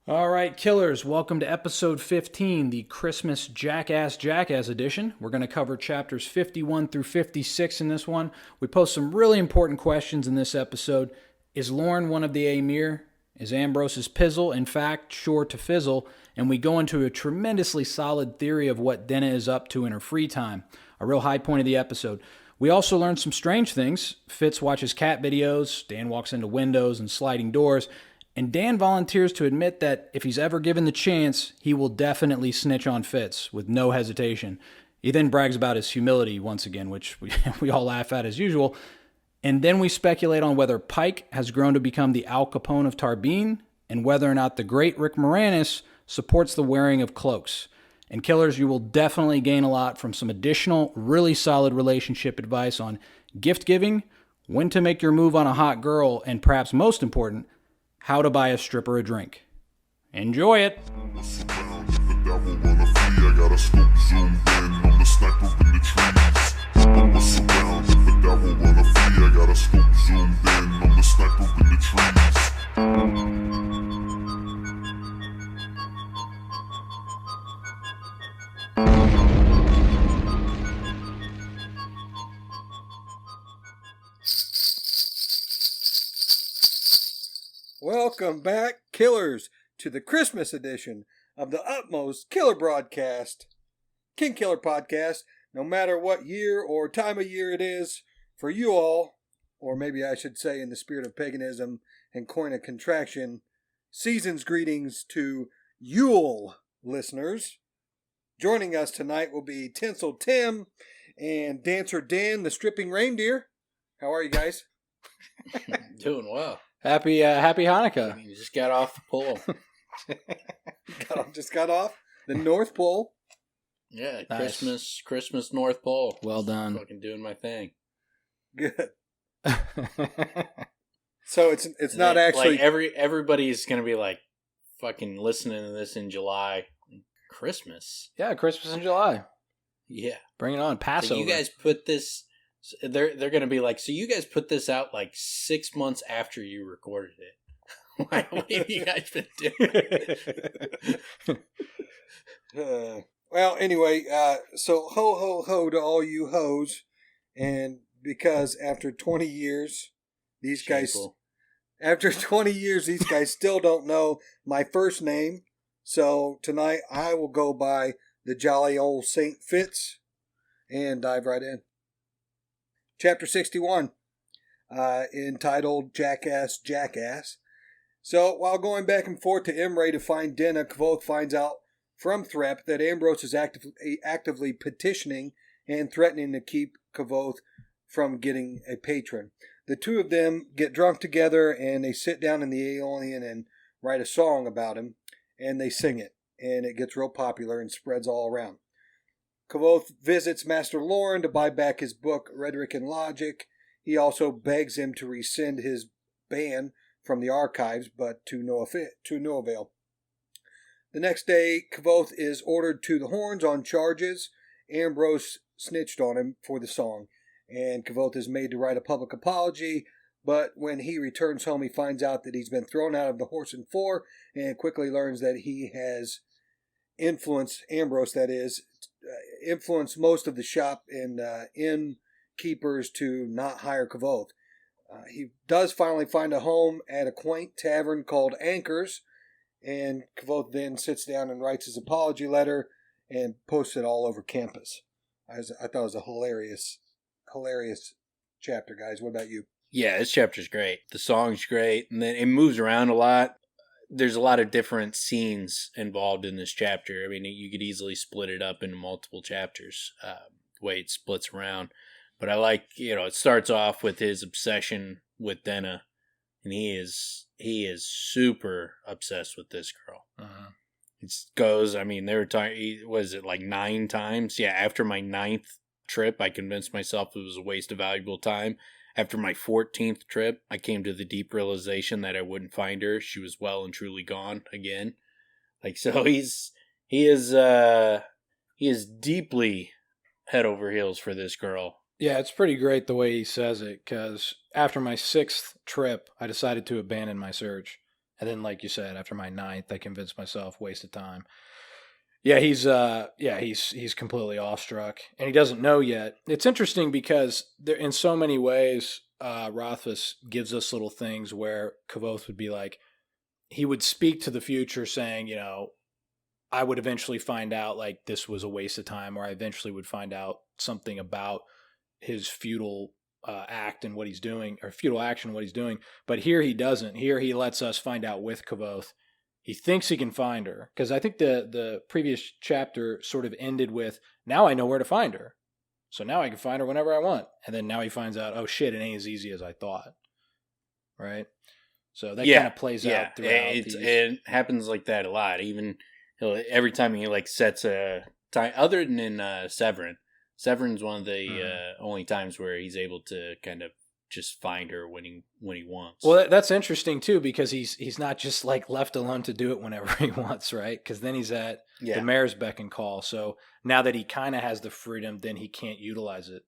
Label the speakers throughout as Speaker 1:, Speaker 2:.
Speaker 1: All right, killers, welcome to episode 15, the Christmas Jackass edition. We're going to cover chapters 51 through 56 in this one. We post some really important questions in this episode. Is Lorren one of the Amyr? Is Ambrose's pizzle, in fact, sure to fizzle? And we go into a tremendously solid theory of what Denna is up to in her free time. A real high point of the episode. We also learn some strange things. Fitz watches cat videos, Dan walks into windows and sliding doors, and Dan volunteers to admit that if he's ever given the chance, he will definitely snitch on Fitz with no hesitation. He then brags about his humility once again, which we all laugh at as usual. And then we speculate on whether Pike has grown to become the Capone of Tarbean, and whether or not the great Rick Moranis supports the wearing of cloaks. And killers, you will definitely gain a lot from some additional, really solid relationship advice on gift giving, when to make your move on a hot girl, and perhaps most important, how to buy a stripper a drink. Enjoy it!
Speaker 2: Welcome back, killers, to the Christmas edition of the Utmost Killer Broadcast, King Killer Podcast. No matter what year or time of year it is for you all, or maybe I should say in the spirit of paganism and coin a contraction, season's greetings to Yule listeners. Joining us tonight will be Tinsel Tim and Dancer Dan, the stripping reindeer. How are you guys?
Speaker 3: Doing well.
Speaker 1: Happy Hanukkah.
Speaker 3: You just got off the pole.
Speaker 2: Just got off the North Pole.
Speaker 3: Yeah,
Speaker 1: Nice.
Speaker 3: Christmas North Pole.
Speaker 1: Well done.
Speaker 3: Fucking doing my thing.
Speaker 2: Good. So it's not actually
Speaker 3: like everybody's gonna be like fucking listening to this in July. Christmas.
Speaker 1: Yeah, Christmas in July.
Speaker 3: Yeah.
Speaker 1: Bring it on. Passover.
Speaker 3: So you guys put this. They're gonna be like, so you guys put this out like 6 months after you recorded it. What have you guys been doing?
Speaker 2: Well, anyway, so ho ho ho to all you hoes, and because after 20 years, these guys still don't know my first name. So tonight I will go by the jolly old Saint Fitz and dive right in. Chapter 61, entitled Jackass. So, while going back and forth to Imre to find Denna, Kvothe finds out from Threp that Ambrose is actively petitioning and threatening to keep Kvothe from getting a patron. The two of them get drunk together and they sit down in the Aeolian and write a song about him, and they sing it, and it gets real popular and spreads all around. Kvothe visits Master Lorren to buy back his book, Rhetoric and Logic. He also begs him to rescind his ban from the archives, but to no avail. The next day, Kvothe is ordered to the Horns on charges. Ambrose snitched on him for the song, and Kvothe is made to write a public apology, but when he returns home, he finds out that he's been thrown out of the Horse and Four, and quickly learns that he has influenced Ambrose, that is, influenced most of the shop and innkeepers to not hire Kvothe. He does finally find a home at a quaint tavern called Anchor's, and Kvothe then sits down and writes his apology letter and posts it all over campus. I thought it was a hilarious chapter, guys. What about you?
Speaker 3: Yeah, this chapter's great. The song's great, and then it moves around a lot. There's a lot of different scenes involved in this chapter. I mean, you could easily split it up into multiple chapters, the way it splits around. But I like, it starts off with his obsession with Denna, and he is super obsessed with this girl.
Speaker 1: Uh-huh.
Speaker 3: It goes, I mean, they were talking, was it like 9 times? Yeah, after my 9th trip, I convinced myself it was a waste of valuable time. After my 14th trip, I came to the deep realization that I wouldn't find her. She was well and truly gone again. Like, so he is deeply head over heels for this girl.
Speaker 1: Yeah, it's pretty great the way he says it, because after my 6th trip, I decided to abandon my search. And then, like you said, after my ninth, I convinced myself, waste of time. Yeah, he's completely awestruck, and he doesn't know yet. It's interesting because there, in so many ways, Rothfuss gives us little things where Kvothe would be like, he would speak to the future, saying, I would eventually find out like this was a waste of time, or I eventually would find out something about his futile act and what he's doing, or futile action, what he's doing. But here he doesn't. Here he lets us find out with Kvothe. He thinks he can find her, because I think the previous chapter sort of ended with, now I know where to find her. So now I can find her whenever I want. And then now he finds out, oh shit, it ain't as easy as I thought. Right? So that kind of plays out throughout.
Speaker 3: It happens like that a lot. Even every time he like sets a time, other than in Severin. Severin's one of the only times where he's able to kind of just find her when he wants.
Speaker 1: Well, that's interesting too, because he's not just like left alone to do it whenever he wants, right? Because then he's at the mayor's beck and call. So now that he kind of has the freedom, then he can't utilize it,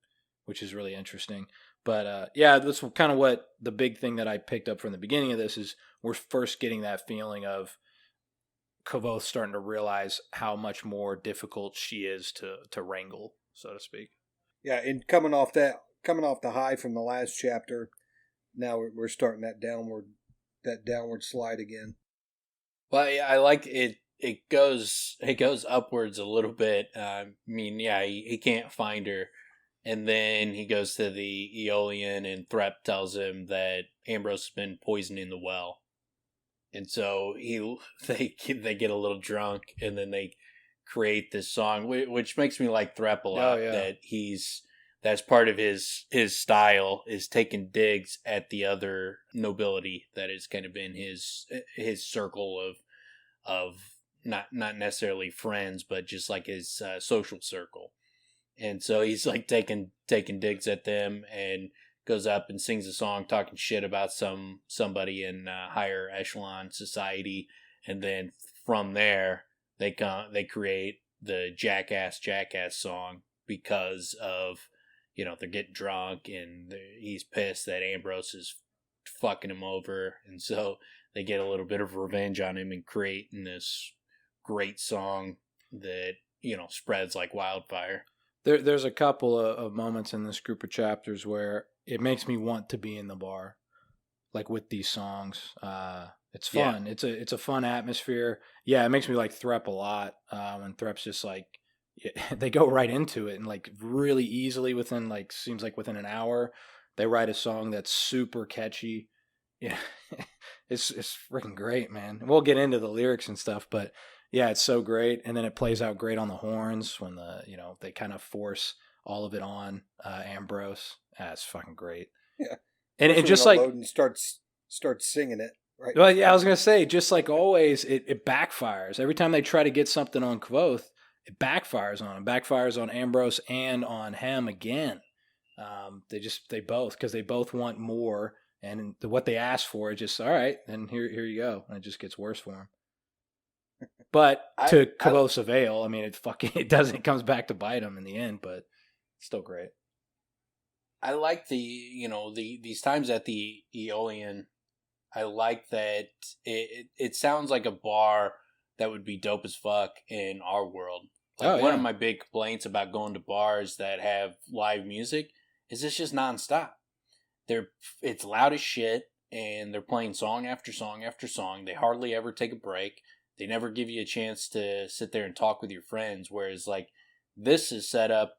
Speaker 1: which is really interesting. But that's kind of what the big thing that I picked up from the beginning of this is, we're first getting that feeling of Kvothe starting to realize how much more difficult she is to wrangle, so to speak.
Speaker 2: Yeah, and coming off the high from the last chapter, now we're starting that downward slide again.
Speaker 3: Well, I like it. It goes upwards a little bit. He can't find her, and then he goes to the Aeolian, and Threp tells him that Ambrose has been poisoning the well, and so they get a little drunk, and then they create this song, which makes me like Threp a lot. That that's part of his style, is taking digs at the other nobility that is kind of in his circle of not necessarily friends, but just like his social circle. And so he's like taking digs at them, and goes up and sings a song talking shit about somebody in higher echelon society, and then from there they create the Jackass song, because of they're getting drunk, and he's pissed that Ambrose is fucking him over, and so they get a little bit of revenge on him and creating this great song that spreads like wildfire.
Speaker 1: There's a couple of moments in this group of chapters where it makes me want to be in the bar, like with these songs. It's fun. Yeah. It's a fun atmosphere. Yeah, it makes me like Threp a lot. When Threp's just like, they go right into it, and like really easily within seems like within an hour, they write a song that's super catchy. Yeah, it's freaking great, man. We'll get into the lyrics and stuff, but yeah, it's so great. And then it plays out great on the horns when they kind of force all of it on Ambrose. It's fucking great.
Speaker 2: Yeah,
Speaker 1: and just like
Speaker 2: Loden starts singing it. Right.
Speaker 1: Well, yeah, I was gonna say, just like always, it backfires every time they try to get something on Kvothe. It backfires on him. Backfires on Ambrose and on him again. They both want more, and what they ask for is just, all right, then here you go, and it just gets worse for him. But to Kvothe's avail, I mean, it comes back to bite him in the end, but it's still great.
Speaker 3: I like these times at the Aeolian. I like that it sounds like a bar that would be dope as fuck in our world. One of my big complaints about going to bars that have live music is it's just nonstop. It's loud as shit, and they're playing song after song after song. They hardly ever take a break. They never give you a chance to sit there and talk with your friends. Whereas this is set up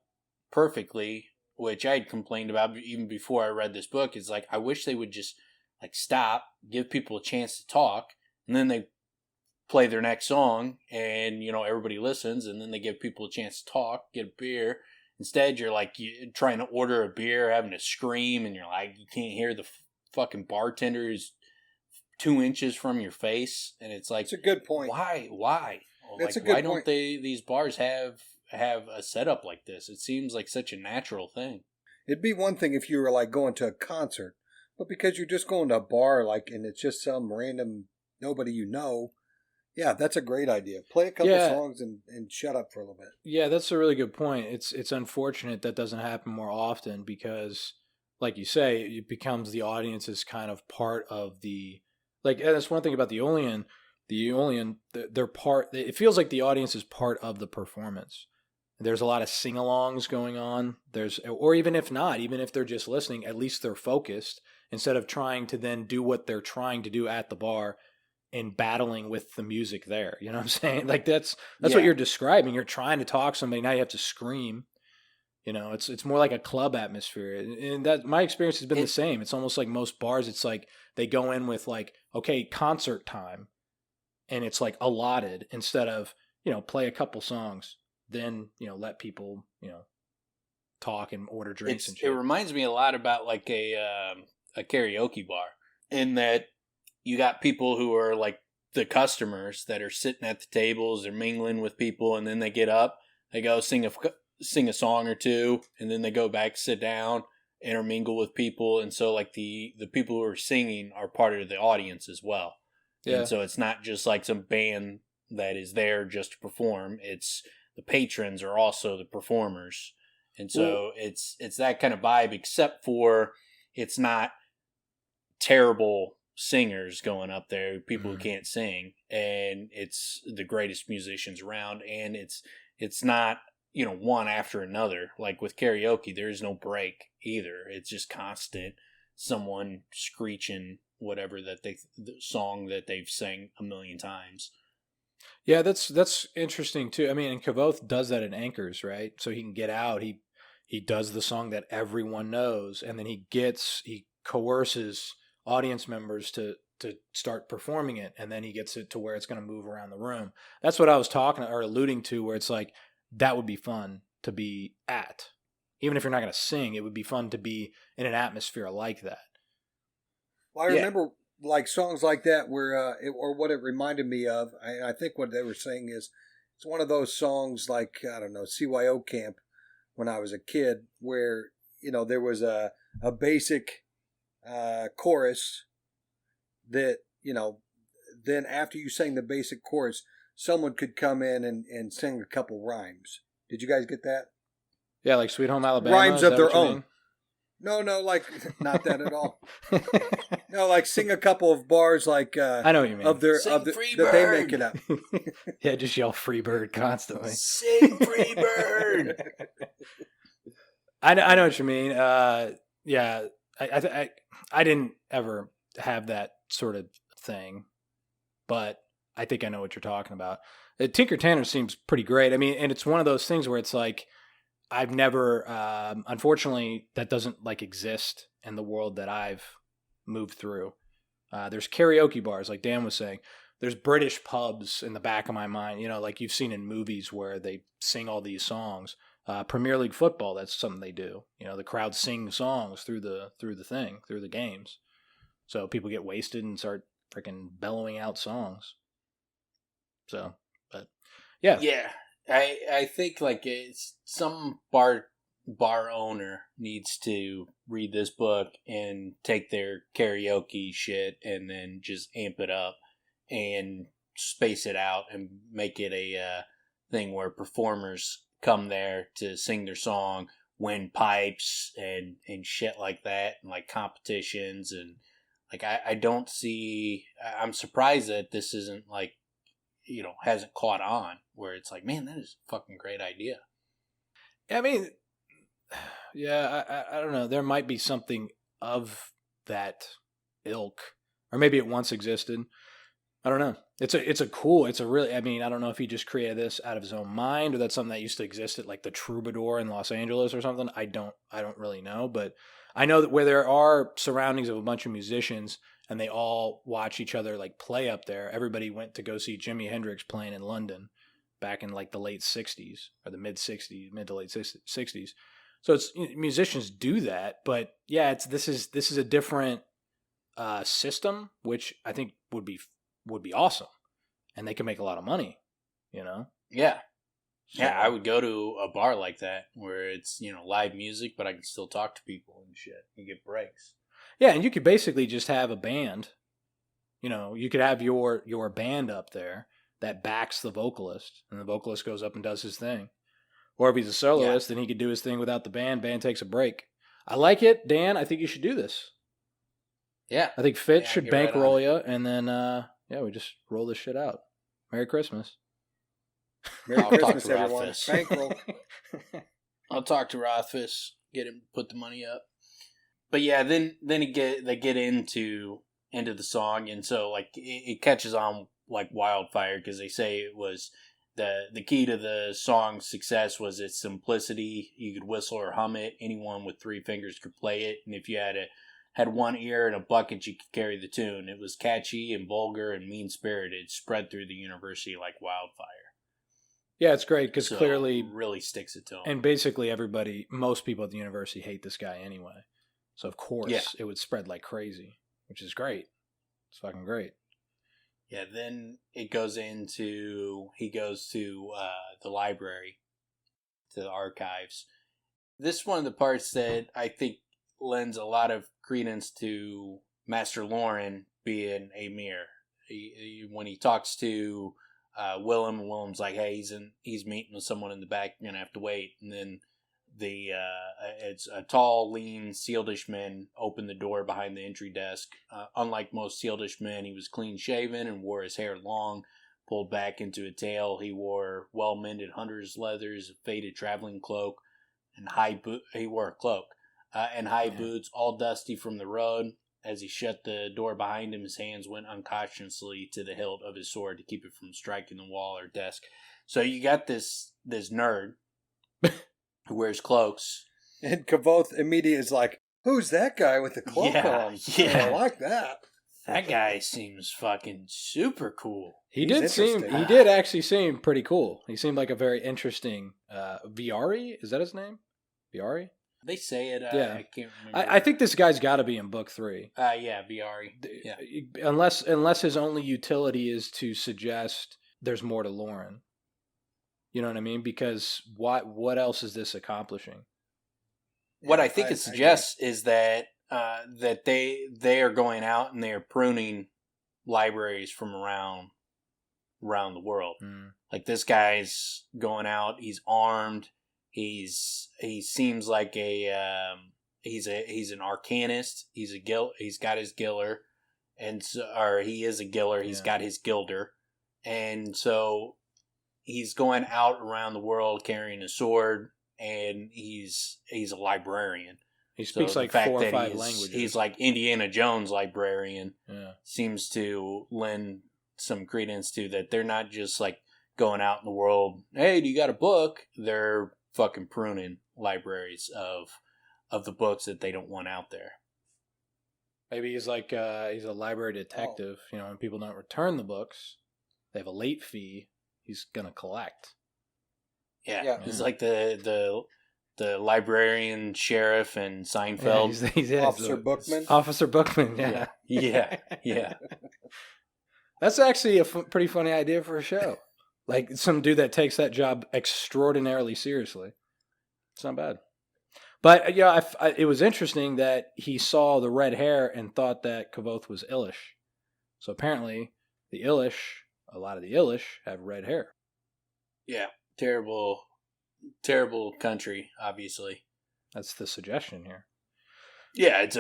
Speaker 3: perfectly, which I had complained about even before I read this book. Is I wish they would just stop, give people a chance to talk, and then they play their next song, and everybody listens, and then they give people a chance to talk, get a beer. Instead, you're trying to order a beer, having to scream, and you're you can't hear the fucking bartender who's 2 inches from your face, and it's
Speaker 2: it's a good point.
Speaker 3: Why?
Speaker 2: That's a good
Speaker 3: why
Speaker 2: point.
Speaker 3: Don't these bars have a setup like this? It seems like such a natural thing.
Speaker 2: It'd be one thing if you were going to a concert, but because you're just going to a bar, and it's just some random nobody you know. Yeah, that's a great idea. Play a couple songs and shut up for a little bit.
Speaker 1: Yeah, that's a really good point. It's unfortunate that doesn't happen more often because, like you say, it becomes the audience is kind of part of the Like, and that's one thing about the Aeolian. The Aeolian, they're part. It feels like the audience is part of the performance. There's a lot of sing-alongs going on. Or even if not, even if they're just listening, at least they're focused instead of trying to then do what they're trying to do at the bar and battling with the music there. You know what I'm saying? Like that's what you're describing. You're trying to talk to somebody, now you have to scream. You know, it's more like a club atmosphere. And that my experience has been the same. It's almost like most bars, it's like they go in with like, okay, concert time. And it's like allotted instead of, play a couple songs, then, let people, talk and order drinks and shit.
Speaker 3: It reminds me a lot about like a karaoke bar, in that you got people who are like the customers that are sitting at the tables, they're mingling with people, and then they get up, they go sing a song or two, and then they go back, sit down, intermingle with people. And so like the people who are singing are part of the audience as well. Yeah. And so it's not just like some band that is there just to perform. It's the patrons are also the performers. And so it's that kind of vibe, except for it's not terrible singers going up there, people who can't sing, and it's the greatest musicians around, and it's not, one after another. Like with karaoke, there is no break either. It's just constant, someone screeching whatever the song that they've sang a million times.
Speaker 1: Yeah, that's interesting too. I mean, and Kvothe does that in Anchors, right? So he can get out. He does the song that everyone knows, and then he coerces audience members to start performing it, and then he gets it to where it's going to move around the room. That's what I was talking or alluding to, where it's like that would be fun to be at. Even if you're not going to sing, it would be fun to be in an atmosphere like that.
Speaker 2: Well, I remember like songs like that where, or what it reminded me of, I think what they were saying is, it's one of those songs like, I don't know, CYO Camp when I was a kid, where, there was a basic chorus that, then after you sang the basic chorus, someone could come in and sing a couple rhymes. Did you guys get that?
Speaker 1: Yeah, like Sweet Home Alabama.
Speaker 2: Rhymes of their own. No, like not that at all. No, like sing a couple of bars, like
Speaker 1: I know what you mean.
Speaker 2: That they make it up.
Speaker 1: Yeah, just yell "Free Bird" constantly.
Speaker 3: Sing "Free Bird."
Speaker 1: I know what you mean. Yeah, I didn't ever have that sort of thing, but I think I know what you're talking about. Tinker Tanner seems pretty great. I mean, and it's one of those things where it's like, I've never, unfortunately, that doesn't like exist in the world that I've moved through. There's karaoke bars, like Dan was saying. There's British pubs in the back of my mind, like you've seen in movies where they sing all these songs. Premier League football, that's something they do. The crowd sing songs through the games. So people get wasted and start freaking bellowing out songs. So, but yeah.
Speaker 3: Yeah. I think like some bar owner needs to read this book and take their karaoke shit and then just amp it up and space it out and make it a thing where performers come there to sing their song, win pipes and shit like that, and like competitions. And like I don't see, I'm surprised that this isn't like, hasn't caught on, where it's like, man, that is a fucking great idea.
Speaker 1: I mean, yeah, I don't know. There might be something of that ilk, or maybe it once existed. I don't know. It's a really, I mean, I don't know if he just created this out of his own mind, or that's something that used to exist at like the Troubadour in Los Angeles or something. I don't really know, but I know that where there are surroundings of a bunch of musicians and they all watch each other like play up there. Everybody went to go see Jimi Hendrix playing in London back in like the late 60s or the mid to late 60s. So it's, musicians do that, but yeah, this is a different system, which I think would be awesome, and they can make a lot of money,
Speaker 3: Yeah. So, yeah, I would go to a bar like that where it's, live music, but I can still talk to people and shit and get breaks.
Speaker 1: Yeah, and you could basically just have a band. You could have your band up there that backs the vocalist, and the vocalist goes up and does his thing. Or if he's a soloist, then he could do his thing without the band. Band takes a break. I like it, Dan. I think you should do this.
Speaker 3: Yeah.
Speaker 1: I think Fitz
Speaker 3: Yeah,
Speaker 1: should
Speaker 3: get right
Speaker 1: bankroll
Speaker 3: on
Speaker 1: you, and then we just roll this shit out. Merry Christmas.
Speaker 2: Merry
Speaker 3: I'll talk
Speaker 2: Christmas,
Speaker 3: to
Speaker 2: everyone.
Speaker 3: Rothfuss.
Speaker 2: Bankroll.
Speaker 3: I'll talk to Rothfuss, get him put the money up. But yeah, then they get into the song, and so like it catches on like wildfire because they say it was the key to the song's success was its simplicity. You could whistle or hum it. Anyone with 3 fingers could play it, and if you had one ear and a bucket, you could carry the tune. It was catchy and vulgar and mean-spirited, spread through the university like wildfire.
Speaker 1: Yeah, it's great because
Speaker 3: So
Speaker 1: clearly,
Speaker 3: it really sticks it to him.
Speaker 1: and basically most people at the university hate this guy anyway. So of course it would spread like crazy, which is great. It's fucking great.
Speaker 3: Yeah, then he goes to the library, to the archives. This is one of the parts that I think lends a lot of credence to Master Lorren being Amyr. When he talks to Willem, and Willem's like, "Hey, he's meeting with someone in the back. You're gonna have to wait." And then it's a tall, lean, Sealdish man opened the door behind the entry desk. Unlike most Sealdish men, he was clean shaven and wore his hair long, pulled back into a tail. He wore well mended hunter's leathers, a faded traveling cloak, and he wore a cloak and high boots, all dusty from the road. As he shut the door behind him, his hands went unconsciously to the hilt of his sword to keep it from striking the wall or desk. So you got this nerd who wears cloaks.
Speaker 2: And Kvothe immediately is like, "Who's that guy with the cloak on?
Speaker 3: Yeah.
Speaker 2: I like that."
Speaker 3: That guy seems fucking super cool.
Speaker 1: He
Speaker 2: He's
Speaker 1: did actually seem pretty cool. He seemed like a very interesting Biari. Is that his name? Biari?
Speaker 3: They say it.
Speaker 1: Yeah.
Speaker 3: I can't remember.
Speaker 1: I think this guy's got to be in book 3.
Speaker 3: Yeah, Biari. Yeah.
Speaker 1: Unless his only utility is to suggest there's more to Lorren. You know what I mean? Because what else is this accomplishing?
Speaker 3: What I think it suggests is that that they are going out and they are pruning libraries from around the world. Like this guy's going out. He's armed. He seems like he's an arcanist. He's got his giller, or he is a giller. He's got his gilder, and so he's going out around the world carrying a sword, and he's a librarian.
Speaker 1: He speaks like 4 or 5 languages.
Speaker 3: He's like Indiana Jones librarian.
Speaker 1: Yeah.
Speaker 3: Seems to lend some credence to that. They're not just like going out in the world. Hey, do you got a book? They're fucking pruning libraries of the books that they don't want out there.
Speaker 1: Maybe he's like he's a library detective. You know, when people don't return the books, they have a late fee. He's gonna collect.
Speaker 3: Yeah. He's like the librarian sheriff in Seinfeld.
Speaker 2: He's Officer Bookman.
Speaker 1: Officer Bookman. Yeah.
Speaker 3: Yeah.
Speaker 1: That's actually a pretty funny idea for a show. Like some dude that takes that job extraordinarily seriously. It's not bad. But yeah, it was interesting that he saw the red hair and thought that Kvothe was Illish. So apparently, a lot of the Illish have red hair.
Speaker 3: Yeah, terrible country. Obviously,
Speaker 1: that's the suggestion here.
Speaker 3: Yeah, it's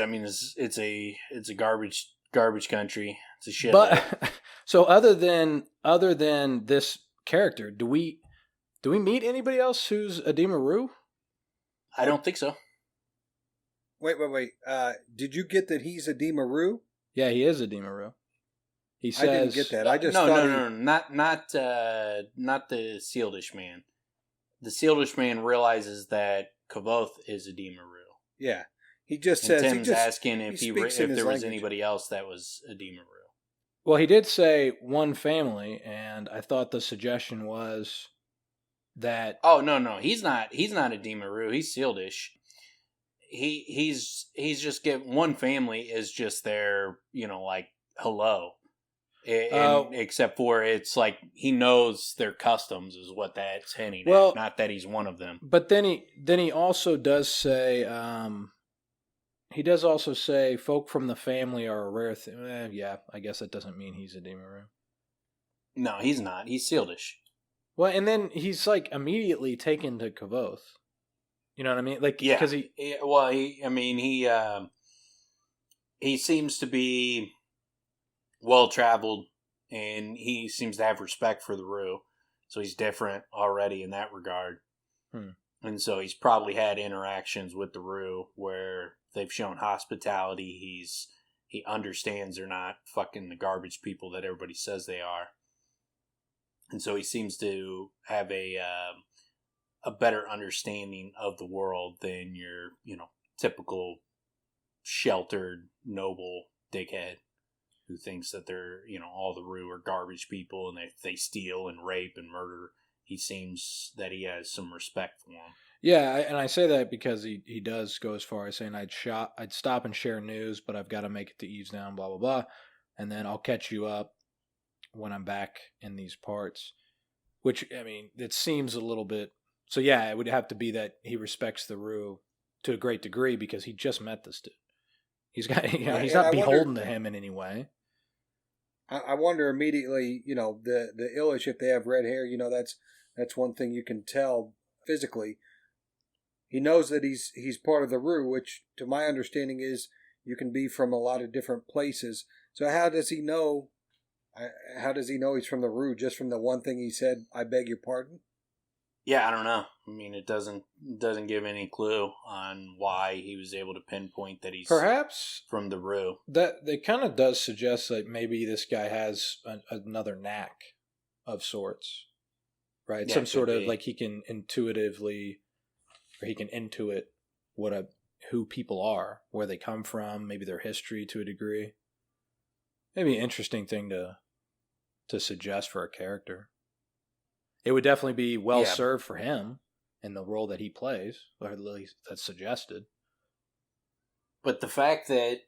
Speaker 3: a garbage country. It's a shit.
Speaker 1: But so other than this character, do we meet anybody else who's a Deemaroo?
Speaker 3: I don't think so.
Speaker 2: Wait. Did you get that he's a Deemaroo?
Speaker 1: Yeah, he is a Deemaroo. He says,
Speaker 2: I didn't get that. I just
Speaker 3: no, not the Sealdish man. The Sealdish man realizes that Kvothe is a Deemaroo.
Speaker 2: Yeah, he just says.
Speaker 3: Tim's asking if there was
Speaker 2: language.
Speaker 3: anybody else that was a Deemaroo.
Speaker 1: Well, he did say one family, and I thought the suggestion was that.
Speaker 3: Oh no, he's not a Deemaroo. He's Sealdish. He's just one family is just their like hello. Except for it's like he knows their customs is what that's hinting at, not that he's one of them.
Speaker 1: But then he also does say folk from the family are a rare thing. Yeah, I guess that doesn't mean he's a Deemaroo.
Speaker 3: No, he's not. He's Sealdish.
Speaker 1: Well, and then he's like immediately taken to Kvothe. You know what I mean? Like,
Speaker 3: yeah,
Speaker 1: because
Speaker 3: he seems to be well-traveled, and he seems to have respect for the Rue. So he's different already in that regard. And so he's probably had interactions with the Rue where they've shown hospitality. He understands they're not fucking the garbage people that everybody says they are. And so he seems to have a better understanding of the world than your, typical sheltered, noble dickhead who thinks that they're, all the Rue are garbage people and they steal and rape and murder. He seems that he has some respect for them.
Speaker 1: Yeah, and I say that because he does go as far as saying I'd stop and share news, but I've got to make it to ease down, blah, blah, blah. And then I'll catch you up when I'm back in these parts. Which, I mean, it seems a little bit... So yeah, it would have to be that he respects the Rue to a great degree because he just met this dude. He's got, he's not beholden to him in any way.
Speaker 2: I wonder immediately, the Illish, if they have red hair, that's one thing you can tell physically. He knows that he's part of the Rue, which, to my understanding, is you can be from a lot of different places. So how does he know? How does he know he's from the Rue? Just from the one thing he said, "I beg your pardon"?
Speaker 3: Yeah, I don't know. I mean, it doesn't give any clue on why he was able to pinpoint that he's
Speaker 1: perhaps
Speaker 3: from the Rue.
Speaker 1: That it kind of does suggest that maybe this guy has another knack of sorts, right?
Speaker 3: Yeah,
Speaker 1: some sort of
Speaker 3: be.
Speaker 1: Like he can intuitively, or he can intuit who people are, where they come from, maybe their history to a degree. Maybe an interesting thing to suggest for a character. It would definitely be well served for him in the role that he plays, or at least that's suggested.
Speaker 3: But the fact that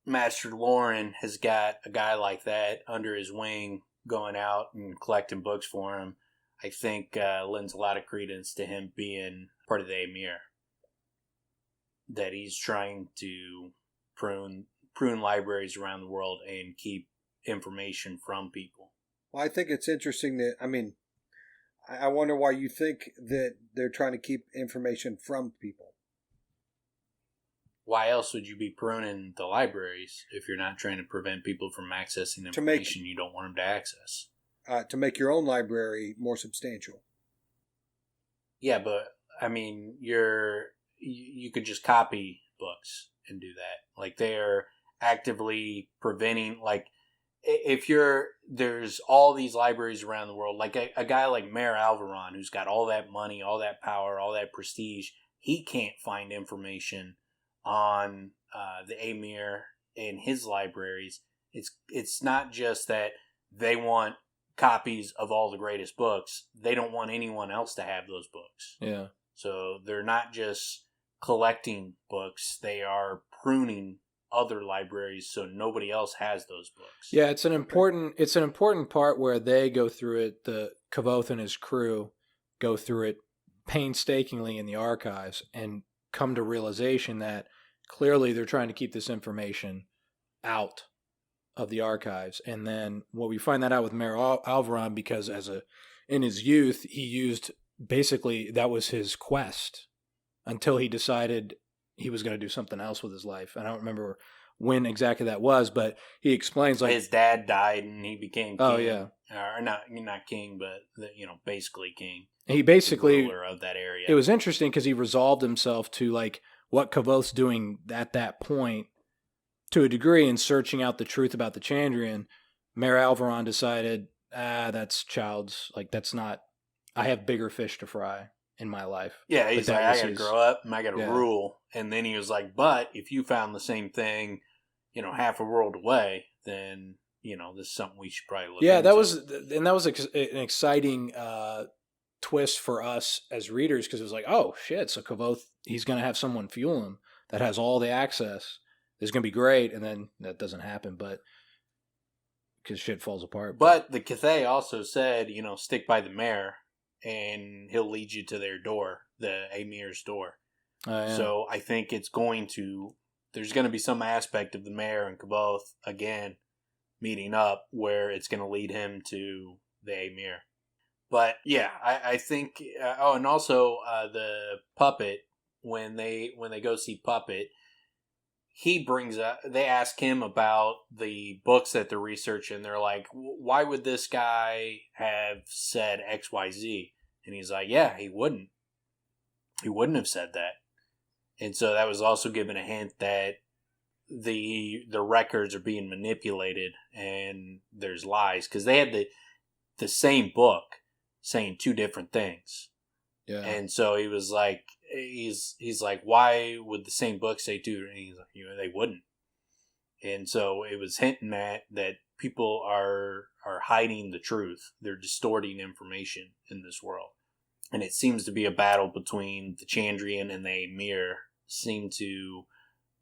Speaker 3: Master Lorren has got a guy like that under his wing going out and collecting books for him, I think lends a lot of credence to him being part of the Amyr. That he's trying to prune libraries around the world and keep information from people.
Speaker 2: Well, I think it's interesting that, I wonder why you think that they're trying to keep information from people.
Speaker 3: Why else would you be pruning the libraries if you're not trying to prevent people from accessing information you don't want them to access?
Speaker 2: To make your own library more substantial.
Speaker 3: Yeah, but, you could just copy books and do that. Like, they're actively preventing, there's all these libraries around the world, like a guy like Amyr Alvaron, who's got all that money, all that power, all that prestige, he can't find information on the Amyr in his libraries. It's not just that they want copies of all the greatest books. They don't want anyone else to have those books.
Speaker 1: Yeah.
Speaker 3: So they're not just collecting books, they are pruning other libraries so nobody else has those books.
Speaker 1: Yeah, it's an important part where they go through it, the Kvothe and his crew go through it painstakingly in the archives and come to realization that clearly they're trying to keep this information out of the archives. And then we find that out with Amyr Alvaron because in his youth, he used, basically that was his quest until he decided he was going to do something else with his life. I don't remember when exactly that was, but he explains
Speaker 3: his dad died and he became king.
Speaker 1: Oh yeah,
Speaker 3: or not king, but basically king.
Speaker 1: He basically
Speaker 3: ruler of that area.
Speaker 1: It was interesting because he resolved himself to what Kvothe's doing at that point to a degree in searching out the truth about the Chandrian. Amyr Alvaron decided, that's child's, that's not. I have bigger fish to fry in my life.
Speaker 3: Yeah, he's like, I got to grow up and I got to rule. And then he was like, but if you found the same thing, half a world away, then, this is something we should probably look into.
Speaker 1: That was an exciting twist for us as readers because it was like, oh shit, so Kvothe, he's going to have someone fuel him that has all the access. It's going to be great. And then that doesn't happen, but because shit falls apart.
Speaker 3: But the Kvothe also said, stick by the mayor and he'll lead you to their door, the Amyr's door.
Speaker 1: Yeah.
Speaker 3: So I think there's going to be some aspect of the mayor and Kvothe again meeting up where it's going to lead him to the Amyr. But yeah, I think. And also the puppet when they go see Puppet, he brings up, they ask him about the books that they're researching. They're like, why would this guy have said XYZ? And he's like, yeah, he wouldn't. He wouldn't have said that. And so that was also given a hint that the records are being manipulated and there's lies. Because they had the same book saying two different things.
Speaker 1: Yeah.
Speaker 3: And so he was like, he's like, why would the same book say two? And he's like, they wouldn't. And so it was hinting at that people are hiding the truth. They're distorting information in this world. And it seems to be a battle between the Chandrian and the Amyr. Seem to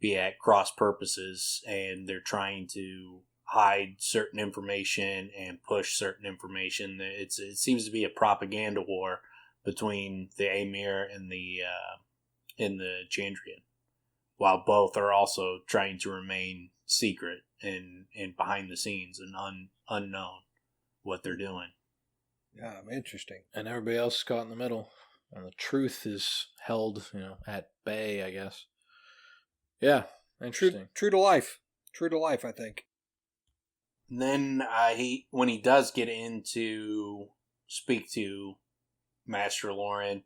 Speaker 3: be at cross purposes, and they're trying to hide certain information and push certain information. It seems to be a propaganda war between the Amyr and the Chandrian, while both are also trying to remain secret and behind the scenes and unknown what they're doing.
Speaker 2: Yeah, interesting.
Speaker 1: And everybody else is caught in the middle, and the truth is held, at bay, I guess. Yeah, interesting.
Speaker 2: True to life. True to life, I think.
Speaker 3: And then when he does get in to speak to Master Lorren,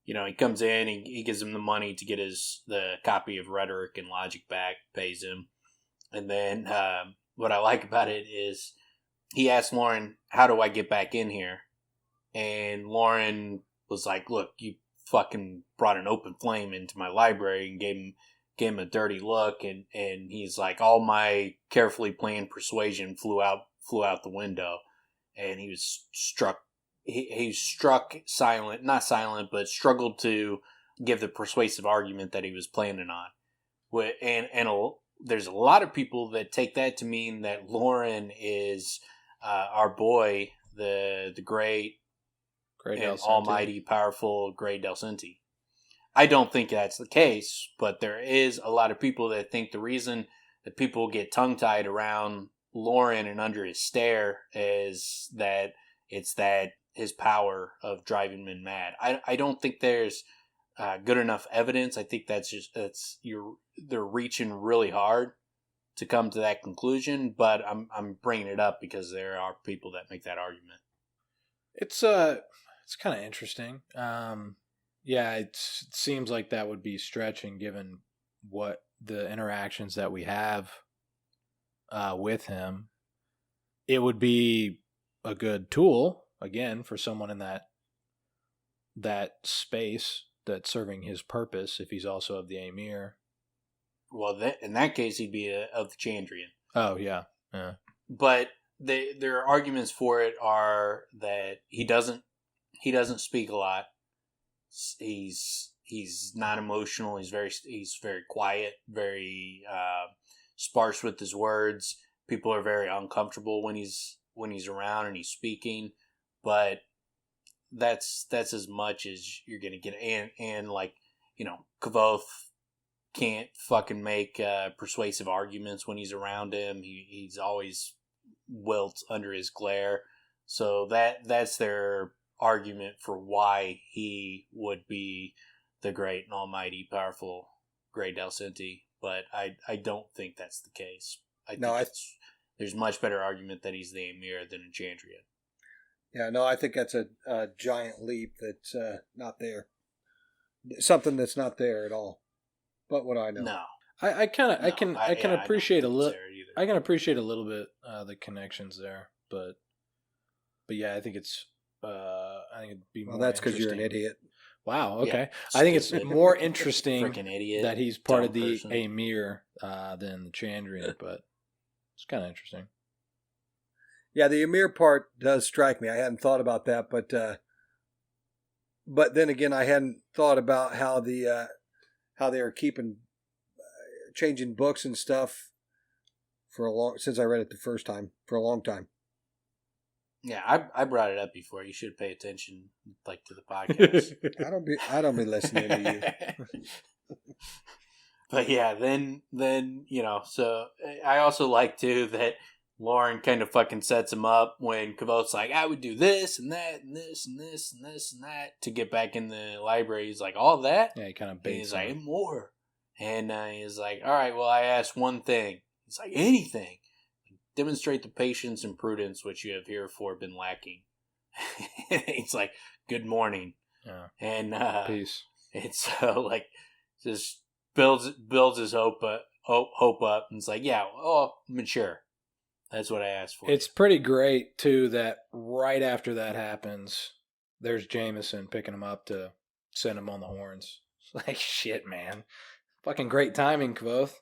Speaker 3: he comes in, he gives him the money to get the copy of Rhetoric and Logic back, pays him. And then what I like about it is he asks Lorren, how do I get back in here? And Lorren was like, look, you fucking brought an open flame into my library, and gave him a dirty look, and he's like, all my carefully planned persuasion flew out the window, and he was struck. He struck silent, not silent, but struggled to give the persuasive argument that he was planning on. And there's a lot of people that take that to mean that Lorren is our boy, the great and almighty, powerful Grey Delcinti. I don't think that's the case, but there is a lot of people that think the reason that people get tongue-tied around Lorren and under his stare is that it's that his power of driving men mad. I don't think there's good enough evidence. I think they're reaching really hard to come to that conclusion, but I'm bringing it up because there are people that make that argument.
Speaker 1: It's kind of interesting. Yeah, it seems like that would be stretching given what the interactions that we have with him. It would be a good tool, again, for someone in that space that's serving his purpose if he's also of the Amyr.
Speaker 3: Well, in that case, he'd be of the Chandrian.
Speaker 1: Oh, yeah.
Speaker 3: But their arguments for it are that he doesn't speak a lot. He's not emotional. He's very quiet, very sparse with his words. People are very uncomfortable when he's around and he's speaking, but that's as much as you're gonna get. And like Kvothe can't fucking make persuasive arguments when he's around him. He's always wilt under his glare. So that's their argument for why he would be the great and almighty, powerful Grey Delcinti. But I don't think that's the case. There's much better argument that he's the Amyr than a Chandrian.
Speaker 2: Yeah, no, I think that's a giant leap that's not there. Something that's not there at all. But what I know.
Speaker 3: No.
Speaker 1: I can appreciate a little. I can appreciate a little bit the connections there, but yeah, I think it's. I think it'd be more.
Speaker 2: Well, that's because you're an idiot.
Speaker 1: Wow. Okay.
Speaker 3: Yeah,
Speaker 1: I think it's more interesting
Speaker 3: idiot,
Speaker 1: that he's part of the Amyr than the Chandrian, but it's kind of interesting.
Speaker 2: Yeah, the Amyr part does strike me. I hadn't thought about that, but then again, I hadn't thought about how they are keeping changing books and stuff since I read it the first time for a long time.
Speaker 3: Yeah, I brought it up before. You should pay attention, to the podcast.
Speaker 2: I don't be listening to you.
Speaker 3: But yeah, then so I also like too that Lorren kind of fucking sets him up when Kvothe's like, I would do this and that and this and this and this and that to get back in the library. He's like, all that?
Speaker 1: Yeah, he kind of
Speaker 3: baits him. He's like, more. And he's like, all right, well, I asked one thing. He's like, anything. Demonstrate the patience and prudence which you have heretofore been lacking. He's like, good morning.
Speaker 1: Yeah.
Speaker 3: And
Speaker 1: Peace.
Speaker 3: And so, like, just builds his hope up, and it's like, yeah, mature. That's what I asked for.
Speaker 1: It's pretty great too that right after that happens, there's Jameson picking him up to send him on the horns. It's like, shit, man, fucking great timing, Kvothe.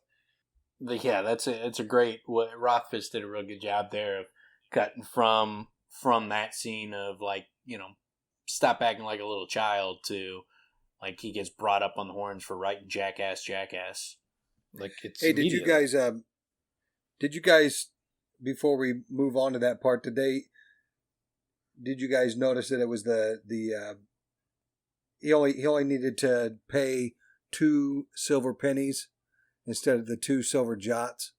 Speaker 3: Yeah, it's a great. Rothfuss did a real good job there of cutting from that scene of, like, you know, stop acting like a little child to, like, he gets brought up on the horns for writing Jackass.
Speaker 1: Like, it's
Speaker 2: Hey,
Speaker 1: immediate.
Speaker 2: did you guys, before we move on to that part today, did you guys notice that it was he only needed to pay 2 silver pennies instead of the 2 silver jots?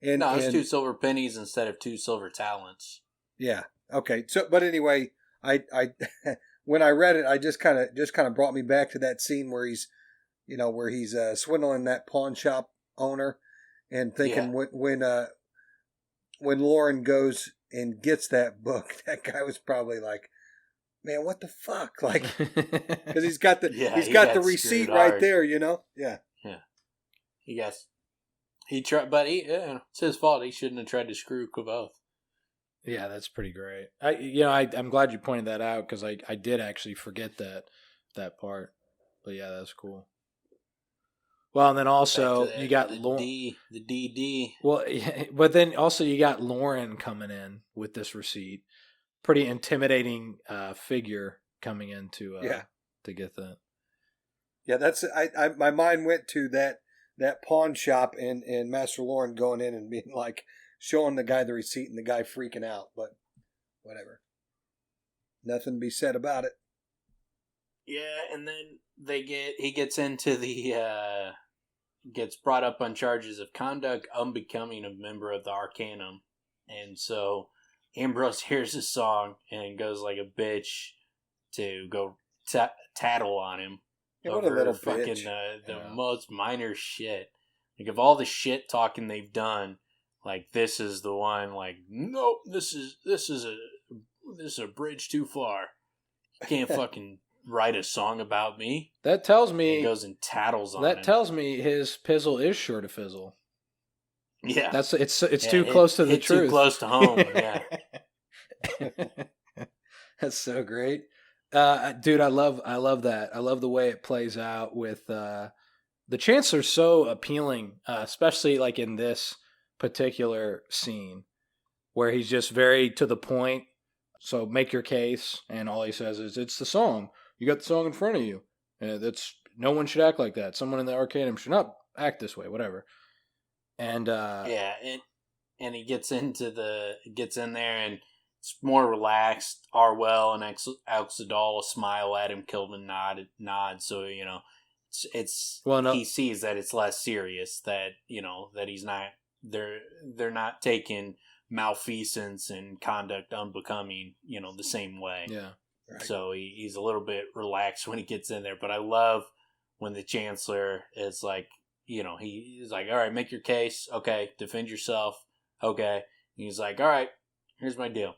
Speaker 2: And
Speaker 3: No, it's 2 silver pennies instead of 2 silver talents.
Speaker 2: Yeah. Okay. So, but anyway, I when I read it, I just kind of brought me back to that scene where he's swindling that pawn shop owner, and thinking when Lorren goes and gets that book, that guy was probably like, man, what the fuck? Like, because he's got the receipt right there, you know? Yeah.
Speaker 3: Yeah. He tried, but it's his fault. He shouldn't have tried to screw Kvothe.
Speaker 1: Yeah, that's pretty great. I'm glad you pointed that out, because I did actually forget that part. But yeah, that's cool. Well, and then also you got
Speaker 3: the DD.
Speaker 1: Well, but then also you got Lorren coming in with this receipt. Pretty intimidating figure coming in to get that.
Speaker 2: Yeah, that's my mind went to that pawn shop and Master Lorren going in and being like, showing the guy the receipt and the guy freaking out, but whatever. Nothing to be said about it.
Speaker 3: Yeah, and then he gets into gets brought up on charges of conduct unbecoming of member of the Arcanum. And so Ambrose hears his song and goes like a bitch to go tattle on him.
Speaker 2: Yeah, what a little
Speaker 3: fucking
Speaker 2: bitch.
Speaker 3: the most minor shit. Like, of all the shit talking they've done, like, this is the one, like, nope, this is a bridge too far. You can't fucking write a song about me.
Speaker 1: That tells me
Speaker 3: he goes and tattles on him.
Speaker 1: That tells me his pizzle is sure to fizzle.
Speaker 3: Yeah,
Speaker 1: it's too close to the truth.
Speaker 3: Too close to home. Yeah,
Speaker 1: that's so great, dude. I love that. I love the way it plays out with the Chancellor's so appealing, especially like in this particular scene where he's just very to the point. So make your case, and all he says is, "It's the song. You got the song in front of you. That's no one should act like that. Someone in the Arcanum should not act this way. Whatever." And
Speaker 3: and he gets in there, and it's more relaxed. Arwell and Alxadal smile at him. Kilvin nod. So, you know, he sees that it's less serious. That, you know, that he's not. They're not taking malfeasance and conduct unbecoming, you know, the same way.
Speaker 1: Yeah.
Speaker 2: Right.
Speaker 3: So he's a little bit relaxed when he gets in there. But I love when the Chancellor is like, you know, he's like, all right, make your case. Okay. Defend yourself. Okay. And he's like, all right, here's my deal.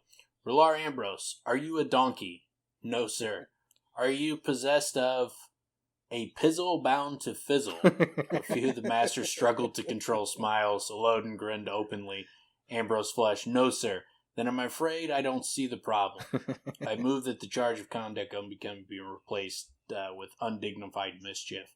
Speaker 3: Relar Ambrose, are you a donkey? No, sir. Are you possessed of a pizzle bound to fizzle? A few of the masters struggled to control smiles. Elodin grinned openly. Ambrose flushed. No, sir. Then I'm afraid I don't see the problem. I move that the charge of conduct unbecoming be replaced with undignified mischief.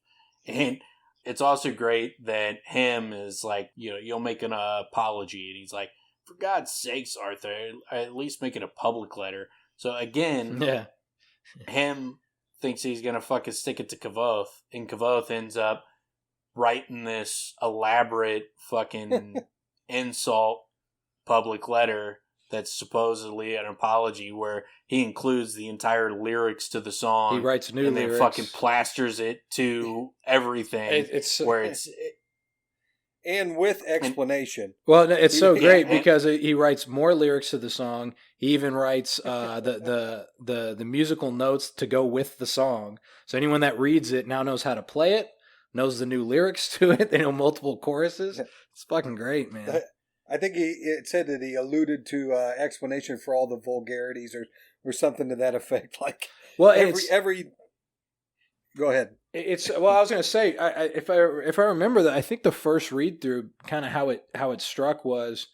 Speaker 3: And it's also great that him is like, you know, you'll make an apology. And he's like, for God's sakes, Arthur, at least make it a public letter. So again,
Speaker 1: yeah,
Speaker 3: him thinks he's going to fucking stick it to Kvothe. And Kvothe ends up writing this elaborate fucking insult public letter that's supposedly an apology, where he includes the entire lyrics to the song.
Speaker 1: He writes new
Speaker 3: and
Speaker 1: lyrics.
Speaker 3: then fucking plasters it to everything.
Speaker 2: And with explanation.
Speaker 1: Well, it's so great because he writes more lyrics to the song. He even writes the musical notes to go with the song. So anyone that reads it now knows how to play it, knows the new lyrics to it. They know multiple choruses. It's fucking great, man.
Speaker 2: I think it said that he alluded to explanation for all the vulgarities or something to that effect. Like,
Speaker 1: well,
Speaker 2: every. Go ahead.
Speaker 1: It's well, I was gonna say, if I remember that, I think the first read through, kind of how it struck was,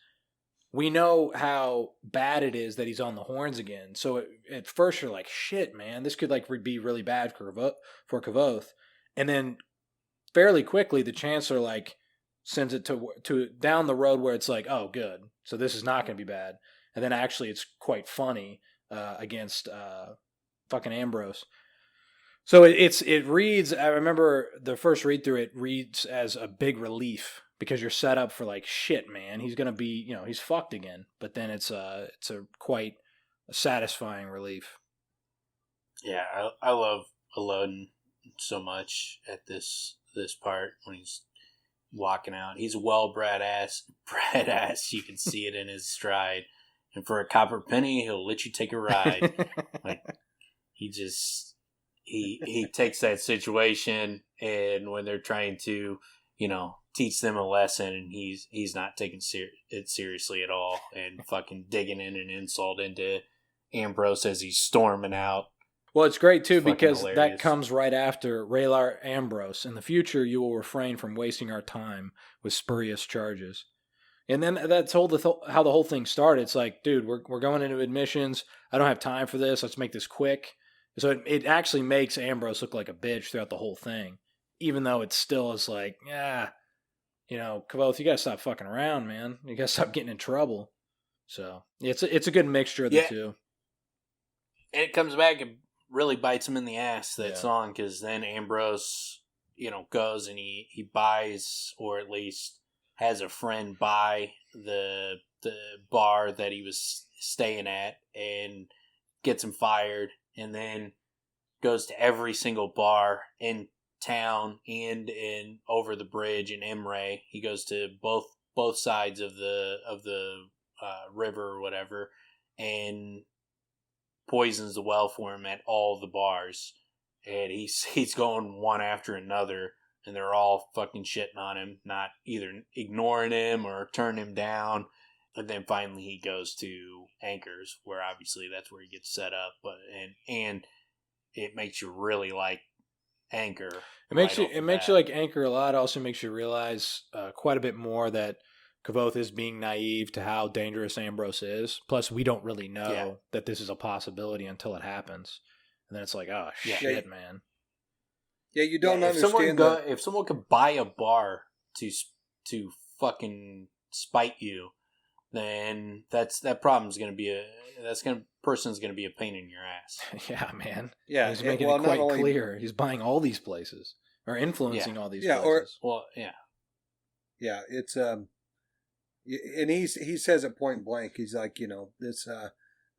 Speaker 1: we know how bad it is that he's on the horns again. So at first you're like, shit, man, this could like be really bad for Kvothe, and then fairly quickly the Chancellor like sends it to down the road where it's like, oh, good, so this is not gonna be bad, and then actually it's quite funny against fucking Ambrose. So it reads, I remember the first read through, it reads as a big relief because you're set up for like, shit, man, he's going to be, he's fucked again. But then it's a quite satisfying relief.
Speaker 3: Yeah, I love Aeolian so much at this part when he's walking out. He's a well-bred ass. You can see it in his stride. And for a copper penny, he'll let you take a ride. Like, he just... He takes that situation, and when they're trying to, teach them a lesson, and he's not taking it seriously at all, and fucking digging in an insult into Ambrose as he's storming out.
Speaker 1: Well, it's great too, because
Speaker 3: hilarious.
Speaker 1: That comes right after Raylar Ambrose. In the future, you will refrain from wasting our time with spurious charges. And then that's how the whole thing started. It's like, dude, we're going into admissions. I don't have time for this. Let's make this quick. So it actually makes Ambrose look like a bitch throughout the whole thing, even though it still is like, Kvothe, you gotta stop fucking around, man. You gotta stop getting in trouble. So it's a good mixture of the two.
Speaker 3: And it comes back and really bites him in the ass, that song, because then Ambrose, goes and he buys, or at least has a friend buy the bar that he was staying at, and gets him fired. And then goes to every single bar in town and over the bridge in Amyr. He goes to both sides of the river or whatever, and poisons the well for him at all the bars. And he's going one after another, and they're all fucking shitting on him, not either ignoring him or turning him down. And then finally he goes to Anchors, where obviously that's where he gets set up. But and it makes you really like Anchor.
Speaker 1: It makes you like Anchor a lot. It also makes you realize quite a bit more that Kvothe is being naive to how dangerous Ambrose is. Plus, we don't really know that this is a possibility until it happens. And then it's like, oh shit, man.
Speaker 2: Yeah, you don't understand.
Speaker 3: If someone could buy a bar to fucking spite you, then person's gonna be a pain in your ass.
Speaker 1: Yeah, man.
Speaker 2: Yeah,
Speaker 1: he's making it quite clear. He's buying all these places or influencing all these places.
Speaker 2: Yeah, it's and he says it point blank. He's like, this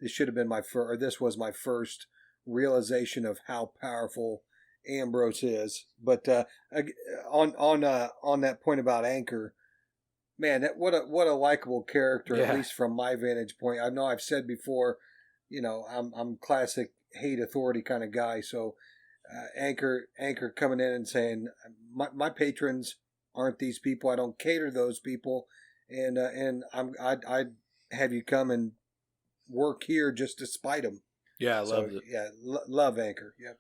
Speaker 2: should have been this was my first realization of how powerful Ambrose is. But on that point about Anchor. Man, what a likable character, at least from my vantage point. I know I've said before, I'm classic hate authority kind of guy. So Anchor coming in and saying, my patrons aren't these people. I don't cater to those people, and I'd have you come and work here just to spite them.
Speaker 1: Yeah, I love it.
Speaker 2: Yeah, love Anchor. Yep.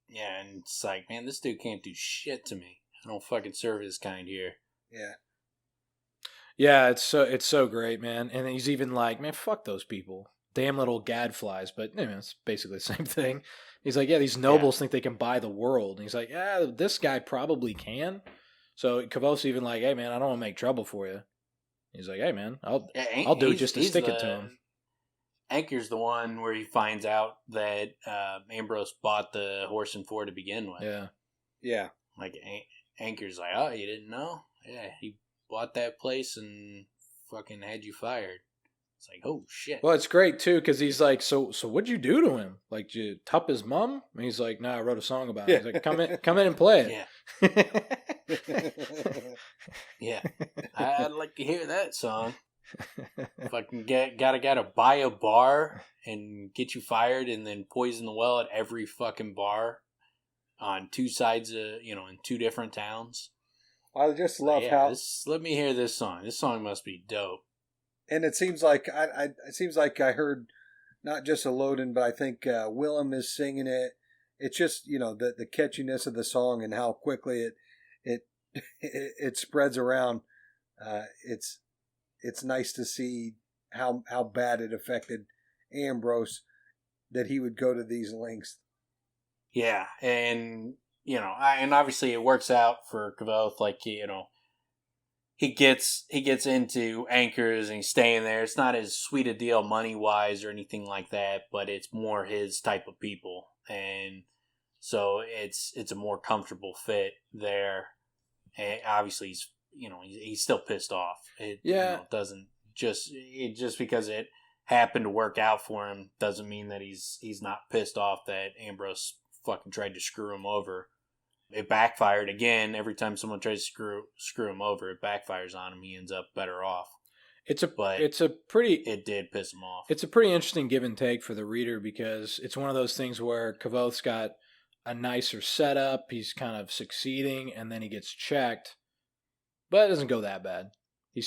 Speaker 3: Yeah, and it's like, man, this dude can't do shit to me. I don't fucking serve his kind here.
Speaker 2: Yeah.
Speaker 1: Yeah, it's so great, man. And he's even like, man, fuck those people. Damn little gadflies. But it's basically the same thing. He's like, yeah, these nobles think they can buy the world. And he's like, yeah, this guy probably can. So Kvothe's even like, hey, man, I don't want to make trouble for you. He's like, hey, man, I'll do it just to stick it to him.
Speaker 3: Anchor's the one where he finds out that Ambrose bought the horse and four to begin with.
Speaker 1: Yeah.
Speaker 2: Yeah.
Speaker 3: Like, Anchor's like, oh, you didn't know? Yeah, he bought that place and fucking had you fired. It's like, oh shit.
Speaker 1: Well, it's great too, because he's like, so what'd you do to him? Like, did you tup his mom? And he's like, no, I wrote a song about it. He's like, come in and play
Speaker 3: it. Yeah. I'd like to hear that song. Fucking gotta buy a bar and get you fired, and then poison the well at every fucking bar. on two sides of, in two different towns.
Speaker 2: I just love how.
Speaker 3: Let me hear this song. This song must be dope.
Speaker 2: And it seems like I heard not just a Loden, but I think Willem is singing it. It's just the catchiness of the song and how quickly it spreads around. It's nice to see how bad it affected Ambrose that he would go to these lengths.
Speaker 3: Yeah, and and obviously it works out for Kvothe. Like he gets into anchors and he's staying there. It's not as sweet a deal money wise or anything like that, but it's more his type of people, and so it's a more comfortable fit there. And obviously he's still pissed off. Doesn't just because it happened to work out for him doesn't mean that he's not pissed off that Ambrose fucking tried to screw him over. It backfired again. Every time someone tries to screw him over, it backfires on him. He ends up better off. It did piss him off.
Speaker 1: It's a pretty interesting give and take for the reader because it's one of those things where Kvothe's got a nicer setup. He's kind of succeeding, and then he gets checked, but it doesn't go that bad. He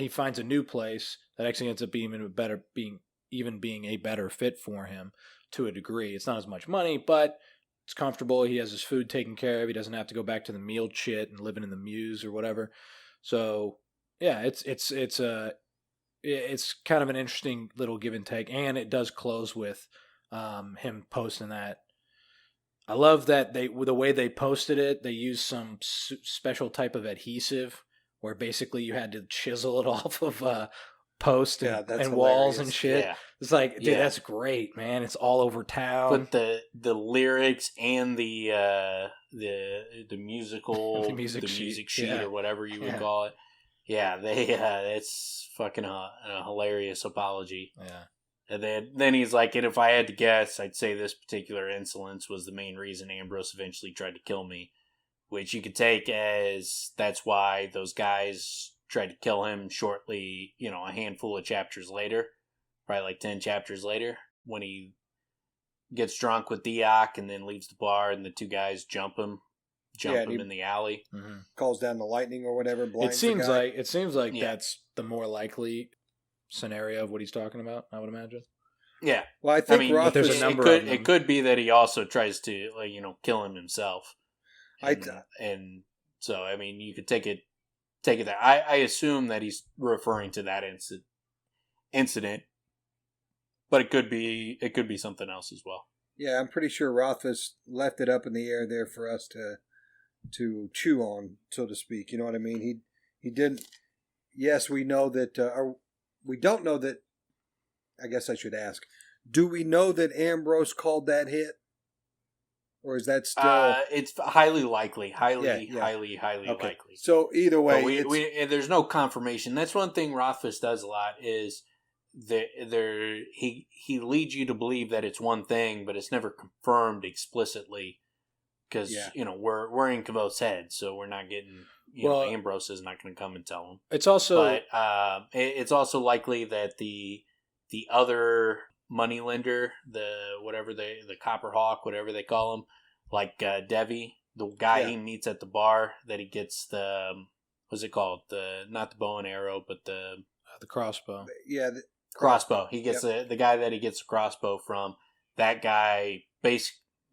Speaker 1: finds a new place that actually ends up being a better fit for him to a degree. It's not as much money, but it's comfortable. He has his food taken care of. He doesn't have to go back to the meal chit and living in the mews or whatever. So yeah, it's kind of an interesting little give and take, and it does close with him posting that. I love that the way they posted it. They used some special type of adhesive where basically you had to chisel it off of posts and walls and shit. Yeah. It's like, dude, that's great, man. It's all over town.
Speaker 3: But the lyrics and the musical
Speaker 1: the music sheet
Speaker 3: or whatever you would call it. Yeah, it's fucking a hilarious apology.
Speaker 1: Yeah.
Speaker 3: And then he's like, and if I had to guess, I'd say this particular insolence was the main reason Ambrose eventually tried to kill me, which you could take as that's why those guys tried to kill him shortly, a handful of chapters later, probably like 10 chapters later, when he gets drunk with Deoch and then leaves the bar and the two guys jump him in the alley.
Speaker 2: Mm-hmm. Calls down the lightning or whatever.
Speaker 1: It seems like that's the more likely scenario of what he's talking about, I would imagine.
Speaker 3: Yeah.
Speaker 2: Well, I think
Speaker 1: there's a number of them.
Speaker 3: It could be that he also tries to, kill him himself. And so, I mean, you could take it there. I assume that he's referring to that incident, but it could be something else as well.
Speaker 2: Yeah, I'm pretty sure Rothfuss left it up in the air there for us to chew on, so to speak. You know what I mean? He didn't. Yes, we know that, or we don't know that. I guess I should ask: do we know that Ambrose called that hit? Or is that still...
Speaker 3: it's highly likely. Highly likely.
Speaker 2: So either way...
Speaker 3: and there's no confirmation. That's one thing Rothfuss does a lot is he leads you to believe that it's one thing, but it's never confirmed explicitly. Because, we're in Kvothe's head, so we're not getting... Ambrose is not going to come and tell him.
Speaker 1: It's also...
Speaker 3: But it's also likely that the other... moneylender, the copper hawk, whatever they call him, like Devi, the guy he meets at the bar that he gets the what's it called? Not the bow and arrow, but the
Speaker 1: crossbow.
Speaker 3: Crossbow. He gets the guy that he gets the crossbow from. That guy,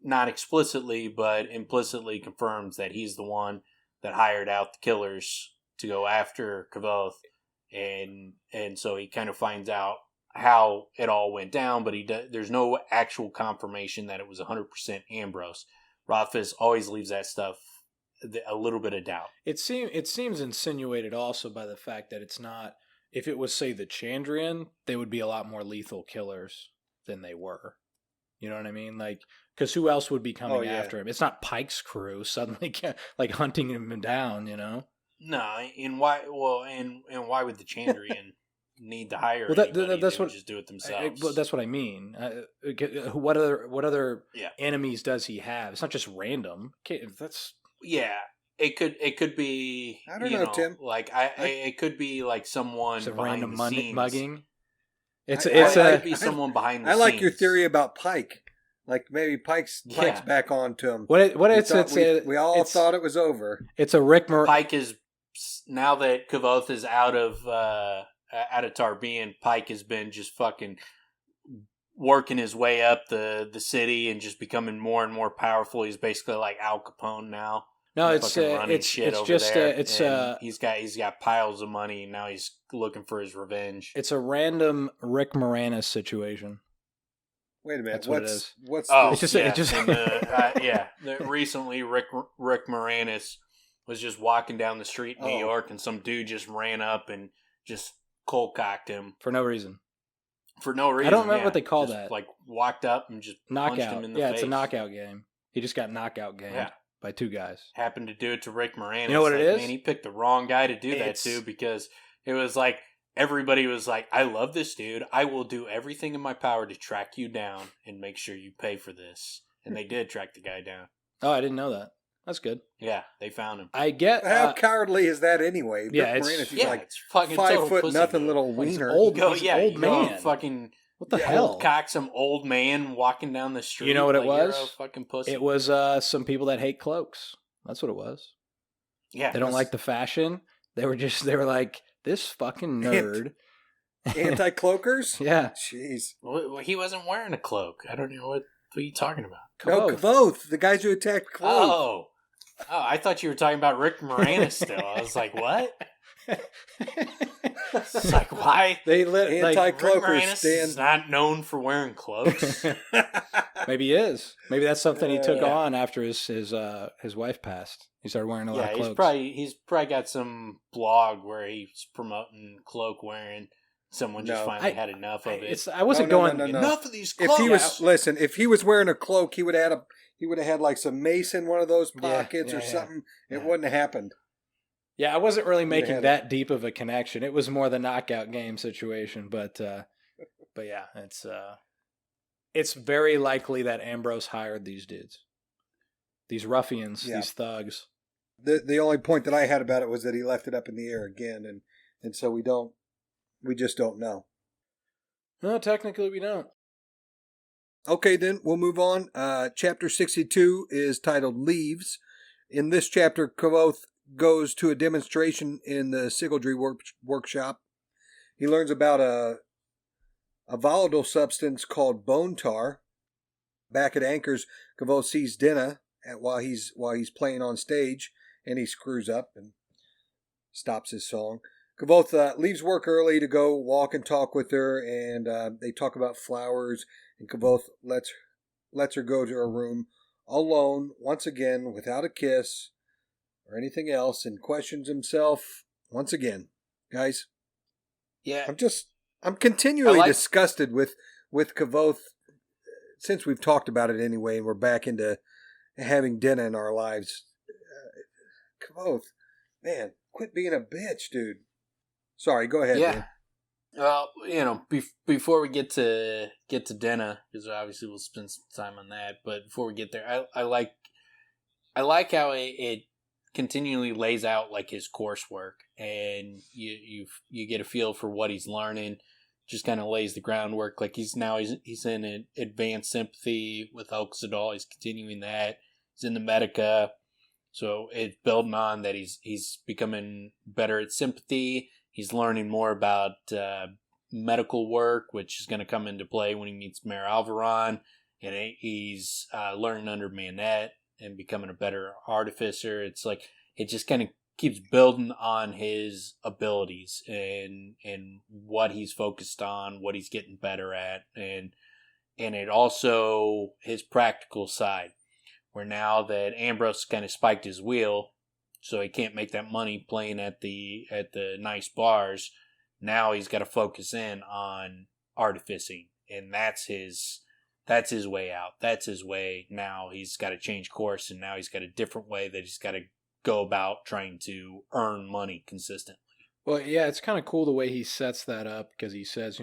Speaker 3: not explicitly but implicitly confirms that he's the one that hired out the killers to go after Kvothe, and so he kind of finds out how it all went down, but there's no actual confirmation that it was 100% Ambrose. Rothfuss always leaves that stuff a little bit of doubt.
Speaker 1: It seems insinuated also by the fact that it's not. If it was, say, the Chandrian, they would be a lot more lethal killers than they were. You know what I mean? Like, because who else would be coming after him? It's not Pike's crew suddenly like hunting him down.
Speaker 3: No, and why? Well, and why would the Chandrian need to hire anybody? That's what just do it themselves.
Speaker 1: But that's what I mean. What other enemies does he have? It's not just random. That's
Speaker 3: It could be.
Speaker 2: I don't know, Tim.
Speaker 3: Like it could be like someone
Speaker 1: a
Speaker 3: behind
Speaker 1: random
Speaker 3: the scenes.
Speaker 1: mugging.
Speaker 3: It could be someone behind the scenes.
Speaker 2: I like your theory about Pike. Like maybe Pike's back on to him. We all thought it was over.
Speaker 1: It's a Rick
Speaker 3: Pike is, now that Kvothe is out of Tarbean, Pike has been just fucking working his way up the city and just becoming more and more powerful. He's basically like Al Capone now.
Speaker 1: No, it's
Speaker 3: he's got piles of money and now he's looking for his revenge.
Speaker 1: It's a random Rick Moranis situation.
Speaker 2: Wait a minute.
Speaker 1: That's what it is.
Speaker 3: Recently, Rick Moranis was just walking down the street in New York, and some dude just ran up and just cold cocked him
Speaker 1: for no reason.
Speaker 3: I don't
Speaker 1: remember what they call that.
Speaker 3: Like walked up and just punched him in the face.
Speaker 1: Yeah, it's a knockout game. He just got knockout gamed by two guys.
Speaker 3: Happened to do it to Rick Moranis.
Speaker 1: You know what it is?
Speaker 3: Man, he picked the wrong guy to do that to, because it was like everybody was like, I love this dude. I will do everything in my power to track you down and make sure you pay for this. And they did track the guy down.
Speaker 1: Oh, I didn't know that. That's good.
Speaker 3: Yeah, they found him.
Speaker 1: I get
Speaker 2: how cowardly is that anyway?
Speaker 1: Yeah,
Speaker 2: Rick Moranis is like
Speaker 3: it's fucking
Speaker 2: 5 foot nothing little wiener.
Speaker 1: Old man.
Speaker 3: Fucking
Speaker 1: what the hell?
Speaker 3: Cock some old man walking down the street.
Speaker 1: You know what it was?
Speaker 3: You're a fucking pussy.
Speaker 1: It was some people that hate cloaks. That's what it was.
Speaker 3: Yeah,
Speaker 1: they don't like the fashion. They were like, this fucking nerd.
Speaker 2: Anti-cloakers?
Speaker 1: Yeah.
Speaker 2: Jeez.
Speaker 3: Well, he wasn't wearing a cloak. I don't know what are you talking about.
Speaker 2: Kvothe, the guys who attacked Kvothe.
Speaker 3: Oh, I thought you were talking about Rick Moranis still. I was like, what? It's like, why?
Speaker 2: They let anti-cloakers
Speaker 3: stand. Is not known for wearing cloaks.
Speaker 1: Maybe he is. Maybe that's something he took on after his wife passed. He started wearing a lot of cloaks.
Speaker 3: He's probably got some blog where he's promoting cloak wearing. Someone just finally had enough of it.
Speaker 1: I wasn't going
Speaker 3: enough of these cloaks.
Speaker 2: If he was wearing a cloak, he would have had like some mace in one of those pockets or something. It wouldn't have happened.
Speaker 1: Yeah, I wasn't really making that deep of a connection. It was more the knockout game situation, but yeah, it's very likely that Ambrose hired these dudes, these ruffians, these thugs.
Speaker 2: The only point that I had about it was that he left it up in the air again, and so we just don't know.
Speaker 1: No, technically we don't.
Speaker 2: Okay, then we'll move on. Chapter 62 is titled Leaves. In this chapter, Kvothe goes to a demonstration in the sigildry workshop. He learns about a volatile substance called bone tar. Back at Anchors, Kvothe sees Denna while he's playing on stage, and he screws up and stops his song. Kvothe leaves work early to go walk and talk with her, and they talk about flowers, and Kvothe lets her go to her room alone once again without a kiss or anything else, and questions himself once again. Guys,
Speaker 3: yeah,
Speaker 2: I'm continually disgusted with Kvothe since we've talked about it anyway, and we're back into having Denna in our lives. Kvothe, man, quit being a bitch, dude. Sorry, go ahead.
Speaker 3: Yeah.
Speaker 2: Man.
Speaker 3: Well, before we get to Denna, because obviously we'll spend some time on that. But before we get there, I like how it continually lays out like his coursework, and you get a feel for what he's learning. Just kind of lays the groundwork. Like he's in an advanced sympathy with Oxidol. He's continuing that. He's in the Medica, so it's building on that. He's becoming better at sympathy. He's learning more about medical work, which is going to come into play when he meets Mayor Alvaron. And he's learning under Manette and becoming a better artificer. It's like it just kind of keeps building on his abilities and what he's focused on, what he's getting better at. And it also his practical side, where now that Ambrose kind of spiked his wheel, so he can't make that money playing at the nice bars. Now he's got to focus in on artificing, and that's his way out. That's his way. Now he's got to change course, and now he's got a different way that he's got to go about trying to earn money consistently.
Speaker 1: Well, yeah, it's kind of cool the way he sets that up, because he says,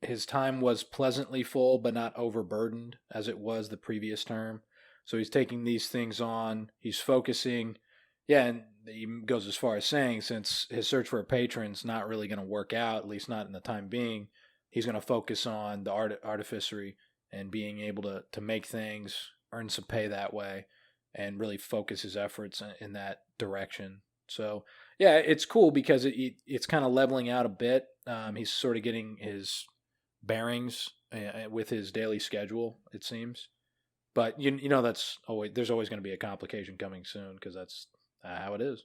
Speaker 1: his time was pleasantly full but not overburdened as it was the previous term. So he's taking these things on. He's focusing. Yeah, and he goes as far as saying, since his search for a patron's not really going to work out, at least not in the time being, he's going to focus on the artificery and being able to make things, earn some pay that way, and really focus his efforts in that direction. So yeah, it's cool because it's kind of leveling out a bit. He's sort of getting his bearings with his daily schedule, it seems. But you know there's always going to be a complication coming soon because that's how it is.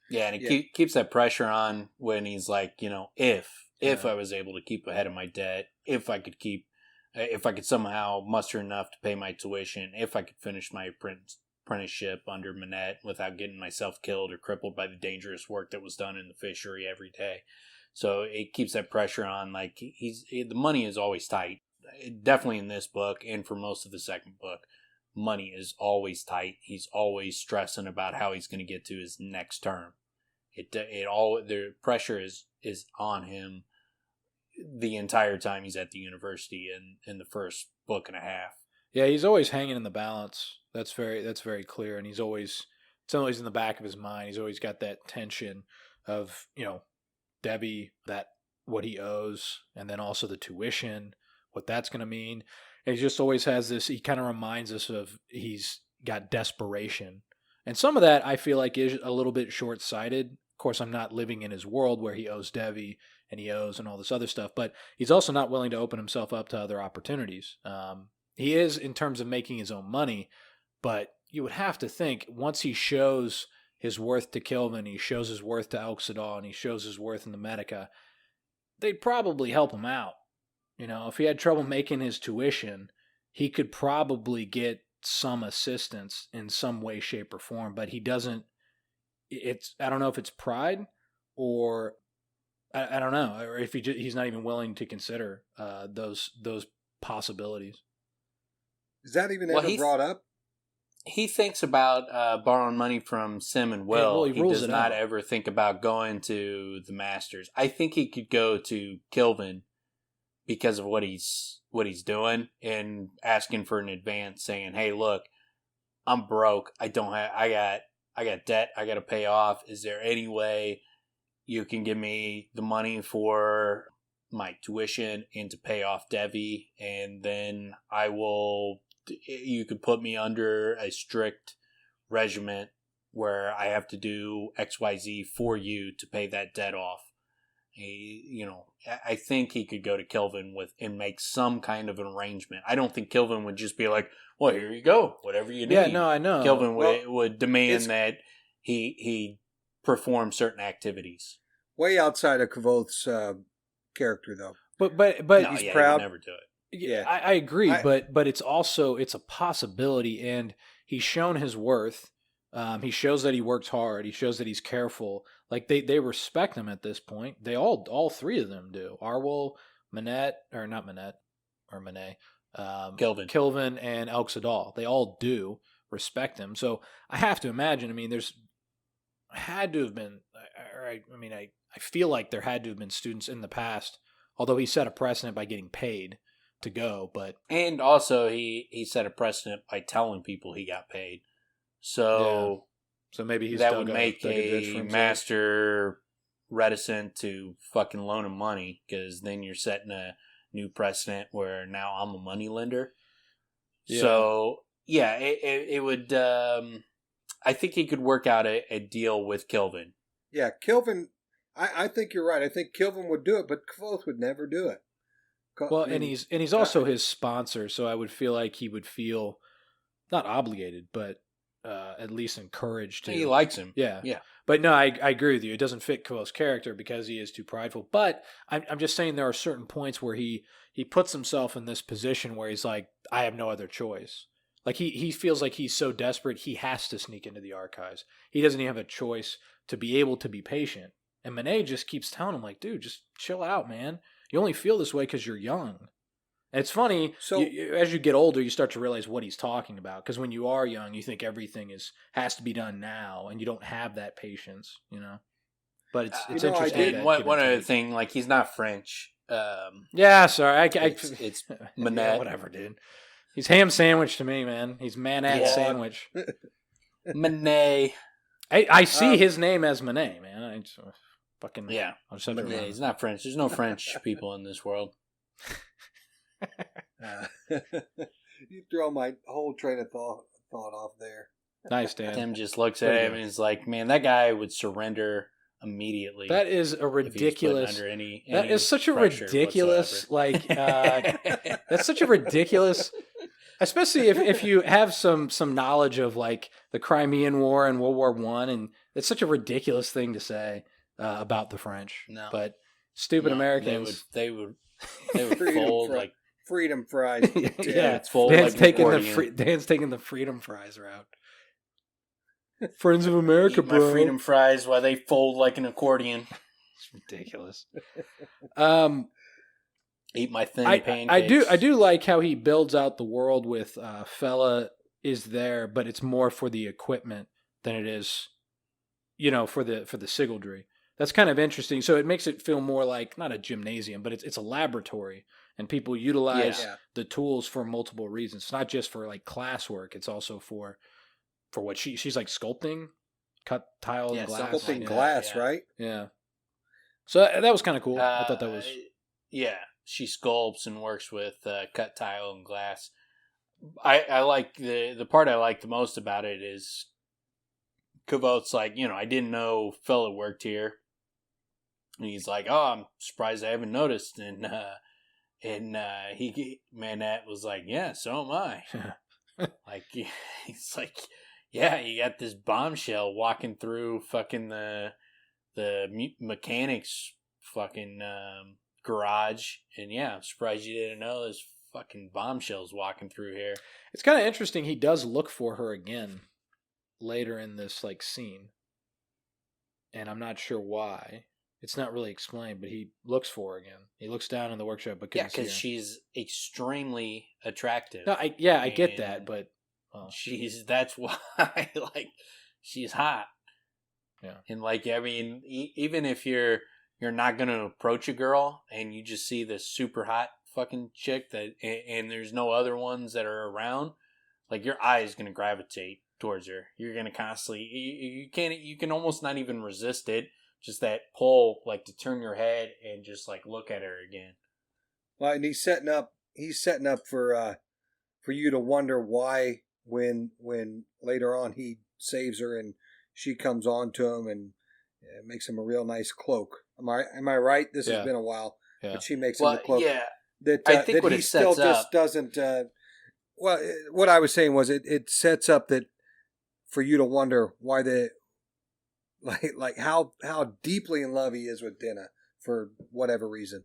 Speaker 3: Yeah, and it keeps that pressure on when he's like, if I was able to keep ahead of my debt, if I could somehow muster enough to pay my tuition, if I could finish my apprenticeship under Manette without getting myself killed or crippled by the dangerous work that was done in the fishery every day. So it keeps that pressure on. Like the money is always tight. Definitely in this book and for most of the second book, money is always tight. He's always stressing about how he's going to get to his next term. The pressure is on him the entire time he's at the university in the first book and a half.
Speaker 1: Yeah, he's always hanging in the balance. That's very clear, and it's always in the back of his mind. He's always got that tension of Debbie, that what he owes, and then also the tuition, what that's going to mean. And he just always has this. He kind of reminds us of he's got desperation, and some of that I feel like is a little bit short-sighted. Of course, I'm not living in his world where he owes Debbie and he owes and all this other stuff, but he's also not willing to open himself up to other opportunities. He is in terms of making his own money, but you would have to think once he shows his worth to Kilvin, he shows his worth to Elxadal, and he shows his worth in the Medica, they'd probably help him out. If he had trouble making his tuition, he could probably get some assistance in some way, shape, or form, but he doesn't. I don't know if it's pride or I don't know, or if he's not even willing to consider those possibilities.
Speaker 2: Is that even ever brought up?
Speaker 3: He thinks about borrowing money from Sim and Will.
Speaker 1: He
Speaker 3: does not ever think about going to the Masters. I think he could go to Kilvin because of what he's doing and asking for an advance, saying, "Hey, look, I'm broke. I got debt. I got to pay off. Is there any way you can give me the money for my tuition and to pay off Debbie, and then you could put me under a strict regiment where I have to do XYZ for you to pay that debt off." I think he could go to Kilvin and make some kind of an arrangement. I don't think Kilvin would just be like, "Well, here you go, whatever you need."
Speaker 1: Yeah, no, I know.
Speaker 3: Kilvin would demand that he perform certain activities.
Speaker 2: Way outside of Kvothe's character, though.
Speaker 1: But
Speaker 2: he's proud.
Speaker 3: He would never do it.
Speaker 1: Yeah, I agree. But it's a possibility, and he's shown his worth. He shows that he works hard. He shows that he's careful. Like they respect him at this point. They all three of them do. Arwol, Manette, or not Manette, or Manet, Kilvin, and Elxadal. They all do respect him. So I have to imagine. I mean, had to have been. I feel like there had to have been students in the past. Although he set a precedent by getting paid to go,
Speaker 3: and also he set a precedent by telling people he got paid. So
Speaker 1: maybe
Speaker 3: that would make a master reticent to fucking loan him money, because then you're setting a new precedent where now I'm a money lender. Yeah. So yeah, it would. I think he could work out a deal with Kilvin.
Speaker 2: Yeah, Kilvin. I think you're right. I think Kilvin would do it, but Kvothe would never do it.
Speaker 1: Well, and he's also his sponsor, so I would feel like he would feel not obligated, but at least encouraged to.
Speaker 3: He likes him.
Speaker 1: Yeah. But no, I agree with you. It doesn't fit Kvothe's character because he is too prideful. But I'm just saying there are certain points where he puts himself in this position where he's like, I have no other choice. Like he feels like he's so desperate he has to sneak into the archives. He doesn't even have a choice to be able to be patient. And Manet just keeps telling him, like, dude, just chill out, man. You only feel this way because you're young. And it's funny, as you get older, you start to realize what he's talking about. Because when you are young, you think everything has to be done now, and you don't have that patience, But it's interesting.
Speaker 3: And one other thing, like, he's not French.
Speaker 1: Yeah, sorry.
Speaker 3: It's Manet.
Speaker 1: Yeah, whatever, dude. He's ham sandwich to me, man. He's Manat sandwich.
Speaker 3: Manet.
Speaker 1: I see his name as Manet, man. Fucking
Speaker 3: yeah. Manet. He's not French. There's no French people in this world.
Speaker 2: You throw my whole train of thought off there.
Speaker 1: Nice, Dan.
Speaker 3: Tim just looks at him and is like, "Man, that guy would surrender immediately."
Speaker 1: That is a ridiculous.
Speaker 3: Under any
Speaker 1: that is such a ridiculous.
Speaker 3: whatsoever.
Speaker 1: That's such a ridiculous. Especially if you have some knowledge of like the Crimean War and World War I, and it's such a ridiculous thing to say about the French.
Speaker 3: No,
Speaker 1: but stupid Americans.
Speaker 3: They would fold like
Speaker 2: freedom fries.
Speaker 1: Yeah,
Speaker 3: it's fold
Speaker 1: Dan's
Speaker 3: like
Speaker 1: taking Dan's taking the freedom fries route. Friends of America,
Speaker 3: Eat my
Speaker 1: bro.
Speaker 3: freedom fries while they fold like an accordion.
Speaker 1: It's ridiculous.
Speaker 3: Eat my thin
Speaker 1: I
Speaker 3: pancakes.
Speaker 1: do like how he builds out the world with Fella is there, but it's more for the equipment than it is, for the sigildry. That's kind of interesting. So it makes it feel more like not a gymnasium, but it's a laboratory, and people utilize the tools for multiple reasons. It's not just for like classwork; it's also for what she's like sculpting, cut tile and glass.
Speaker 2: Sculpting glass, right?
Speaker 1: Yeah. So that was kind of cool. I thought that was.
Speaker 3: Yeah, she sculpts and works with cut tile and glass. I like the part I like the most about it is Kvothe's like, I didn't know fella worked here. And he's like, oh, I'm surprised I haven't noticed. And Manette was like, yeah, so am I. Like, he's like, yeah, you got this bombshell walking through fucking the mechanics fucking garage. And yeah, I'm surprised you didn't know there's fucking bombshells walking through here.
Speaker 1: It's kind of interesting. He does look for her again later in this like scene. And I'm not sure why. It's not really explained, but he looks for her again. He looks down in the workshop, but couldn't see her.
Speaker 3: Because she's extremely attractive.
Speaker 1: No, I get that, but
Speaker 3: that's why like she's hot.
Speaker 1: Yeah.
Speaker 3: And like, I mean, even if you're not gonna approach a girl and you just see this super hot fucking chick and there's no other ones that are around, like your eye is gonna gravitate towards her. You're gonna constantly you can almost not even resist it. Just that pull, like to turn your head and just like look at her again.
Speaker 2: Well, and he's setting up for you to wonder why when later on he saves her and she comes on to him and makes him a real nice cloak. Am I right? This has been a while, but she makes him the cloak.
Speaker 3: Yeah,
Speaker 2: that
Speaker 3: I think
Speaker 2: that
Speaker 3: what
Speaker 2: he
Speaker 3: it
Speaker 2: still
Speaker 3: sets up
Speaker 2: just doesn't. Well, what I was saying was it sets up that for you to wonder why like how deeply in love he is with Denna for whatever reason.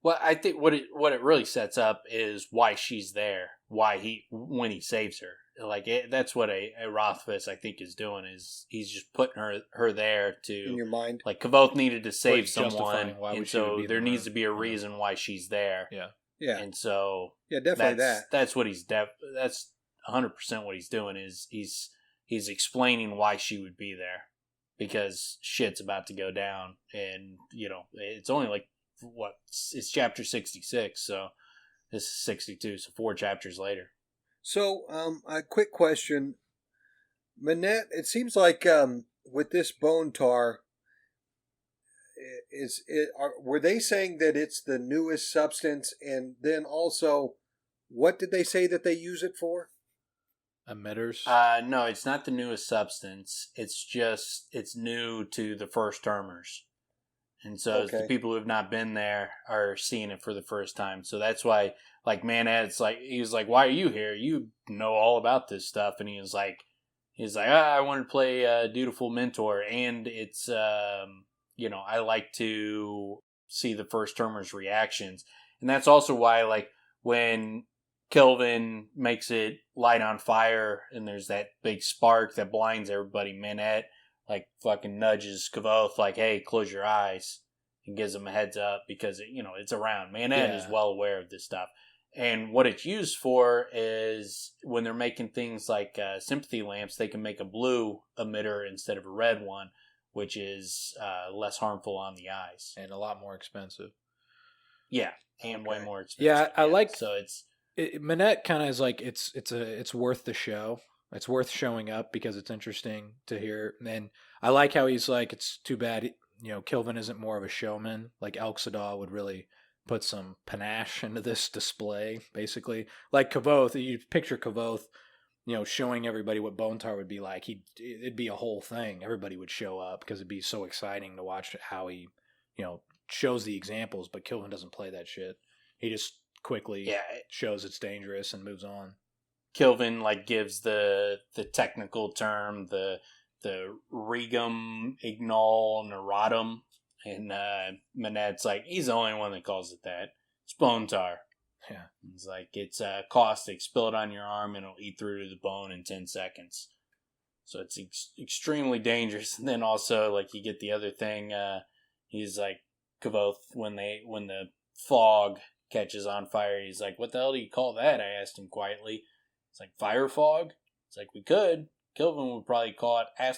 Speaker 3: Well, I think what it really sets up is why she's there, when he saves her. Like that's what a Rothfuss I think is doing, is he's just putting her there to
Speaker 2: in your mind.
Speaker 3: Like Kvothe needed to save someone,
Speaker 1: and
Speaker 3: so there needs to be a reason why she's there.
Speaker 1: Yeah.
Speaker 3: And so
Speaker 2: definitely
Speaker 3: that's what that's 100% what he's doing, is he's explaining why she would be there. Because shit's about to go down, and it's only like it's chapter 66, so this is 62, so 4 chapters later.
Speaker 2: So, a quick question, Manette. It seems like with this bone tar, were they saying that it's the newest substance, and then also, what did they say that they use it for?
Speaker 1: Emitters?
Speaker 3: No, it's not the newest substance. It's new to the first termers. And so the people who have not been there are seeing it for the first time. So that's why, like, Manette's like, he was like, why are you here? You know all about this stuff. And he was like, I want to play Dutiful Mentor. And it's, I like to see the first termers' reactions. And that's also why, like, when Kilvin makes it light on fire and there's that big spark that blinds everybody, Manette like fucking nudges Kvothe like, hey, close your eyes, and gives him a heads up because it's around. Manette is well aware of this stuff. And what it's used for is when they're making things like sympathy lamps, they can make a blue emitter instead of a red one, which is less harmful on the eyes
Speaker 1: and a lot more expensive.
Speaker 3: Yeah, and way more expensive.
Speaker 1: Yeah, I like.
Speaker 3: So it's.
Speaker 1: Manette kind of is like it's worth the show. It's worth showing up because it's interesting to hear. And I like how he's like, it's too bad Kilvin isn't more of a showman. Like Elxadal would really put some panache into this display, basically. Like Kvothe, you picture Kvothe, showing everybody what Bone Tar would be like. It'd be a whole thing. Everybody would show up because it'd be so exciting to watch how he, shows the examples. But Kilvin doesn't play that shit. He just quickly shows it's dangerous and moves on.
Speaker 3: Kilvin gives the technical term, the regum ignol neratum, and Manette's he's the only one that calls it that. It's Bone Tar.
Speaker 1: Yeah.
Speaker 3: It's it's caustic. Spill it on your arm and it'll eat through to the bone in 10 seconds. So it's extremely dangerous. And then also, you get the other thing, he's Kvothe, when the fog catches on fire, he's what the hell do you call that? I asked him quietly. It's fire fog? It's we could. Kilvin would probably call it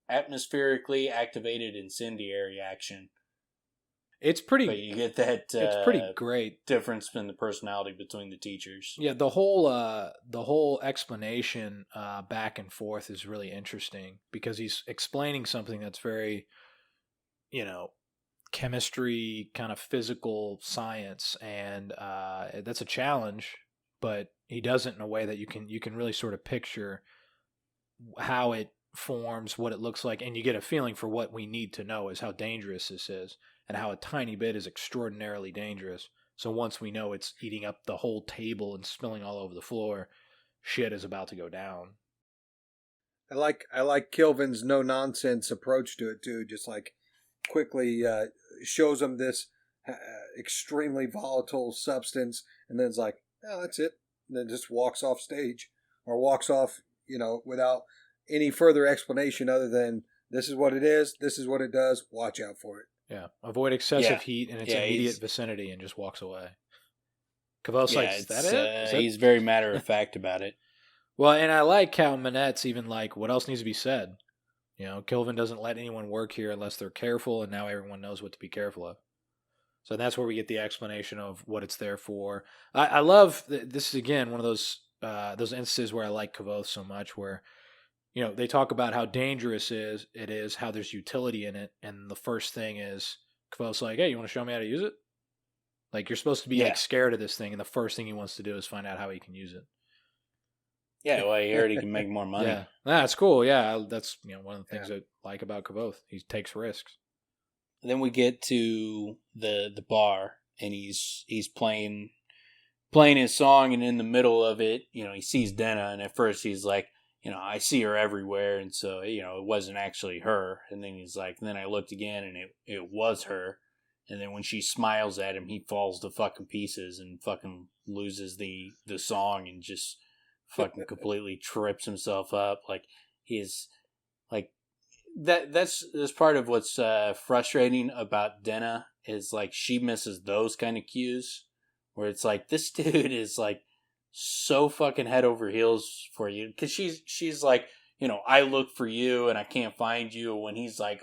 Speaker 3: atmospherically activated incendiary action.
Speaker 1: It's pretty.
Speaker 3: But you get that.
Speaker 1: It's pretty great
Speaker 3: difference in the personality between the teachers.
Speaker 1: Yeah, the whole explanation back and forth is really interesting because he's explaining something that's very, chemistry, kind of physical science, and that's a challenge. But he does it in a way that you can really sort of picture how it forms, what it looks like, and you get a feeling for what we need to know is how dangerous this is. And how a tiny bit is extraordinarily dangerous. So once we know it's eating up the whole table and spilling all over the floor, shit is about to go down.
Speaker 2: I like Kilvin's no nonsense approach to it too. Just quickly shows him this extremely volatile substance, and then it's oh, that's it. And then just walks off stage, or walks off, without any further explanation other than this is what it is, this is what it does. Watch out for it.
Speaker 1: Yeah, avoid excessive heat in its immediate vicinity and just walks away. Kvothe's is that it?
Speaker 3: He's very matter-of-fact about it.
Speaker 1: Well, and I like how Manette's even what else needs to be said? Kilvin doesn't let anyone work here unless they're careful, and now everyone knows what to be careful of. So that's where we get the explanation of what it's there for. I love, this is again one of those instances where I like Kvothe so much, where they talk about how dangerous it is, how there's utility in it, and the first thing is Kvothe's hey, you want to show me how to use it? You're supposed to be scared of this thing, and the first thing he wants to do is find out how he can use it.
Speaker 3: Yeah, well, he heard he can make more money.
Speaker 1: Yeah, that's cool. Yeah, that's one of the things I like about Kvothe. He takes risks.
Speaker 3: And then we get to the bar, and he's playing his song, and in the middle of it, he sees Denna, and at first he's I see her everywhere, and so, it wasn't actually her. And then he's and then I looked again, and it was her. And then when she smiles at him, he falls to fucking pieces and fucking loses the song and just fucking completely trips himself up. He's, that's part of what's frustrating about Denna is, she misses those kind of cues, where it's this dude is, so fucking head over heels for you, because she's I look for you and I can't find you, when he's I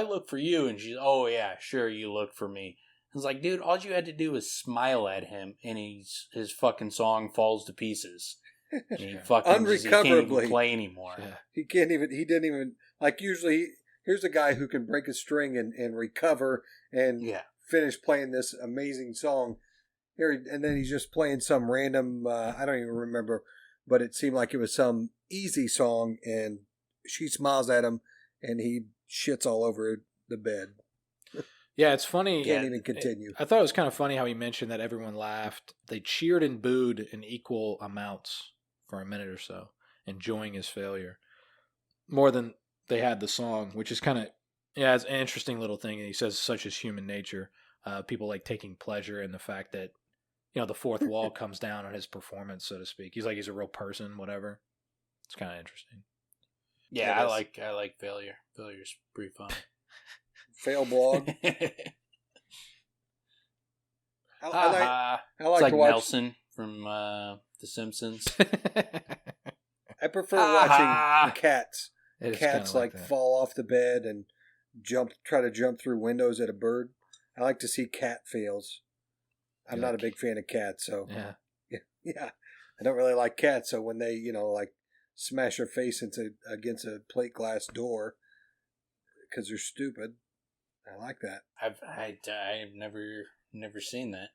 Speaker 3: look for you, and she's, oh yeah, sure, you look for me. It's dude, all you had to do was smile at him, and his fucking song falls to pieces. And he fucking
Speaker 2: unrecoverably
Speaker 3: he can't even play anymore.
Speaker 2: Yeah. He didn't even usually here's a guy who can break a string and recover and finish playing this amazing song. And then he's just playing some random, I don't even remember, but it seemed like it was some easy song, and she smiles at him, and he shits all over the bed.
Speaker 1: Yeah, it's funny.
Speaker 2: Can't even continue.
Speaker 1: I thought it was kind of funny how he mentioned that everyone laughed. They cheered and booed in equal amounts for a minute or so, enjoying his failure, more than they had the song, which is kind of, it's an interesting little thing. And he says, such as human nature, people taking pleasure in the fact that, the fourth wall comes down on his performance, so to speak. He's a real person, whatever. It's kind of interesting.
Speaker 3: Yeah, I like failure. Failure's pretty fun.
Speaker 2: Fail blog. I like
Speaker 3: it's
Speaker 2: to watch
Speaker 3: Nelson from The Simpsons.
Speaker 2: I prefer watching cats. Cats
Speaker 1: that.
Speaker 2: Fall off the bed and try to jump through windows at a bird. I like to see cat fails. I'm not a big fan of cats, so yeah. I don't really like cats, so when they smash their face against a plate glass door because they're stupid, I like that.
Speaker 3: I've never Never seen that.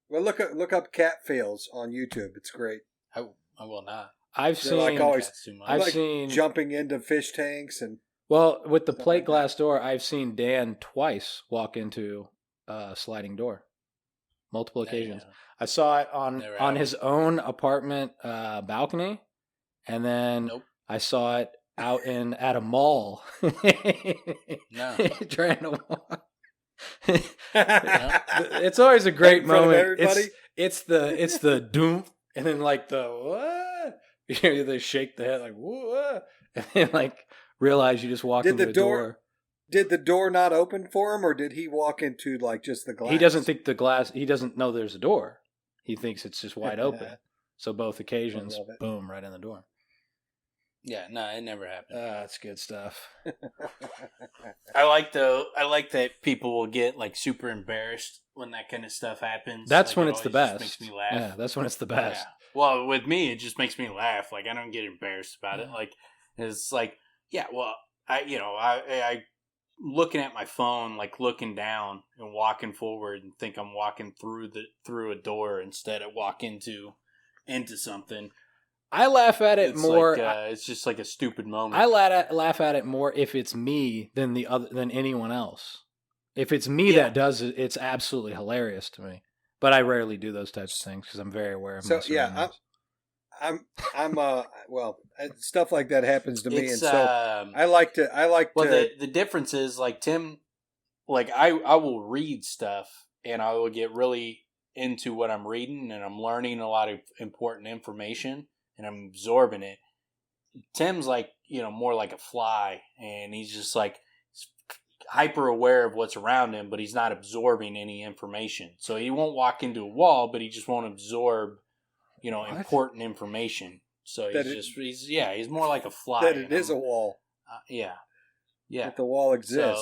Speaker 2: Well, look up cat fails on YouTube. It's great.
Speaker 3: I will not.
Speaker 1: I've
Speaker 2: They're
Speaker 1: seen.
Speaker 2: like always,
Speaker 3: Cats too much.
Speaker 1: I've
Speaker 2: like
Speaker 1: seen.
Speaker 2: jumping into fish tanks and.
Speaker 1: Well, with the
Speaker 2: Something
Speaker 1: plate
Speaker 2: like that.
Speaker 1: glass door, I've seen Dan twice walk into a sliding door. Multiple occasions.
Speaker 3: Yeah.
Speaker 1: I saw it on
Speaker 3: Never
Speaker 1: on
Speaker 3: happened.
Speaker 1: his own apartment balcony, and then
Speaker 3: Nope.
Speaker 1: I saw it out at a mall.
Speaker 3: No.
Speaker 1: Trying to walk. It's always a great
Speaker 2: In front of
Speaker 1: moment.
Speaker 2: everybody?
Speaker 1: It's the doom, and then like the what? You hear they shake the head like what? And then like realize you just walked
Speaker 2: Did
Speaker 1: into
Speaker 2: the
Speaker 1: a door.
Speaker 2: Did the door not open for him, or did he walk into like just the glass?
Speaker 1: He doesn't think the glass. He doesn't know there's a door. He thinks it's just wide open. So both occasions,
Speaker 2: I love it.
Speaker 1: boom, right in the door.
Speaker 3: Yeah, no, it never happened.
Speaker 1: That's good stuff.
Speaker 3: I like that people will get like super embarrassed when that kind of stuff happens.
Speaker 1: That's
Speaker 3: Like,
Speaker 1: when
Speaker 3: it
Speaker 1: it's the
Speaker 3: always
Speaker 1: best.
Speaker 3: just makes me laugh.
Speaker 1: Yeah, that's when it's the best.
Speaker 3: Yeah. Well, with me, it just makes me laugh. Like I don't get embarrassed about it. Like it's like, yeah, well, I looking at my phone, like looking down and walking forward, and think I'm walking through a door instead of walk into something.
Speaker 1: I laugh at it
Speaker 3: It's
Speaker 1: more.
Speaker 3: like, it's just like a stupid moment.
Speaker 1: I laugh at it more if it's me than anyone else. If it's me
Speaker 3: Yeah.
Speaker 1: that does it, it's absolutely hilarious to me. But I rarely do those types of things because I'm very aware of my surroundings.
Speaker 2: Well, stuff like that happens to me,
Speaker 3: It's,
Speaker 2: and so I like to.
Speaker 3: Well, the difference is like Tim, like I will read stuff and I will get really into what I'm reading and I'm learning a lot of important information and I'm absorbing it. Tim's like, more like a fly and he's just like hyper aware of what's around him, but he's not absorbing any information. So he won't walk into a wall, but he just won't absorb, important information. So he's more like a fly.
Speaker 2: that it is a wall.
Speaker 3: Yeah.
Speaker 2: That the wall exists.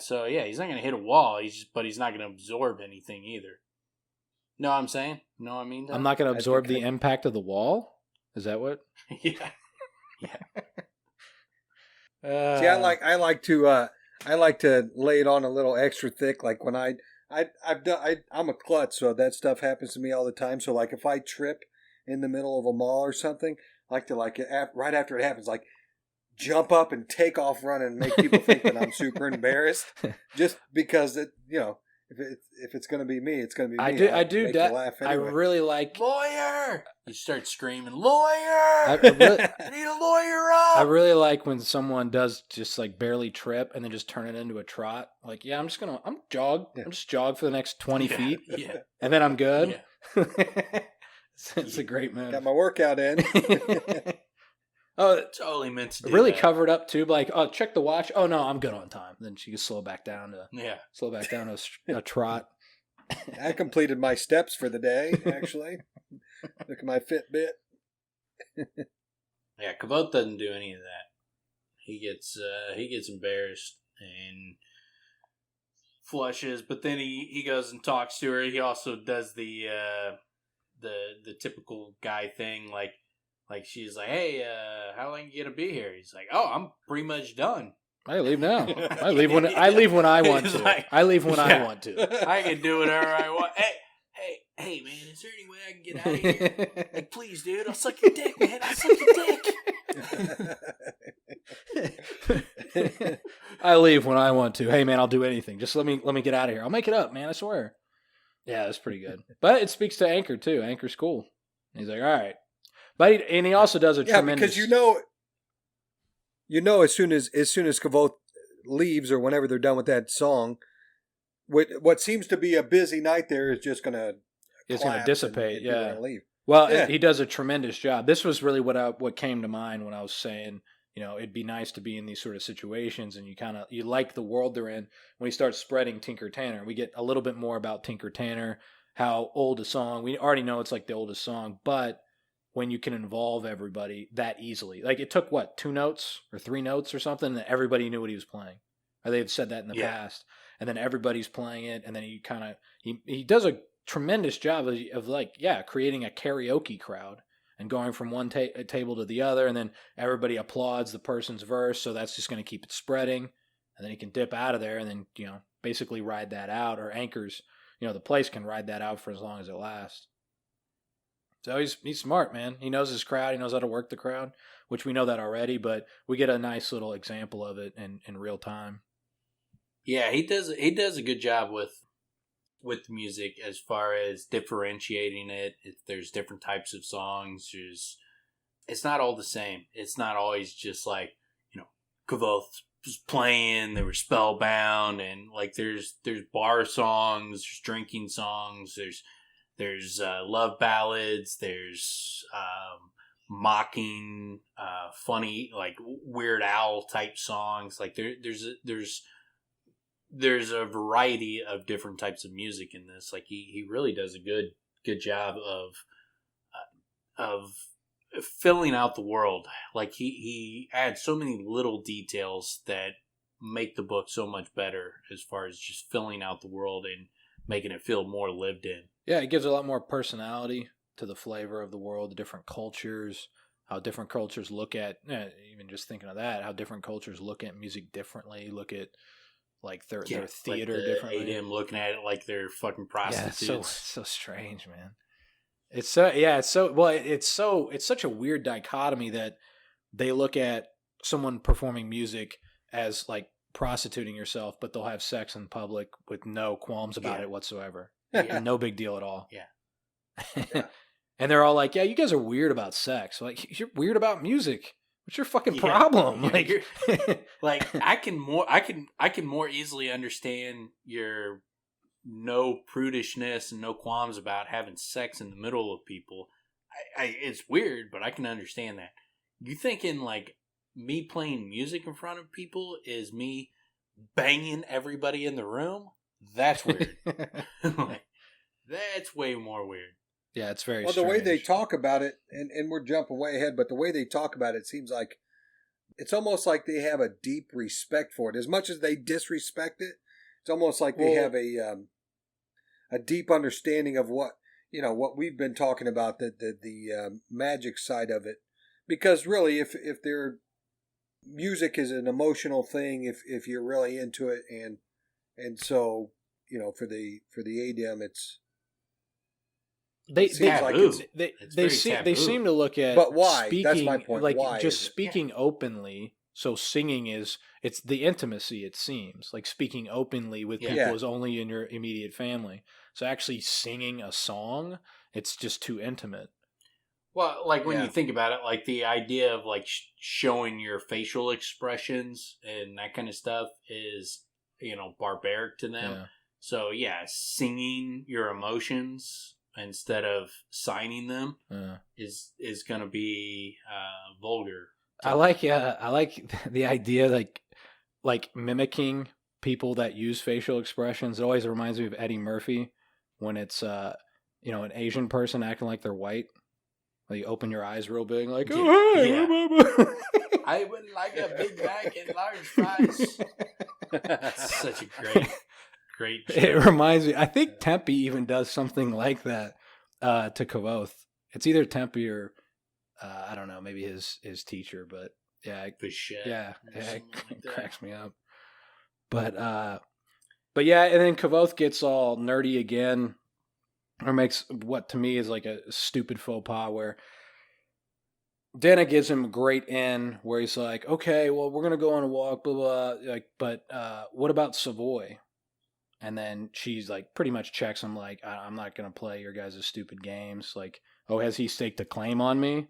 Speaker 3: So he's not going to hit a wall. But he's not going to absorb anything either. Know what I'm saying? Know what I mean?
Speaker 1: I'm not going to
Speaker 2: I
Speaker 1: absorb
Speaker 2: think
Speaker 1: the impact of the wall. Is that what?
Speaker 3: Yeah.
Speaker 2: See, I like to lay it on a little extra thick. Like when I'm a klutz, so that stuff happens to me all the time. So like if I trip in the middle of a mall or something, I like to right after it happens, like jump up and take off running and make people think that I'm super embarrassed, just because if it's going to be me, it's going to be me.
Speaker 1: I do.
Speaker 2: Make you laugh
Speaker 1: I
Speaker 2: anyway.
Speaker 1: really like.
Speaker 3: Lawyer! You start screaming, lawyer!
Speaker 1: I really,
Speaker 3: I need a lawyer up!
Speaker 1: I really like when someone does just like barely trip and then just turn it into a trot. Like, yeah, I'm jog.
Speaker 2: Yeah.
Speaker 1: I'm just jog for the next 20 feet.
Speaker 3: Yeah.
Speaker 1: And then I'm good.
Speaker 3: Yeah.
Speaker 1: It's a great move.
Speaker 2: Got my workout in.
Speaker 1: Oh,
Speaker 3: Totally meant to do
Speaker 1: really
Speaker 3: that.
Speaker 1: covered up too. Like, oh, check the watch. Oh no, I'm good on time. Then she can slow back down to a trot.
Speaker 2: I completed my steps for the day, actually. Look at my Fitbit.
Speaker 3: Yeah, Kvothe doesn't do any of that. He gets embarrassed and flushes, but then he goes and talks to her. He also does the typical guy thing, like she's like, hey, how long you gonna be here? He's like, oh, I'm pretty much done.
Speaker 1: I leave now. I leave when I want
Speaker 3: He's
Speaker 1: to.
Speaker 3: like,
Speaker 1: I leave when I
Speaker 3: yeah.
Speaker 1: want to.
Speaker 3: I can do whatever I want. Hey, man, is there any way I can get out of here? Like, please, dude, I'll suck your dick, man. I'll suck your dick.
Speaker 1: I leave when I want to. Hey man, I'll do anything. Just let me get out of here. I'll make it up, man. I swear. Yeah, that's pretty good. But it speaks to Anchor too. Anchor's cool. He's like, all right, but he also does a tremendous.
Speaker 2: Because as soon as Kvothe leaves or whenever they're done with that song, what seems to be a busy night there is just gonna
Speaker 1: dissipate.
Speaker 2: and people are
Speaker 1: Yeah.
Speaker 2: gonna leave.
Speaker 1: Well,
Speaker 2: Yeah.
Speaker 1: he does a tremendous job. This was really what came to mind when I was saying, it'd be nice to be in these sort of situations, and you like the world they're in. When he starts spreading Tinker Tanner, we get a little bit more about Tinker Tanner, how old a song. We already know it's like the oldest song, but when you can involve everybody that easily, like it took 2 notes or 3 notes or something, and everybody knew what he was playing. Or they've said that in the past, and then everybody's playing it, and then he does a tremendous job of creating a karaoke crowd and going from one table to the other, and then everybody applauds the person's verse, so that's just going to keep it spreading, and then he can dip out of there and then basically ride that out. Or Anchor's the place can ride that out for as long as it lasts. So he's smart, man. He knows his crowd. He knows how to work the crowd, which we know that already, but we get a nice little example of it in real time.
Speaker 3: Yeah, he does a good job with music as far as differentiating it. There's different types of songs. It's not all the same. It's not always just like, Kvothe was playing, they were spellbound, and like there's bar songs, there's drinking songs, there's love ballads, there's mocking, funny, like Weird Al type songs. Like there's a variety of different types of music in this. Like he really does a good job of filling out the world. Like he adds so many little details that make the book so much better as far as just filling out the world and making it feel more lived in.
Speaker 1: Yeah, it gives a lot more personality to the flavor of the world, the different cultures, how different cultures look at, even just thinking of that, how different cultures look at music differently, look at like their theater
Speaker 3: like
Speaker 1: differently.
Speaker 3: ADM looking at it like they're fucking prostitutes.
Speaker 1: Yeah, it's so strange, man. It's such a weird dichotomy that they look at someone performing music as like prostituting yourself, but they'll have sex in public with no qualms about it whatsoever. Yeah. No big deal at all.
Speaker 3: Yeah.
Speaker 1: And they're all like, yeah, you guys are weird about sex. Like, you're weird about music. What's your fucking problem?
Speaker 3: Like I can more easily understand your no prudishness and no qualms about having sex in the middle of people. It's weird, but I can understand that. You thinking like me playing music in front of people is me banging everybody in the room? That's weird. Like, that's way more weird.
Speaker 1: Yeah, it's very
Speaker 2: well,
Speaker 1: strange.
Speaker 2: The way they talk about it, and we're jumping way ahead, but the way they talk about it seems like it's almost like they have a deep respect for it. As much as they disrespect it, it's almost like they have a deep understanding of what we've been talking about, the magic side of it. Because really, if their music is an emotional thing, if you're really into it, and so for the ADM, They
Speaker 1: seem to look at,
Speaker 2: but why?
Speaker 1: Speaking,
Speaker 2: that's my point.
Speaker 1: Like
Speaker 2: why
Speaker 1: just speaking openly. So singing it's the intimacy. It seems like speaking openly with people is only in your immediate family. So actually singing a song, it's just too intimate.
Speaker 3: Well, like when you think about it, like the idea of like showing your facial expressions and that kind of stuff is barbaric to them. Yeah. So singing your emotions instead of signing them is going to be vulgar.
Speaker 1: I like the idea like mimicking people that use facial expressions. It always reminds me of Eddie Murphy when it's an Asian person acting like they're white. Like you open your eyes real big, like oh hey,
Speaker 3: I would like a Big Mac and large fries. That's such a great show.
Speaker 1: It reminds me. I think Tempe even does something like that to Kvothe. It's either Tempe or I don't know, maybe his teacher, but it cracks me up. But yeah, and then Kvothe gets all nerdy again, or makes what to me is like a stupid faux pas where Denna gives him a great in where he's like, okay, well, we're gonna go on a walk, blah blah. Like, but what about Savoy? And then she's like, pretty much checks him like, I'm not gonna play your guys' stupid games. Like, oh, has he staked a claim on me?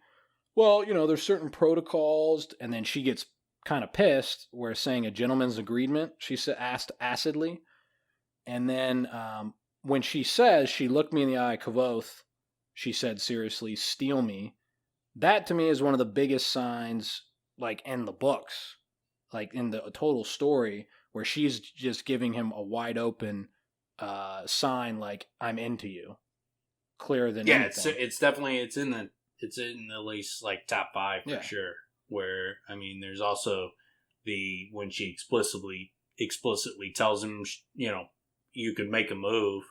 Speaker 1: Well, there's certain protocols, and then she gets kind of pissed. We're saying a gentleman's agreement. She asked acidly, and then when she says she looked me in the eye, Kvothe, she said seriously, steal me. That to me is one of the biggest signs, like in the books, like in the total story, where she's just giving him a wide open sign, like I'm into you, clearer than anything.
Speaker 3: It's definitely it's in at least like top 5 for sure. Where I mean, there's also when she explicitly tells him, you can make a move,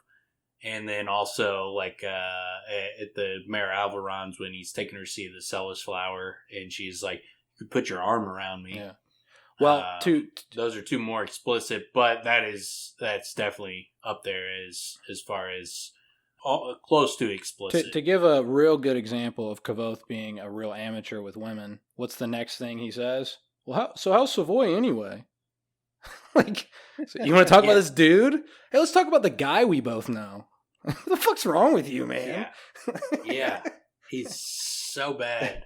Speaker 3: and then also like at the Mayor Alvaron's when he's taking her to see the Celis flower, and she's like, "You could put your arm around me."
Speaker 1: Yeah. Well,
Speaker 3: those are two more explicit, but that's definitely up there as far as close to explicit.
Speaker 1: To give a real good example of Kvothe being a real amateur with women, what's the next thing he says? Well, how's Savoy anyway? Like, so you want to talk about this dude? Hey, let's talk about the guy we both know. What the fuck's wrong with you, man?
Speaker 3: Yeah. He's so bad.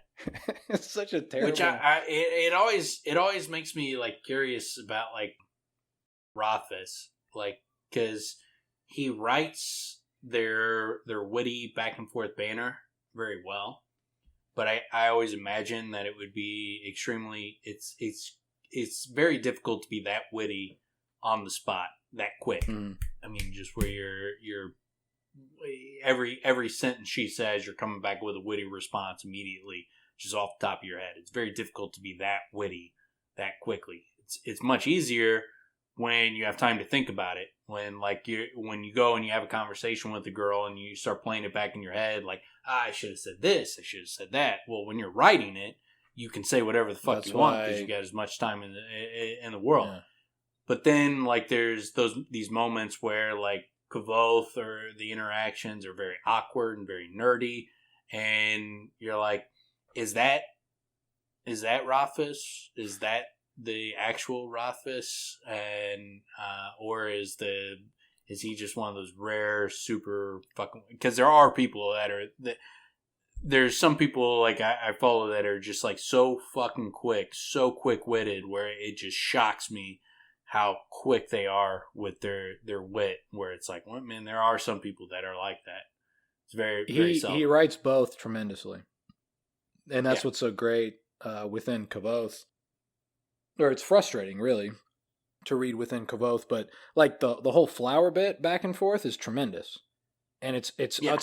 Speaker 1: It's such a terrible.
Speaker 3: Which it always makes me like curious about like Rothfuss, like because he writes their witty back and forth banner very well, but I always imagine that it would be extremely it's very difficult to be that witty on the spot that quick. I mean, just where you're every sentence she says, you're coming back with a witty response immediately, just off the top of your head. It's very difficult to be that witty that quickly. It's much easier when you have time to think about it. When you go and you have a conversation with a girl and you start playing it back in your head, like, I should have said this, I should have said that. Well, when you're writing it, you can say whatever the fuck you want because you got as much time in the world. Yeah. But then, like, there's these moments where, like, Kvothe or the interactions are very awkward and very nerdy, and you're like, is that Rothfuss? Is that the actual Rothfuss? And or is he just one of those rare super fucking? Because there are people there's some people like I follow that are just like so fucking quick, so quick witted, where it just shocks me how quick they are with their wit, where it's like, well, man, there are some people that are like that. It's very seldom.
Speaker 1: He writes both tremendously. And that's what's so great within Kvothe. Or it's frustrating, really, to read within Kvothe, but like the whole flower bit back and forth is tremendous. And it's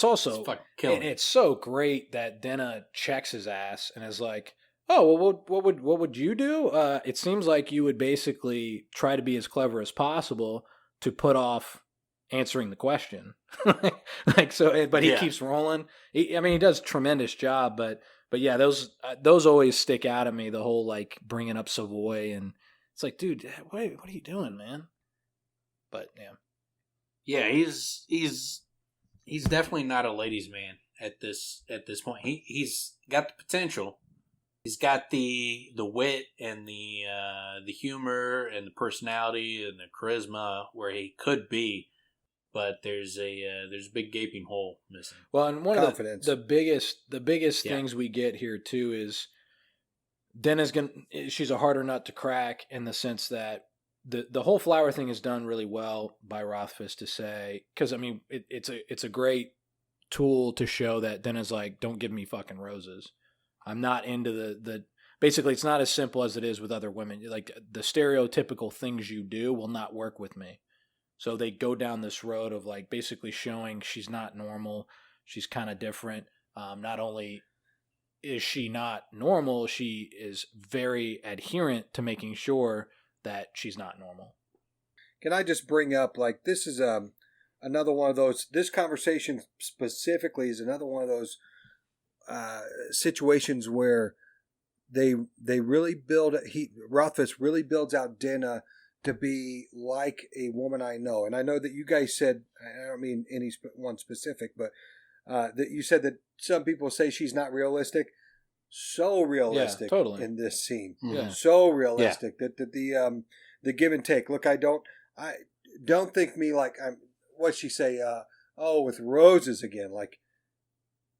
Speaker 1: also it's so great that Denna checks his ass and is like, oh, well, what would you do? It seems like you would basically try to be as clever as possible to put off answering the question. Like so, but he keeps rolling. He does a tremendous job. But yeah, those always stick out at me. The whole like bringing up Savoy, and it's like, dude, what are you doing, man? But
Speaker 3: yeah, he's definitely not a ladies' man at this point. He's got the potential. He's got the wit and the humor and the personality and the charisma where he could be, but there's a big gaping hole missing.
Speaker 1: Well, and one of the biggest things we get here too is Denna's she's a harder nut to crack in the sense that the whole flower thing is done really well by Rothfuss to say, because I mean it's a great tool to show that Denna's like, don't give me fucking roses. I'm not into the basically it's not as simple as it is with other women. Like the stereotypical things you do will not work with me. So they go down this road of like basically showing she's not normal. She's kind of different. Not only is she not normal, she is very adherent to making sure that she's not normal.
Speaker 2: Can I just bring up, like, this is another one of those, this conversation specifically is another one of those situations where they really Rothfuss really builds out Denna to be like a woman I know. And I know that you guys said, I don't mean any one specific, but that you said that some people say she's not realistic. So realistic in this scene.
Speaker 1: Yeah.
Speaker 2: So realistic that the give and take. Look, I don't think me like what'd she say? With roses again. Like,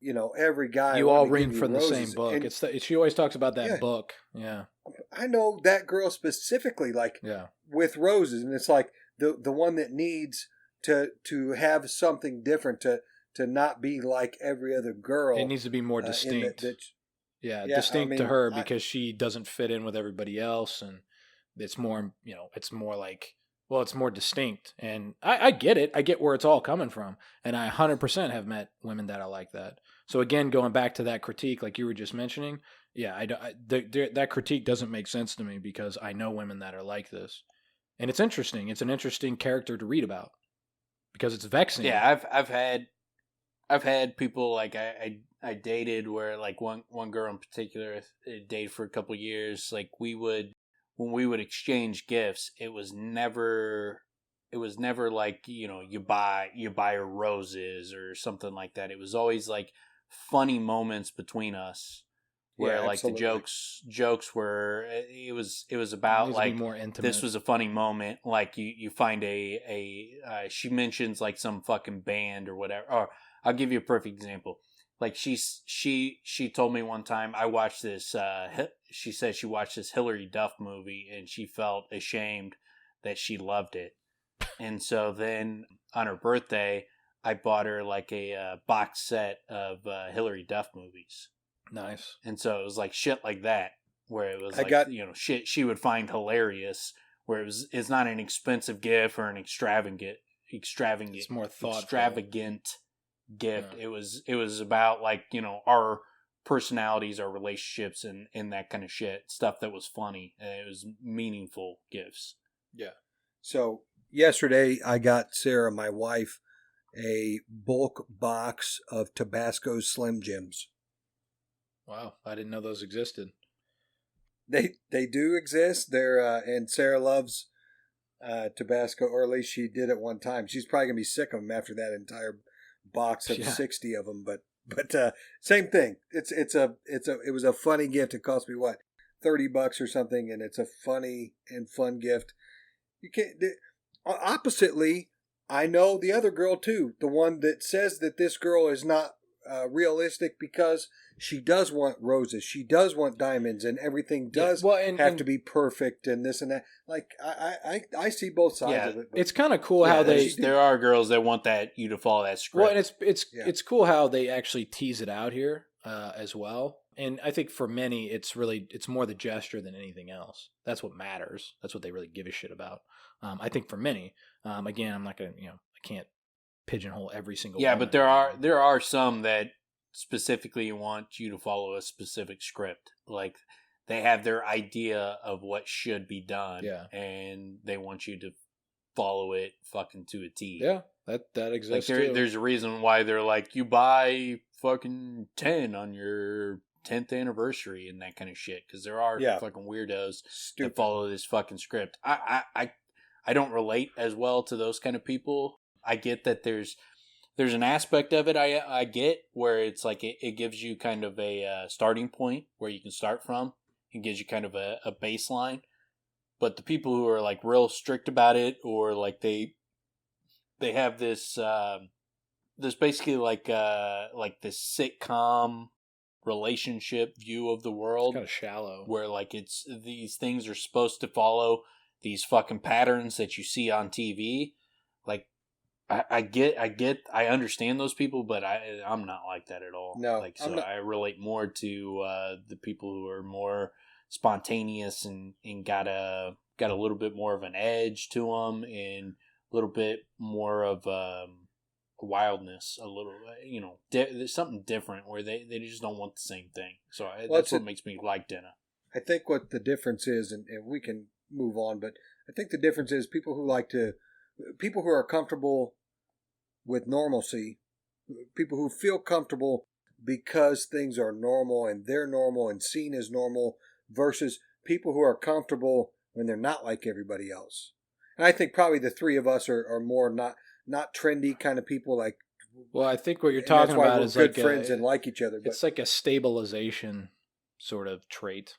Speaker 2: you know, every guy.
Speaker 1: You all read from the same book. And she always talks about that book. Yeah.
Speaker 2: I know that girl specifically, like with roses, and it's like the one that needs to have something different to not be like every other girl.
Speaker 1: It needs to be more distinct. Distinct to her because she doesn't fit in with everybody else, and it's more, it's more like, well, it's more distinct. And I get it. I get where it's all coming from. And I 100% have met women that are like that. So again, going back to that critique, like you were just mentioning, that critique doesn't make sense to me because I know women that are like this. And it's interesting. It's an interesting character to read about because it's vexing.
Speaker 3: Yeah, I've had people like I dated where like one girl in particular dated for a couple of years. Like we would when we would exchange gifts, it was never like, you buy her roses or something like that. It was always like funny moments between us where like
Speaker 2: absolutely.
Speaker 3: the jokes were, it was about like
Speaker 1: more intimate.
Speaker 3: This was a funny moment. Like you find she mentions like some fucking band or whatever. Or I'll give you a perfect example. Like she told me one time I watched this. She said she watched this Hilary Duff movie and she felt ashamed that she loved it. And so then on her birthday, I bought her like a box set of Hilary Duff movies.
Speaker 1: Nice.
Speaker 3: And so it was like shit like that, where it was shit she would find hilarious. Where it's not an expensive gift or an extravagant. It's more thoughtful. Extravagant gift. Yeah. It was about like our personalities, our relationships, and that kind of shit. Stuff that was funny. And it was meaningful gifts.
Speaker 1: Yeah.
Speaker 2: So yesterday I got Sarah, my wife, a bulk box of Tabasco Slim Jims.
Speaker 1: Wow, I didn't know those existed.
Speaker 2: They do exist. They're and Sarah loves Tabasco, or at least she did at one time. She's probably gonna be sick of them after that entire box of 60 of them. But same thing. It was a funny gift. It cost me what, $30 or something, and it's a funny and fun gift. You can't. Oppositely, I know the other girl too, the one that says that this girl is not realistic because she does want roses, she does want diamonds, and everything does have to be perfect and this and that. Like I see both sides of it. But,
Speaker 1: it's kind of cool how
Speaker 3: there are girls that want you to follow that script.
Speaker 1: Well, and it's cool how they actually tease it out here as well. And I think for many, it's more the gesture than anything else. That's what matters. That's what they really give a shit about. I think for many, again, I'm not gonna, I can't pigeonhole every single.
Speaker 3: Yeah, but there are some that specifically want you to follow a specific script. Like they have their idea of what should be done, and they want you to follow it fucking to a T.
Speaker 1: Yeah, that exists. Like
Speaker 3: there's a reason why they're like, you buy fucking 10 on your 10th anniversary and that kind of shit, because there are fucking weirdos that follow this fucking script. I don't relate as well to those kind of people. I get that there's an aspect of it I get where it's like it gives you kind of a starting point where you can start from. It gives you kind of a baseline. But the people who are like real strict about it, or like they have this basically like this sitcom relationship view of the world.
Speaker 1: It's kind of shallow. Where
Speaker 3: like it's these things are supposed to follow these fucking patterns that you see on TV. Like I understand those people, but I'm not like that at all.
Speaker 2: No,
Speaker 3: like so I relate more to the people who are more spontaneous and got a little bit more of an edge to them, and a little bit more of wildness, a little, there's something different where they just don't want the same thing. So that's what makes me like Denna.
Speaker 2: I think what the difference is, and we can move on, but I think the difference is people who are comfortable with normalcy, people who feel comfortable because things are normal and they're normal and seen as normal, versus people who are comfortable when they're not like everybody else. And I think probably the three of us are more not trendy kind of people. Like,
Speaker 1: well, I think what you're talking about is
Speaker 2: good friends and like each other. But
Speaker 1: it's like a stabilization sort of trait,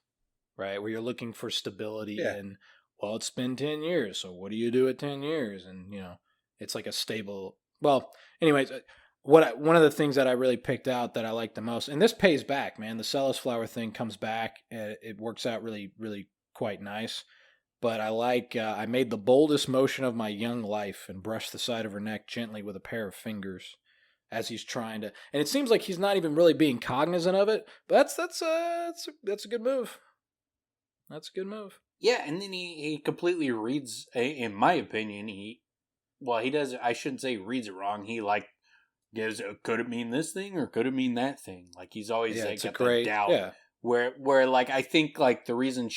Speaker 1: right? Where you're looking for stability and, well, it's been 10 years, so what do you do at 10 years? And, it's like a stable. Well, anyways, one of the things that I really picked out that I like the most, and this pays back, man. The Celis flower thing comes back. It works out really, really quite nice. But I made the boldest motion of my young life and brushed the side of her neck gently with a pair of fingers as he's trying to. And it seems like he's not even really being cognizant of it. But that's a good move. That's a good move.
Speaker 3: Yeah, and then he completely reads, in my opinion, he does, I shouldn't say reads it wrong. He like gives, could it mean this thing or could it mean that thing? Like he's always got that doubt. Yeah. Where like I think like the reason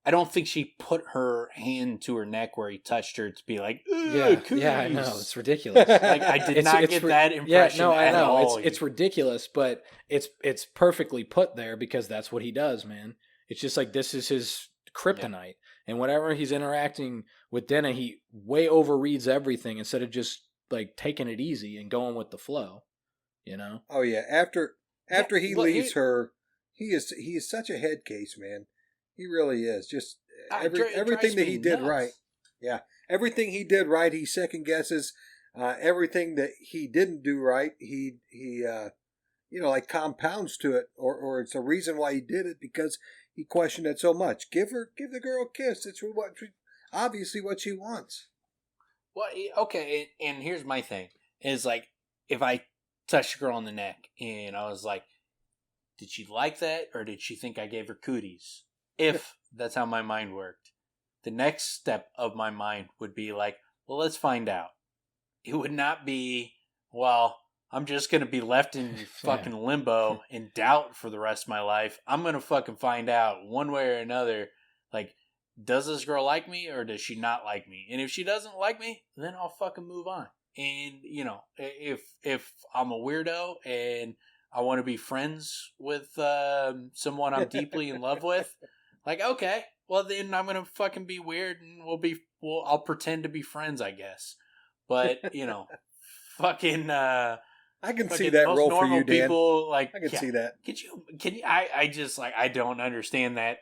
Speaker 3: I don't think she put her hand to her neck where he touched her to be like,
Speaker 1: I know, it's ridiculous.
Speaker 3: Like I did not get that impression. Yeah, no, I know
Speaker 1: all. It's ridiculous, but it's perfectly put there because that's what he does, man. It's just like this is his kryptonite. And whenever he's interacting with Denna, he way overreads everything instead of just like taking it easy and going with the flow. You know?
Speaker 2: Oh yeah. After he leaves her, he is such a head case, man. He really is. Just everything that he did right. Yeah, everything he did right, he second guesses. Everything that he didn't do right, he like compounds to it, or it's a reason why he did it because he questioned it so much. Give the girl a kiss. It's obviously what she wants.
Speaker 3: Well, okay, and here's my thing: is like if I touched a girl on the neck and I was like, did she like that, or did she think I gave her cooties? If that's how my mind worked, the next step of my mind would be like, well, let's find out. It would not be, well, I'm just going to be left in fucking limbo in doubt for the rest of my life. I'm going to fucking find out one way or another, like, does this girl like me or does she not like me? And if she doesn't like me, then I'll fucking move on. And, if I'm a weirdo and I want to be friends with someone I'm deeply in love with, like, okay, well, then I'm going to fucking be weird and I'll pretend to be friends, I guess. But, fucking...
Speaker 2: I can see that role for you, Dan.
Speaker 3: People, like,
Speaker 2: I can see that.
Speaker 3: Can you, I just, like, I don't understand that,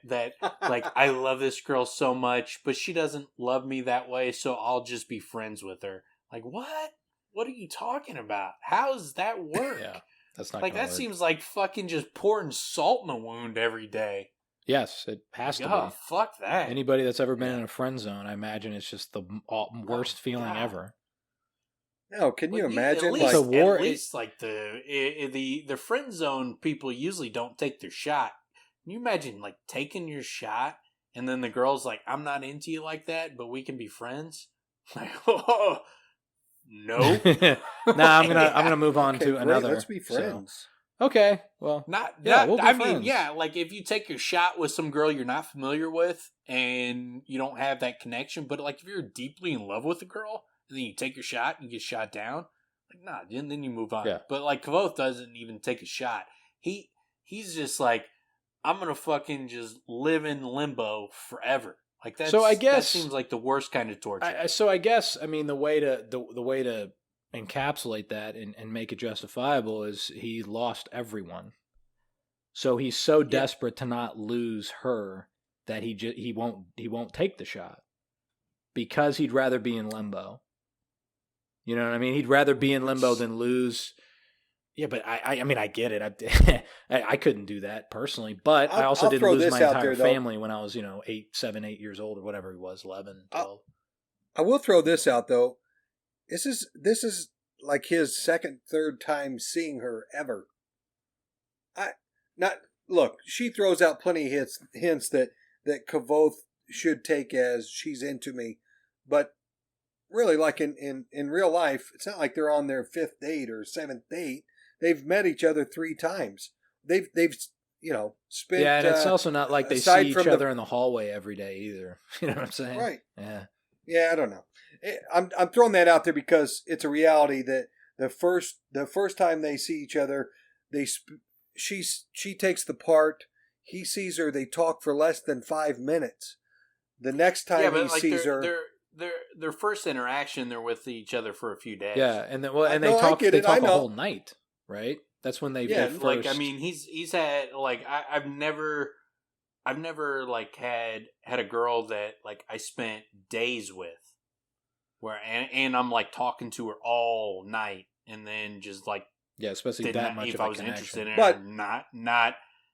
Speaker 3: like, I love this girl so much, but she doesn't love me that way, so I'll just be friends with her. Like, what? What are you talking about? How does that work?
Speaker 1: Yeah, that's not
Speaker 3: like, that
Speaker 1: work.
Speaker 3: seems like fucking just pouring salt in a wound every day.
Speaker 1: Yes, it has to be.
Speaker 3: Fuck that.
Speaker 1: Anybody that's ever been in a friend zone, I imagine it's just the worst feeling ever.
Speaker 2: No, can you imagine?
Speaker 3: At least like the friend zone people usually don't take their shot. Can you imagine like taking your shot and then the girl's like, I'm not into you like that, but we can be friends? Like, oh, no.
Speaker 1: I'm gonna move on to another.
Speaker 2: Let's be friends.
Speaker 1: So. Okay, well, we'll be friends.
Speaker 3: Like if you take your shot with some girl you're not familiar with and you don't have that connection, but like if you're deeply in love with a girl and then you take your shot and you get shot down, like nah, then you move on.
Speaker 1: Yeah.
Speaker 3: But like Kvothe doesn't even take a shot. He's just like, I'm gonna fucking just live in limbo forever. Like that. So I guess that seems like the worst kind of torture.
Speaker 1: So I guess the way to encapsulate that and make it justifiable is he lost everyone. So he's so desperate to not lose her that he won't take the shot because he'd rather be in limbo. You know what I mean? He'd rather be in limbo than lose. Yeah, but I get it. I couldn't do that personally, but I also didn't lose my entire family when I was 7, 8 years old or whatever he was, 11, 12.
Speaker 2: I will throw this out though. This is like his second, third time seeing her ever. Look, she throws out plenty of hints that Kvothe should take as she's into me, but really, like in real life, it's not like they're on their 5th date or 7th date. They've met each other 3 times. They've spent.
Speaker 1: Yeah, and it's also not like they see each other in the hallway every day either. You know what I'm saying?
Speaker 2: Right.
Speaker 1: Yeah.
Speaker 2: Yeah, I don't know. I'm throwing that out there because it's a reality that the first time they see each other, she takes the part. He sees her. They talk for less than 5 minutes. The next time he sees her,
Speaker 3: their first interaction, they're with each other for a few days.
Speaker 1: Yeah, and then they talk a whole night, right? That's when they first.
Speaker 3: Like I mean, he's had like I've never like had a girl that like I spent days with, where and I'm like talking to her all night, and then just like
Speaker 1: especially that much.
Speaker 3: If
Speaker 1: of
Speaker 3: I
Speaker 1: a
Speaker 3: was
Speaker 1: connection.
Speaker 3: interested in
Speaker 2: but,
Speaker 3: her,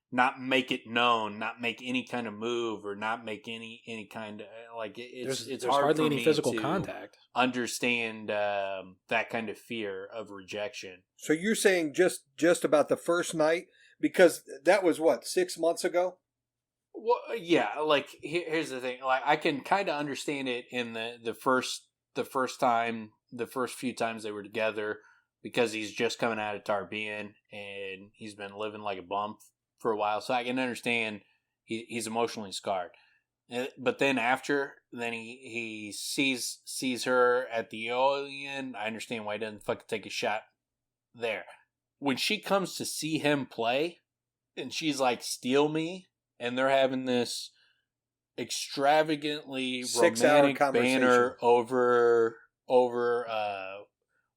Speaker 3: not make it known, not make any kind of move, or not make any kind of like it's
Speaker 1: there's
Speaker 3: hard
Speaker 1: hardly
Speaker 3: for
Speaker 1: any
Speaker 3: me
Speaker 1: physical
Speaker 3: to
Speaker 1: contact.
Speaker 3: Understand that kind of fear of rejection.
Speaker 2: So you're saying just about the first night, because that was what, 6 months ago?
Speaker 3: Well, yeah. Like here's the thing. Like I can kind of understand it in the first few times they were together, because he's just coming out of Tarbean and he's been living like a bum for a while, so I can understand he's emotionally scarred. But then he sees her at the Aeolian. I understand why he doesn't fucking take a shot there. When she comes to see him play, and she's like, "Steal me," and they're having this extravagantly
Speaker 2: 6-hour
Speaker 3: romantic
Speaker 2: conversation.
Speaker 3: banner over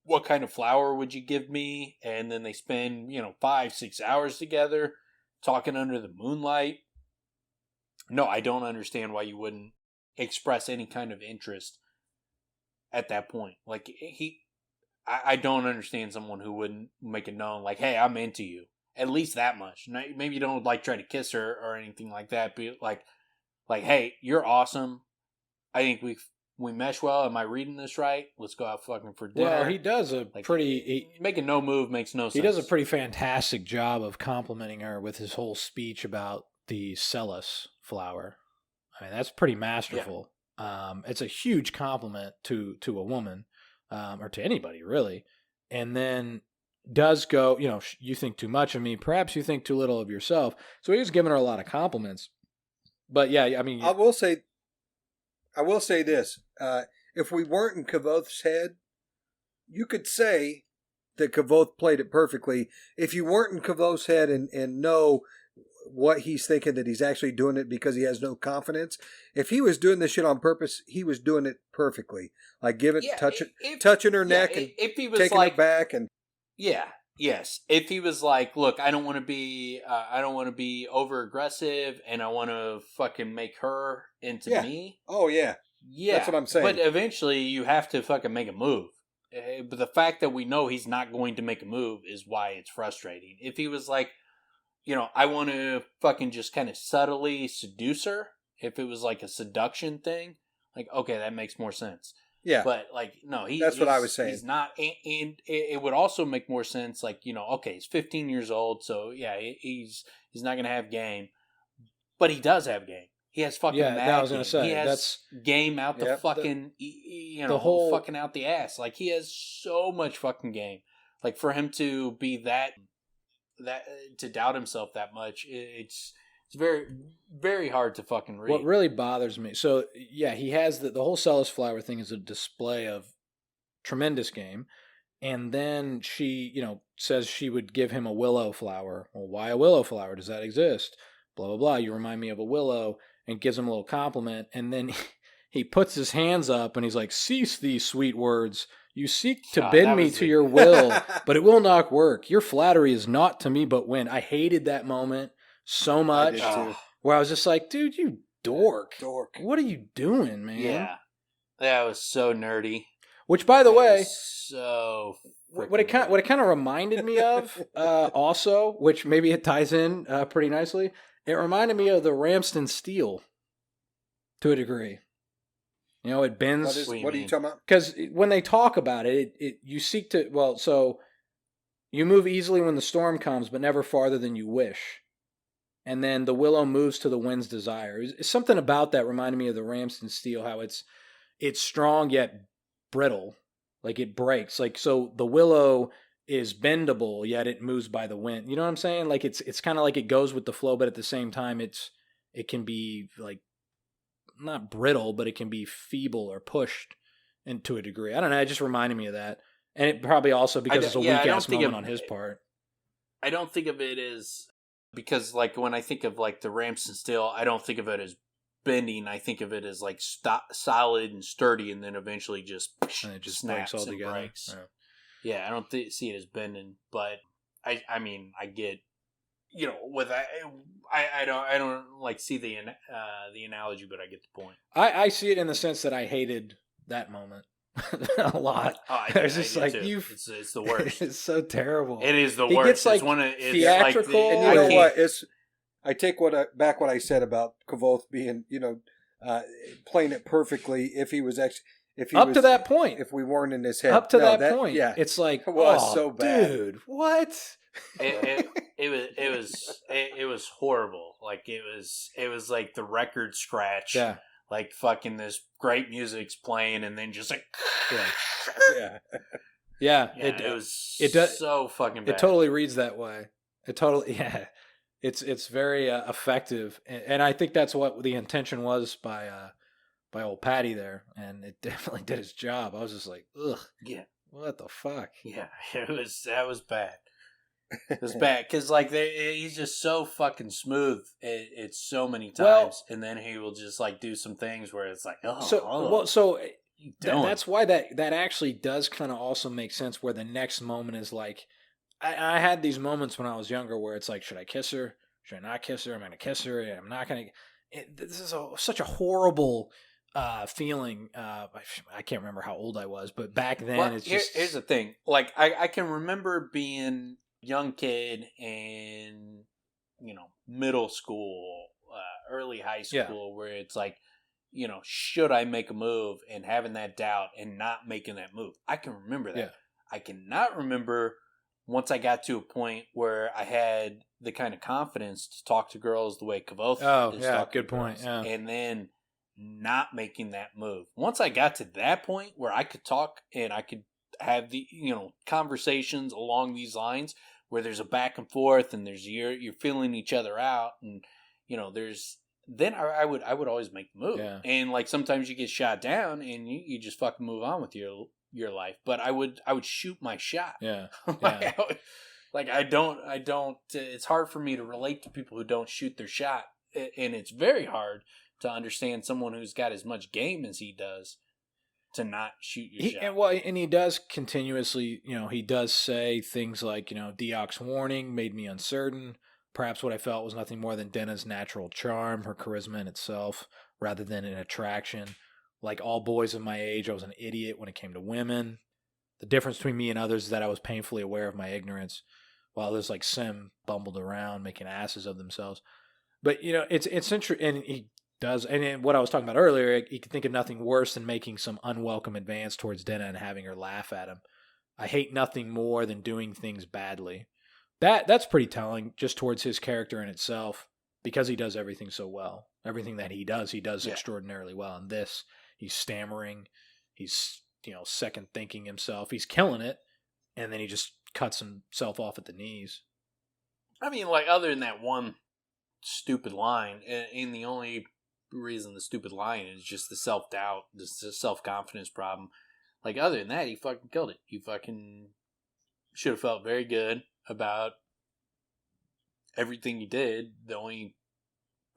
Speaker 3: what kind of flower would you give me? And then they spend, 5-6 hours together talking under the moonlight. No, I don't understand why you wouldn't express any kind of interest at that point. Like, I don't understand someone who wouldn't make it known, like, hey, I'm into you. At least that much. Maybe you don't, like, try to kiss her or anything like that, but, like, hey, you're awesome. I think we mesh well. Am I reading this right? Let's go out fucking for dinner.
Speaker 1: Well, he does a
Speaker 3: making no move makes no sense.
Speaker 1: He does a pretty fantastic job of complimenting her with his whole speech about the Celis flower. I mean, that's pretty masterful. Yeah. It's a huge compliment to a woman, or to anybody, really. And then does go, you think too much of me. Perhaps you think too little of yourself. So he was giving her a lot of compliments. But yeah, I mean...
Speaker 2: I will say this. If we weren't in Kvothe's head, you could say that Kvothe played it perfectly. If you weren't in Kvothe's head and know what he's thinking, that he's actually doing it because he has no confidence. If he was doing this shit on purpose, he was doing it perfectly. Like touching her neck and
Speaker 3: if he was
Speaker 2: taking
Speaker 3: like,
Speaker 2: it back and
Speaker 3: yes. If he was like, look, I don't want to be over aggressive, and I want to fucking make her into me.
Speaker 2: Oh yeah, that's what I'm saying.
Speaker 3: But eventually, you have to fucking make a move. But the fact that we know he's not going to make a move is why it's frustrating. If he was like, I want to fucking just kind of subtly seduce her. If it was like a seduction thing, like, okay, that makes more sense. Yeah. But, like, no, that's what I was saying. He's not, and it would also make more sense, like, okay, he's 15 years old, so, yeah, he's not going to have game. But he does have game. He has fucking mad
Speaker 1: I was going to say.
Speaker 3: He has game out the fucking, the whole fucking out the ass. Like, he has so much fucking game. Like, for him to be that to doubt himself that much, it's very, very hard to fucking read.
Speaker 1: What really bothers me, so yeah, he has the whole Celis flower thing is a display of tremendous game, and then she, says she would give him a willow flower. Well, why a willow flower? Does that exist? Blah blah blah. You remind me of a willow, and gives him a little compliment, and then he puts his hands up and he's like, "Cease these sweet words. You seek to bend me to your will, but it will not work. Your flattery is not to me but wind." I hated that moment so much.
Speaker 2: I did too.
Speaker 1: Where I was just like, dude, you dork. What are you doing, man?
Speaker 3: Yeah. That was so nerdy.
Speaker 1: Which, by the way,
Speaker 3: so
Speaker 1: what it kind of reminded me of, also, which maybe it ties in pretty nicely, it reminded me of the Ramston steel to a degree. It bends.
Speaker 2: What are you talking about?
Speaker 1: Because when they talk about it, you seek to, so you move easily when the storm comes, but never farther than you wish. And then the willow moves to the wind's desire. It's something about that reminded me of the Ramston steel, how it's strong yet brittle. Like it breaks. Like, so the willow is bendable, yet it moves by the wind. You know what I'm saying? Like it's kind of like it goes with the flow, but at the same time, it can be like, not brittle, but it can be feeble or pushed into a degree. I don't know. It just reminded me of that. And it probably also because it's a weak-ass moment on his part.
Speaker 3: I don't think of it as... Because, like, when I think of, like, the Ramston steel, I don't think of it as bending. I think of it as, like, solid and sturdy, and then eventually just snaps
Speaker 1: breaks all together.
Speaker 3: Breaks. Yeah, I don't see it as bending, but I mean, I get... I don't like see the analogy, but I get the point.
Speaker 1: I see it in the sense that I hated that moment a lot. It's just like
Speaker 3: it's the worst.
Speaker 1: It's so terrible.
Speaker 3: It is the
Speaker 1: worst.
Speaker 3: He gets
Speaker 1: like theatrical.
Speaker 2: And you know what? I take back what I said about Kvothe being playing it perfectly. If he was
Speaker 1: to that point,
Speaker 2: if we weren't in his head,
Speaker 1: up to that point, yeah, it's like,
Speaker 2: it was so bad,
Speaker 1: dude. What?
Speaker 3: It was horrible. Like it was like the record scratch.
Speaker 1: Yeah.
Speaker 3: Like fucking this great music's playing and then just like
Speaker 1: yeah.
Speaker 3: It does so fucking bad.
Speaker 1: It totally reads that way. It's very effective, and I think that's what the intention was by old Patty there, and it definitely did its job. I was just like, ugh,
Speaker 3: yeah,
Speaker 1: what the fuck?
Speaker 3: Yeah, that was bad. It's bad because like he's just so fucking smooth. It's so many times,
Speaker 1: Well,
Speaker 3: and then he will just like do some things where it's like, oh,
Speaker 1: so
Speaker 3: that's
Speaker 1: why that actually does kind of also make sense. Where the next moment is like, I had these moments when I was younger where it's like, should I kiss her? Should I not kiss her? I'm gonna kiss her. I'm not gonna. This is such a horrible feeling. I can't remember how old I was, but back then it's just.
Speaker 3: Here's the thing. Like I can remember being a young kid in middle school, early high school, where it's like, should I make a move, and having that doubt and not making that move. I can remember that.
Speaker 1: Yeah.
Speaker 3: I cannot remember once I got to a point where I had the kind of confidence to talk to girls the way Kvothe is talking
Speaker 1: good
Speaker 3: to
Speaker 1: point.
Speaker 3: girls,
Speaker 1: Yeah.
Speaker 3: and then not making that move. Once I got to that point where I could talk and I could have the conversations along these lines where there's a back and forth and there's you're feeling each other out, and there's then I would always make the move.
Speaker 1: Yeah.
Speaker 3: And like sometimes you get shot down and you just fucking move on with your life. But I would shoot my shot.
Speaker 1: Yeah.
Speaker 3: Like I don't it's hard for me to relate to people who don't shoot their shot, and it's very hard to understand someone who's got as much game as he does to not shoot your shot.
Speaker 1: And he does continuously, he does say things like, Deoch's warning made me uncertain. Perhaps what I felt was nothing more than Denna's natural charm, her charisma in itself, rather than an attraction. Like all boys of my age, I was an idiot when it came to women. The difference between me and others is that I was painfully aware of my ignorance, while others like Sim bumbled around making asses of themselves. But, it's interesting, and he does, and what I was talking about earlier, he could think of nothing worse than making some unwelcome advance towards Denna and having her laugh at him. I hate nothing more than doing things badly. That's pretty telling, just towards his character in itself, because he does everything so well. Everything that he does extraordinarily well. And this, he's stammering, he's second thinking himself, he's killing it, and then he just cuts himself off at the knees.
Speaker 3: I mean, like, other than that one stupid line, and the only reason the stupid line is just the self-doubt, the self-confidence problem. Like, other than that, he fucking killed it. He fucking should have felt very good about everything he did. The only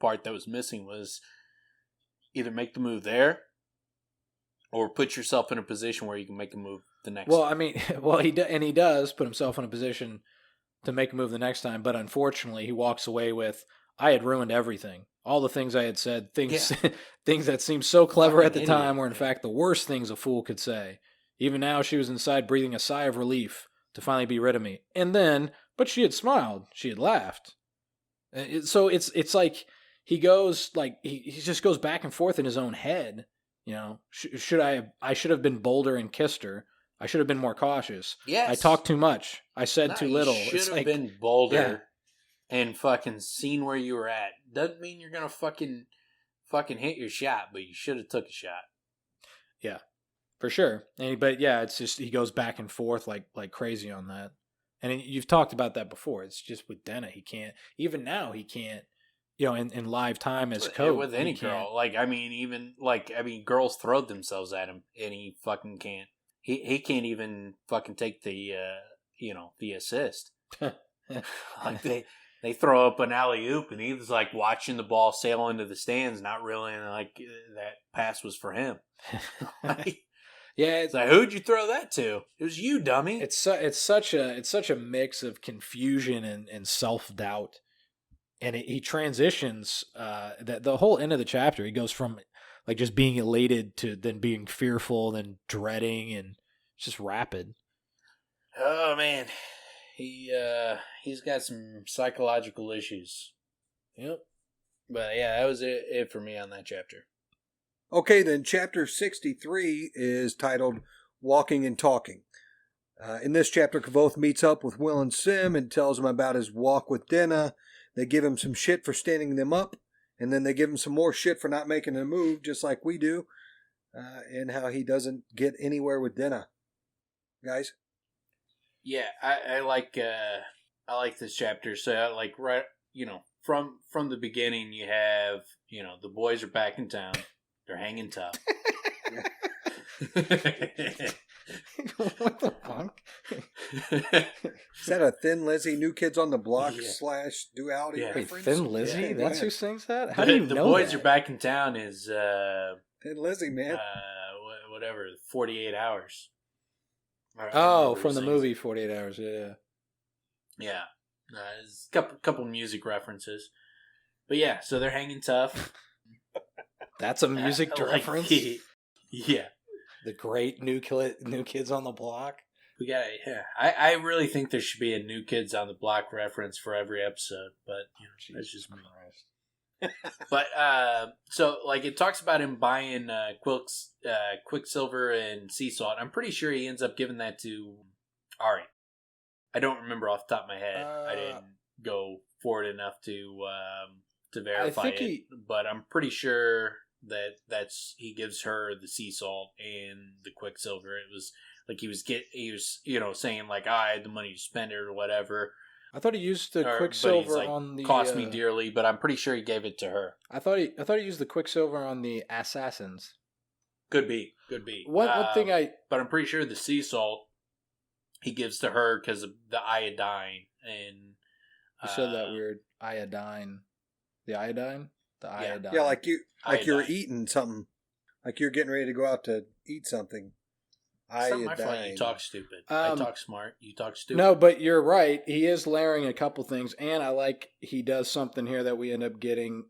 Speaker 3: part that was missing was either make the move there or put yourself in a position where you can make a move the next time.
Speaker 1: He does put himself in a position to make a move the next time, but unfortunately he walks away with, I had ruined everything. All the things I had said, things that seemed so clever at the time were in fact the worst things a fool could say. Even now she was inside breathing a sigh of relief to finally be rid of me. And then, but she had smiled. She had laughed. So it's like he goes, like, he just goes back and forth in his own head. I should have been bolder and kissed her. I should have been more cautious.
Speaker 3: Yes.
Speaker 1: I talked too much. I said too little.
Speaker 3: You should have been bolder and fucking seen where you were at. Doesn't mean you're going to fucking hit your shot, but you should have took a shot.
Speaker 1: Yeah, for sure. It's just he goes back and forth like crazy on that. And you've talked about that before. It's just with Denna, he can't. Even now, he can't. In live time as code
Speaker 3: with any girl. Girls throw themselves at him, and he fucking can't. He can't even fucking take the assist. Like they throw up an alley-oop, and he's like watching the ball sail into the stands, not realizing like that pass was for him. It's like, who'd you throw that to? It was you, dummy.
Speaker 1: It's such a mix of confusion and self-doubt, and he transitions. The whole end of the chapter, he goes from like just being elated to then being fearful, then dreading, and it's just rapid.
Speaker 3: Oh man, he's got some psychological issues.
Speaker 1: Yep.
Speaker 3: But yeah, that was it for me on that chapter.
Speaker 2: Okay, then chapter 63 is titled Walking and Talking. In this chapter, Kvothe meets up with Will and Sim and tells him about his walk with Denna. They give him some shit for standing them up, and then they give him some more shit for not making a move, just like we do, and how he doesn't get anywhere with Denna. Guys?
Speaker 3: Yeah, I like this chapter. So like from the beginning, you have the boys are back in town. They're hanging tough.
Speaker 1: What the fuck?
Speaker 2: Is that a Thin Lizzy, New Kids on the Block
Speaker 3: Yeah.
Speaker 2: / duality
Speaker 3: Yeah.
Speaker 1: Wait,
Speaker 2: reference?
Speaker 1: Thin Lizzy?
Speaker 2: Yeah, go
Speaker 1: That's
Speaker 2: ahead.
Speaker 1: who sings that? How do you
Speaker 3: The
Speaker 1: know
Speaker 3: boys
Speaker 1: that?
Speaker 3: are back in town is
Speaker 2: Thin Lizzy, man.
Speaker 3: whatever, 48 hours.
Speaker 1: Oh, from the movie 48 Hours. Yeah.
Speaker 3: Yeah. There's a couple music references. But yeah, so they're hanging tough.
Speaker 1: That's a music reference?
Speaker 3: Yeah.
Speaker 1: The great new Kids on the Block.
Speaker 3: We got I really think there should be a New Kids on the Block reference for every episode, but that's just me. But so like it talks about him buying Quicksilver and sea salt. I'm pretty sure he ends up giving that to Ari. I don't remember off the top of my head. I didn't go forward enough to verify but I'm pretty sure that's he gives her the sea salt and the Quicksilver. It was like he was saying like I had the money to spend it or whatever.
Speaker 1: I thought he used the Quicksilver
Speaker 3: like,
Speaker 1: on the
Speaker 3: cost me dearly, but I'm pretty sure he gave it to her.
Speaker 1: I thought he used the Quicksilver on the assassins.
Speaker 3: Could be.
Speaker 1: One thing
Speaker 3: but I'm pretty sure the sea salt he gives to her because of the iodine and
Speaker 1: you said that weird iodine. The iodine? The iodine.
Speaker 2: Yeah, like you're
Speaker 3: Iodine.
Speaker 2: eating something. Like you're getting ready to go out to eat something.
Speaker 3: It's not my fault you talk stupid. I talk smart. You talk stupid.
Speaker 1: No, but you're right. He is layering a couple things, and I like he does something here that we end up getting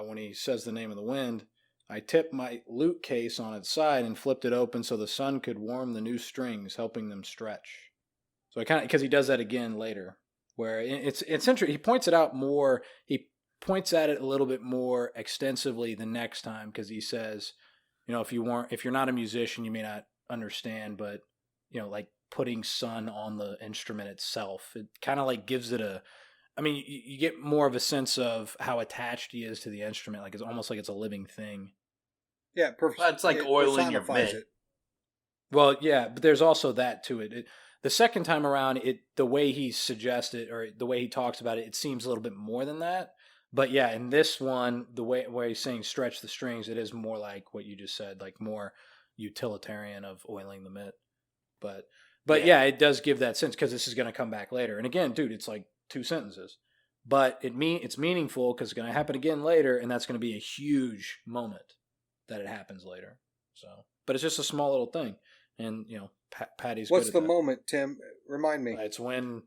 Speaker 1: when he says the name of the wind. I tipped my loot case on its side and flipped it open so the sun could warm the new strings, helping them stretch. So I because he does that again later, where it's interesting. He points it out more. He points at it a little bit more extensively the next time because he says, if you're not a musician, you may not understand, but like putting sun on the instrument itself, it kind of like gives it you get more of a sense of how attached he is to the instrument, like it's almost like it's a living thing.
Speaker 2: Yeah,
Speaker 3: it's like oil in your
Speaker 2: personifies
Speaker 3: mitt.
Speaker 1: Well, yeah, but there's also that to it. The second time around, the way he suggested or the way he talks about it, it seems a little bit more than that. But yeah, in this one, the way where he's saying stretch the strings, it is more like what you just said, like more utilitarian of oiling the mitt. But yeah, it does give that sense because this is going to come back later. And again, dude, it's like 2 sentences. But it's meaningful because it's going to happen again later, and that's going to be a huge moment that it happens later. So, but it's just a small little thing. And, Patty's
Speaker 2: What's
Speaker 1: good at
Speaker 2: the
Speaker 1: that.
Speaker 2: moment, Tim? Remind me.
Speaker 1: It's when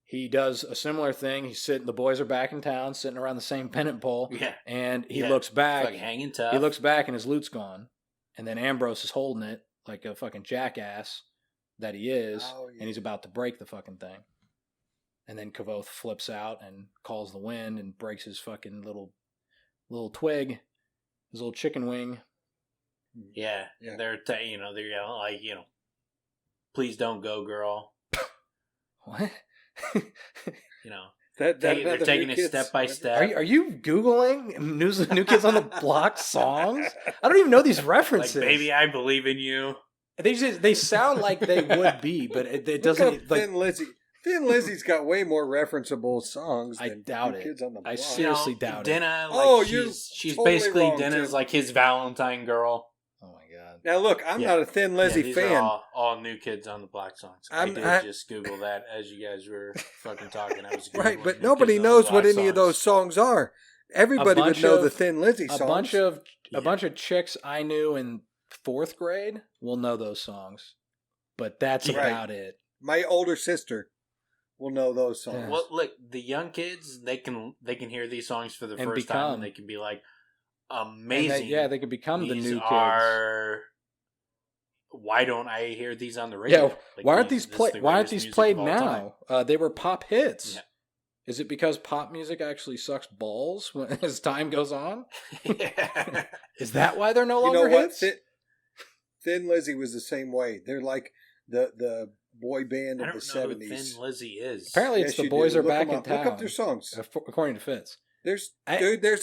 Speaker 1: he does a similar thing. The boys are back in town, sitting around the same pennant pole.
Speaker 3: Yeah.
Speaker 1: And he looks back.
Speaker 3: Fucking hanging tough.
Speaker 1: He looks back and his loot's gone. And then Ambrose is holding it like a fucking jackass that he is.
Speaker 2: Oh, yeah.
Speaker 1: And he's about to break the fucking thing. And then Kvothe flips out and calls the wind and breaks his fucking little twig, his little chicken wing.
Speaker 3: Yeah. They're like, please don't go, girl.
Speaker 1: What?
Speaker 3: They're taking it step by step.
Speaker 1: Are you Googling New Kids on the Block songs? I don't even know these references.
Speaker 3: Like, baby, I believe in you.
Speaker 1: They sound like they would be, but it doesn't.
Speaker 2: Look up Thin Lizzy. Thin Lizzy's got way more referenceable songs
Speaker 1: I
Speaker 2: than
Speaker 1: doubt
Speaker 2: New
Speaker 1: it.
Speaker 2: Kids on the Block.
Speaker 1: I seriously doubt it.
Speaker 3: Denna,
Speaker 2: you're
Speaker 3: she's
Speaker 2: totally
Speaker 3: basically
Speaker 2: wrong,
Speaker 3: Denna's
Speaker 2: Tim.
Speaker 3: like his Valentine girl.
Speaker 1: Oh my god.
Speaker 2: Now look, I'm not a Thin Lizzy
Speaker 3: these
Speaker 2: fan.
Speaker 3: are all New Kids on the Block songs. I did just Google that as you guys were fucking talking. I was Googling
Speaker 2: Right, but
Speaker 3: New
Speaker 2: nobody
Speaker 3: Kids on the
Speaker 2: knows what
Speaker 3: Block
Speaker 2: any of those songs are. Everybody would know the Thin Lizzy songs.
Speaker 1: A bunch of chicks I knew in 4th grade will know those songs, but that's about it.
Speaker 2: My older sister will know those songs.
Speaker 1: Yeah.
Speaker 3: Well, look, the young kids they can hear these songs for the first time, and they can be like, amazing.
Speaker 1: They could become the new kids.
Speaker 3: Why don't I hear these on the radio?
Speaker 1: Yeah, why aren't these played now? They were pop hits.
Speaker 3: Yeah.
Speaker 1: Is it because pop music actually sucks balls as time goes on?
Speaker 3: Yeah.
Speaker 1: Is that why they're no longer hits?
Speaker 2: Thin Lizzy was the same way. They're like the boy band of the 70s.
Speaker 3: I don't know who Thin Lizzy is.
Speaker 1: Apparently, it's the boys are back in town.
Speaker 2: Look up their songs.
Speaker 1: According to Fitz.
Speaker 2: There's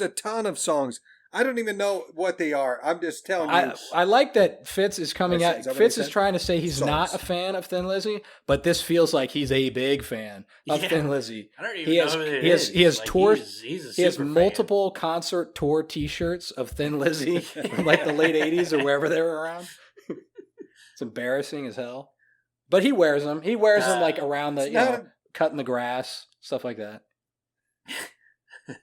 Speaker 2: a ton of songs. I don't even know what they are. I'm just telling you.
Speaker 1: I like that Fitz is coming out. Fitz is trying to say he's not a fan of Thin Lizzy, but this feels like he's a big fan of Thin Lizzy.
Speaker 3: I don't even know who it is.
Speaker 1: He has
Speaker 3: like,
Speaker 1: tour.
Speaker 3: He
Speaker 1: has multiple concert tour T-shirts of Thin Lizzy from like the late '80s or wherever they were around. It's embarrassing as hell. But he wears them. He wears them like around the, cutting the grass, stuff like that.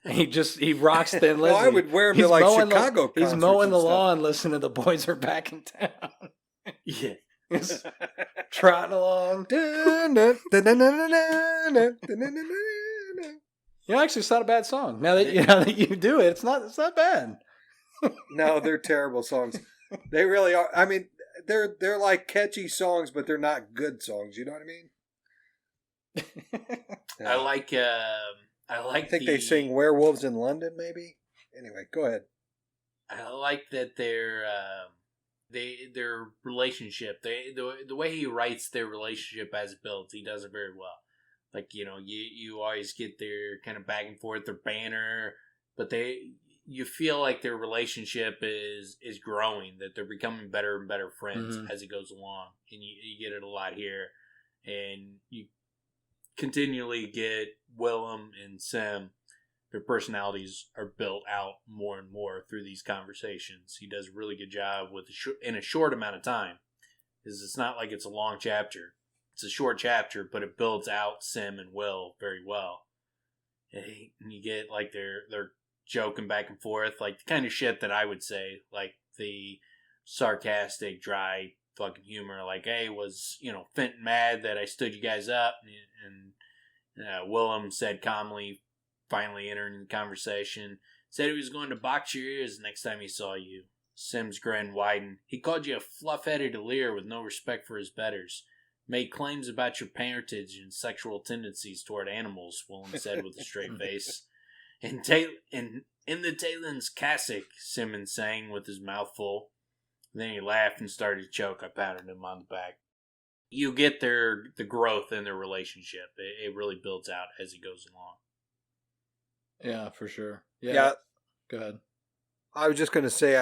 Speaker 1: He rocks Thin Lizzy.
Speaker 2: Well, I would wear him to like Chicago concerts.
Speaker 1: He's mowing the lawn, listening to The Boys Are Back in Town.
Speaker 3: Yeah.
Speaker 1: He's trotting along. Yeah, actually, it's not a bad song. Now that you do it, it's not bad.
Speaker 2: No, they're terrible songs. They really are. I mean, they're like catchy songs, but they're not good songs. You know what I mean? Yeah.
Speaker 3: I
Speaker 2: think they sing "Werewolves in London." Maybe. Anyway, go ahead.
Speaker 3: I like that their relationship. The way he writes their relationship as built, he does it very well. Like, you always get their kind of back and forth, their banter, but you feel like their relationship is growing, that they're becoming better and better friends as it goes along. And you get it a lot here. And you continually get Willem and Sim, their personalities are built out more and more through these conversations. He does a really good job in a short amount of time. Because it's not like it's a long chapter. It's a short chapter, but it builds out Sim and Will very well. And you get like they're joking back and forth, like the kind of shit that I would say, like the sarcastic, dry fucking humor. Like, hey, was Fenton mad that I stood you guys up? And Willem said calmly, finally entering the conversation, said he was going to box your ears next time he saw you. Sim's grin widened. He called you a fluff-headed leer with no respect for his betters. Made claims about your parentage and sexual tendencies toward animals, Willem said with a straight face. In the Talen's cassock, Simmons sang with his mouth full. Then he laughed and started to choke. I patted him on the back. You get the growth in their relationship. It really builds out as it goes along.
Speaker 1: Yeah, for sure.
Speaker 2: Yeah.
Speaker 1: Go ahead.
Speaker 2: I was just going to say,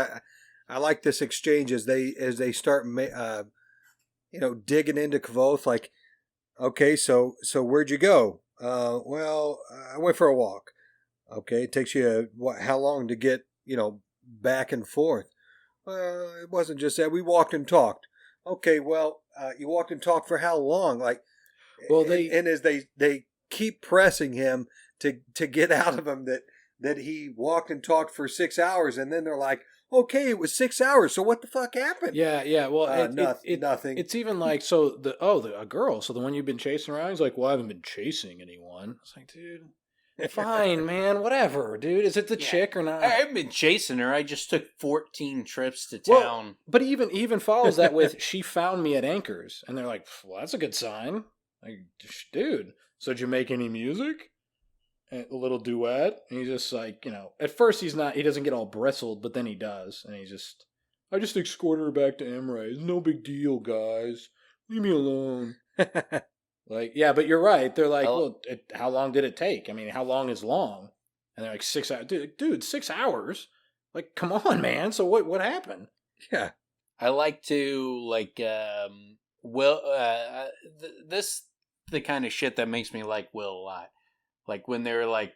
Speaker 2: I like this exchange as they start, digging into Kvothe. Like, okay, so where'd you go? Well, I went for a walk. Okay, it takes you how long to get back and forth? It wasn't just that. We walked and talked. Okay, well, you walked and talked for how long? Like, well, as they keep pressing him to get out of him that he walked and talked for 6 hours, and then they're like, okay, it was 6 hours. So what the fuck happened?
Speaker 1: Yeah. Well,
Speaker 2: nothing.
Speaker 1: It's even like, so a girl. So the one you've been chasing around. He's like, well, I haven't been chasing anyone. It's like, dude. Fine, man, whatever, dude. Is it the chick or not?
Speaker 3: I haven't been chasing her. I just took 14 trips to town.
Speaker 1: But he even follows that with, she found me at Anchors. And they're like, well, that's a good sign. Like, dude, so did you make any music? A little duet? And he's just like, at first he doesn't get all bristled, but then he does. And I just escorted her back to Amyr. It's no big deal, guys. Leave me alone. Like, yeah, but you're right. They're like, well, how long did it take? I mean, how long is long? And they're like, 6 hours. Dude, 6 hours? Like, come on, man. So what happened?
Speaker 2: Yeah.
Speaker 3: I like to, the kind of shit that makes me like Will a lot. Like, when they're like,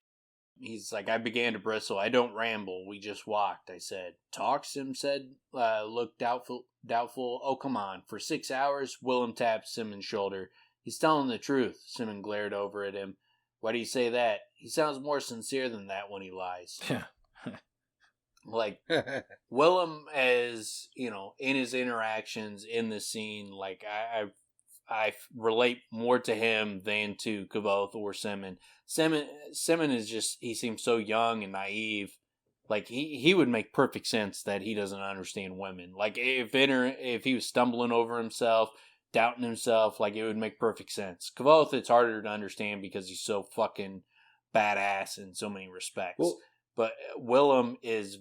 Speaker 3: he's like, I began to bristle. I don't ramble. We just walked. I said, talk, Sim said, looked doubtful. Oh, come on. For 6 hours, Willem tapped Simon's shoulder. He's telling the truth. Simon glared over at him. Why do you say that? He sounds more sincere than that when he lies.
Speaker 1: Yeah.
Speaker 3: Like, Willem, as, in his interactions in the scene, like, I relate more to him than to Kvothe or Simon. Simon is just, he seems so young and naive. Like, he would make perfect sense that he doesn't understand women. Like, if he was stumbling over himself, doubting himself, like, it would make perfect sense. Kvothe, it's harder to understand because he's so fucking badass in so many respects. Well, but Willem is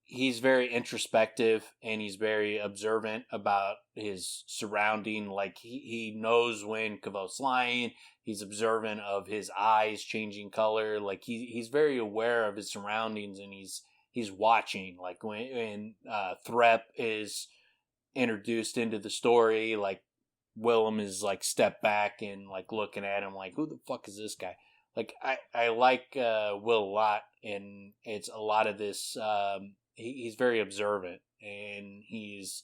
Speaker 3: he's very introspective, and he's very observant about his surrounding. Like, he knows when Kvothe's lying. He's observant of his eyes changing color. Like, he's very aware of his surroundings, and he's watching. Like, when Threp is introduced into the story, like, Willem is like step back and like looking at him like, who the fuck is this guy? Like, I like Will a lot, and it's a lot of this. He's very observant, and he's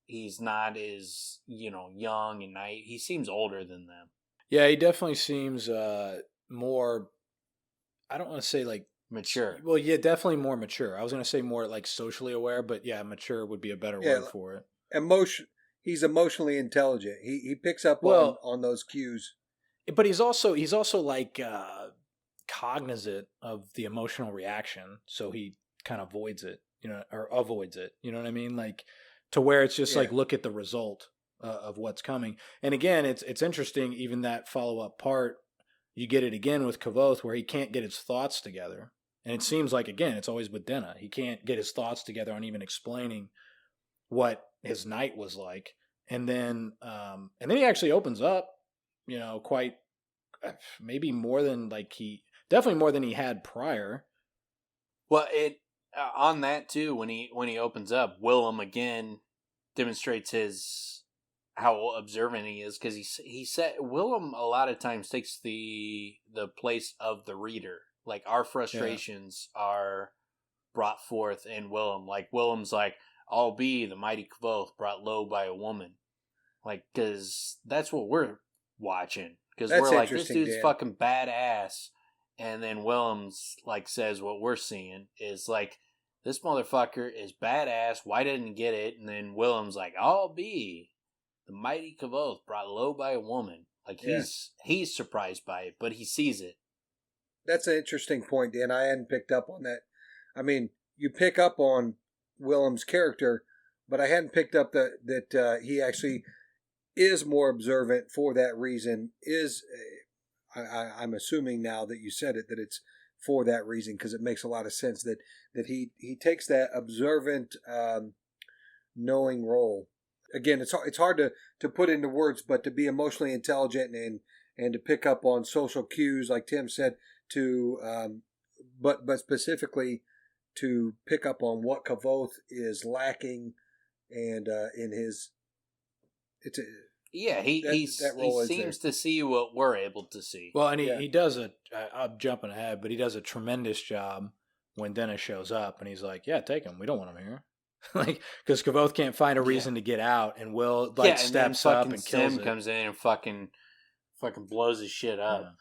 Speaker 3: he's not as, young and naive. He seems older than them.
Speaker 1: Yeah, he definitely seems more, I don't want to say like
Speaker 3: Mature.
Speaker 1: Well, yeah, definitely more mature. I was going to say more like socially aware, but yeah, mature would be a better word for it.
Speaker 2: He's emotionally intelligent. He picks up on those cues.
Speaker 1: But he's also like cognizant of the emotional reaction, so he kind of avoids it, or avoids it. You know what I mean? Like to where it's just like look at the result of what's coming. And again, it's interesting. Even that follow up part, you get it again with Kvothe, where he can't get his thoughts together, and it seems like again it's always with Denna. He can't get his thoughts together on even explaining what his night was like, and then he actually opens up, quite maybe more than definitely more than he had prior.
Speaker 3: Well, it on that too, when he opens up, Willem again demonstrates how observant he is, because he said Willem a lot of times takes the place of the reader. Like our frustrations are brought forth in Willem. Like Willem's like, I'll be the mighty Kvothe brought low by a woman. Like, because that's what we're watching. Because we're like, this dude's fucking badass. And then Willem's like says what we're seeing is like, this motherfucker is badass. Why didn't he get it? And then Willem's like, I'll be the mighty Kvothe brought low by a woman. Like he's surprised by it, but he sees it.
Speaker 2: That's an interesting point, Dan. I hadn't picked up on that. I mean, you pick up on Willem's character, but I hadn't picked up that he actually is more observant for that reason. I'm assuming now that you said it that it's for that reason, because it makes a lot of sense that he takes that observant, knowing role. Again, it's hard to put into words, but to be emotionally intelligent and to pick up on social cues, like Tim said, but specifically to pick up on what Kvothe is lacking, and in his
Speaker 3: he seems to see what we're able to see.
Speaker 1: Well, and he does I'm jumping ahead, but he does a tremendous job when Denna shows up, and he's like, "Yeah, take him. We don't want him here." Like, because Kvothe can't find a reason to get out, and Will steps up and kills it.
Speaker 3: Comes in and fucking blows his shit up.
Speaker 1: Yeah.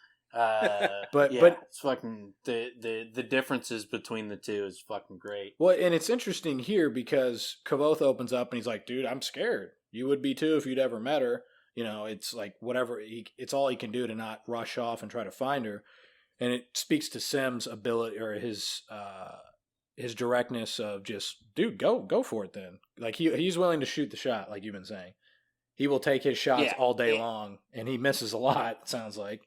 Speaker 3: But it's fucking the differences between the two is fucking great.
Speaker 1: Well, and it's interesting here because Kvothe opens up and he's like, "Dude, I'm scared. You would be too if you'd ever met her." It's like whatever. It's all he can do to not rush off and try to find her, and it speaks to Sem's ability or his directness of just, dude, go for it then. Like he's willing to shoot the shot, like you've been saying. He will take his shots all day long, and he misses a lot. It sounds like.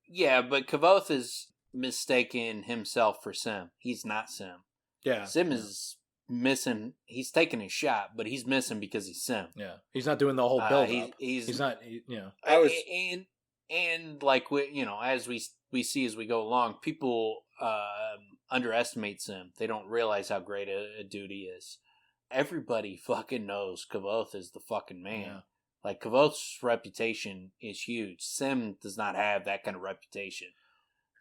Speaker 3: Yeah, but Kvothe is mistaken himself for Sem. He's not Sem.
Speaker 1: Yeah.
Speaker 3: Sem is missing. He's taking his shot, but he's missing because he's Sem.
Speaker 1: Yeah. He's not doing the whole build up. He's not,
Speaker 3: And like, as we see as we go along, people underestimate Sem. They don't realize how great a dude he is. Everybody fucking knows Kvothe is the fucking man. Yeah. Like, Kvothe's reputation is huge. Sem does not have that kind of reputation.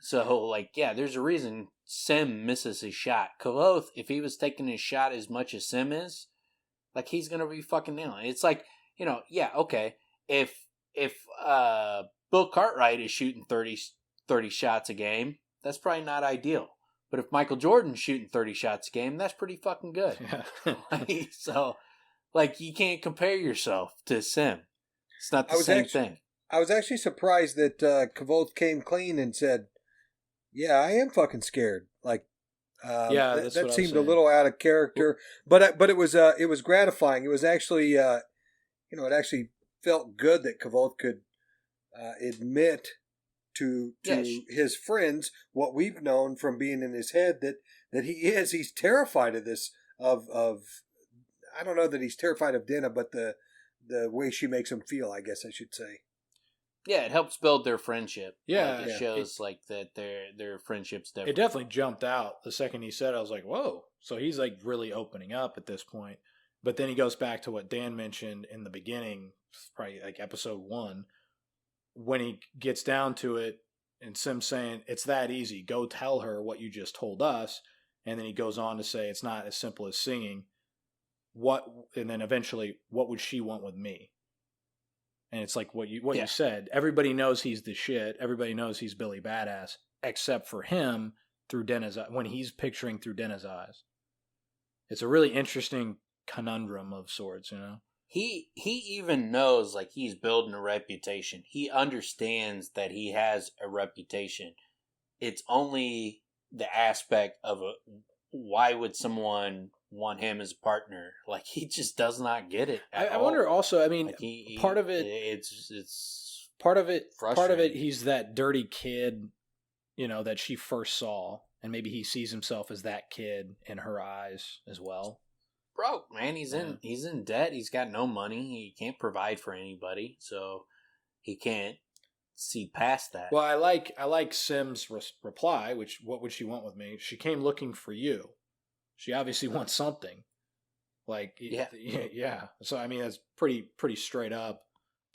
Speaker 3: So, like, there's a reason Sem misses his shot. Kvothe, if he was taking his shot as much as Sem is, like, he's going to be fucking nailing it. It's like, okay, if Bill Cartwright is shooting 30 shots a game, that's probably not ideal. But if Michael Jordan's shooting 30 shots a game, that's pretty fucking good. Yeah. So... Like, you can't compare yourself to Sem. It's not the same thing.
Speaker 2: I was actually surprised that Kvothe came clean and said, "Yeah, I am fucking scared." Like, that seemed a little out of character, but it was gratifying. It was actually, it actually felt good that Kvothe could admit to his friends what we've known from being in his head, that he's terrified of this of. I don't know that he's terrified of Denna, but the way she makes him feel, I guess I should say.
Speaker 3: Yeah, it helps build their friendship.
Speaker 1: Yeah.
Speaker 3: Like, it shows that their friendship's different.
Speaker 1: It definitely jumped out the second he said it. I was like, whoa. So he's like really opening up at this point. But then he goes back to what Dan mentioned in the beginning, probably like episode 1, when he gets down to it and Sem's saying, "It's that easy. Go tell her what you just told us." And then he goes on to say, "It's not as simple as singing." and then eventually, what would she want with me? And it's like what you
Speaker 3: Yeah.
Speaker 1: said. Everybody knows he's the shit. Everybody knows he's Billy Badass, except for him through Denna's when he's picturing through Denna's eyes. It's a really interesting conundrum of sorts, you know.
Speaker 3: He even knows, like, he's building a reputation. He understands that he has a reputation. It's only the aspect of why would someone want him as a partner? Like, he just does not get it.
Speaker 1: I wonder also. I mean,
Speaker 3: like
Speaker 1: part of it.
Speaker 3: It's
Speaker 1: part of it. Part of it.
Speaker 3: frustrating.
Speaker 1: He's that dirty kid, you know, that she first saw, and maybe he sees himself as that kid in her eyes as well.
Speaker 3: broke, man. He's in debt. He's got no money. He can't provide for anybody, so he can't see past that.
Speaker 1: Well, I like Sim's reply, which what would she want with me? She came looking for you. She obviously wants something. Like yeah. So I mean that's pretty straight up.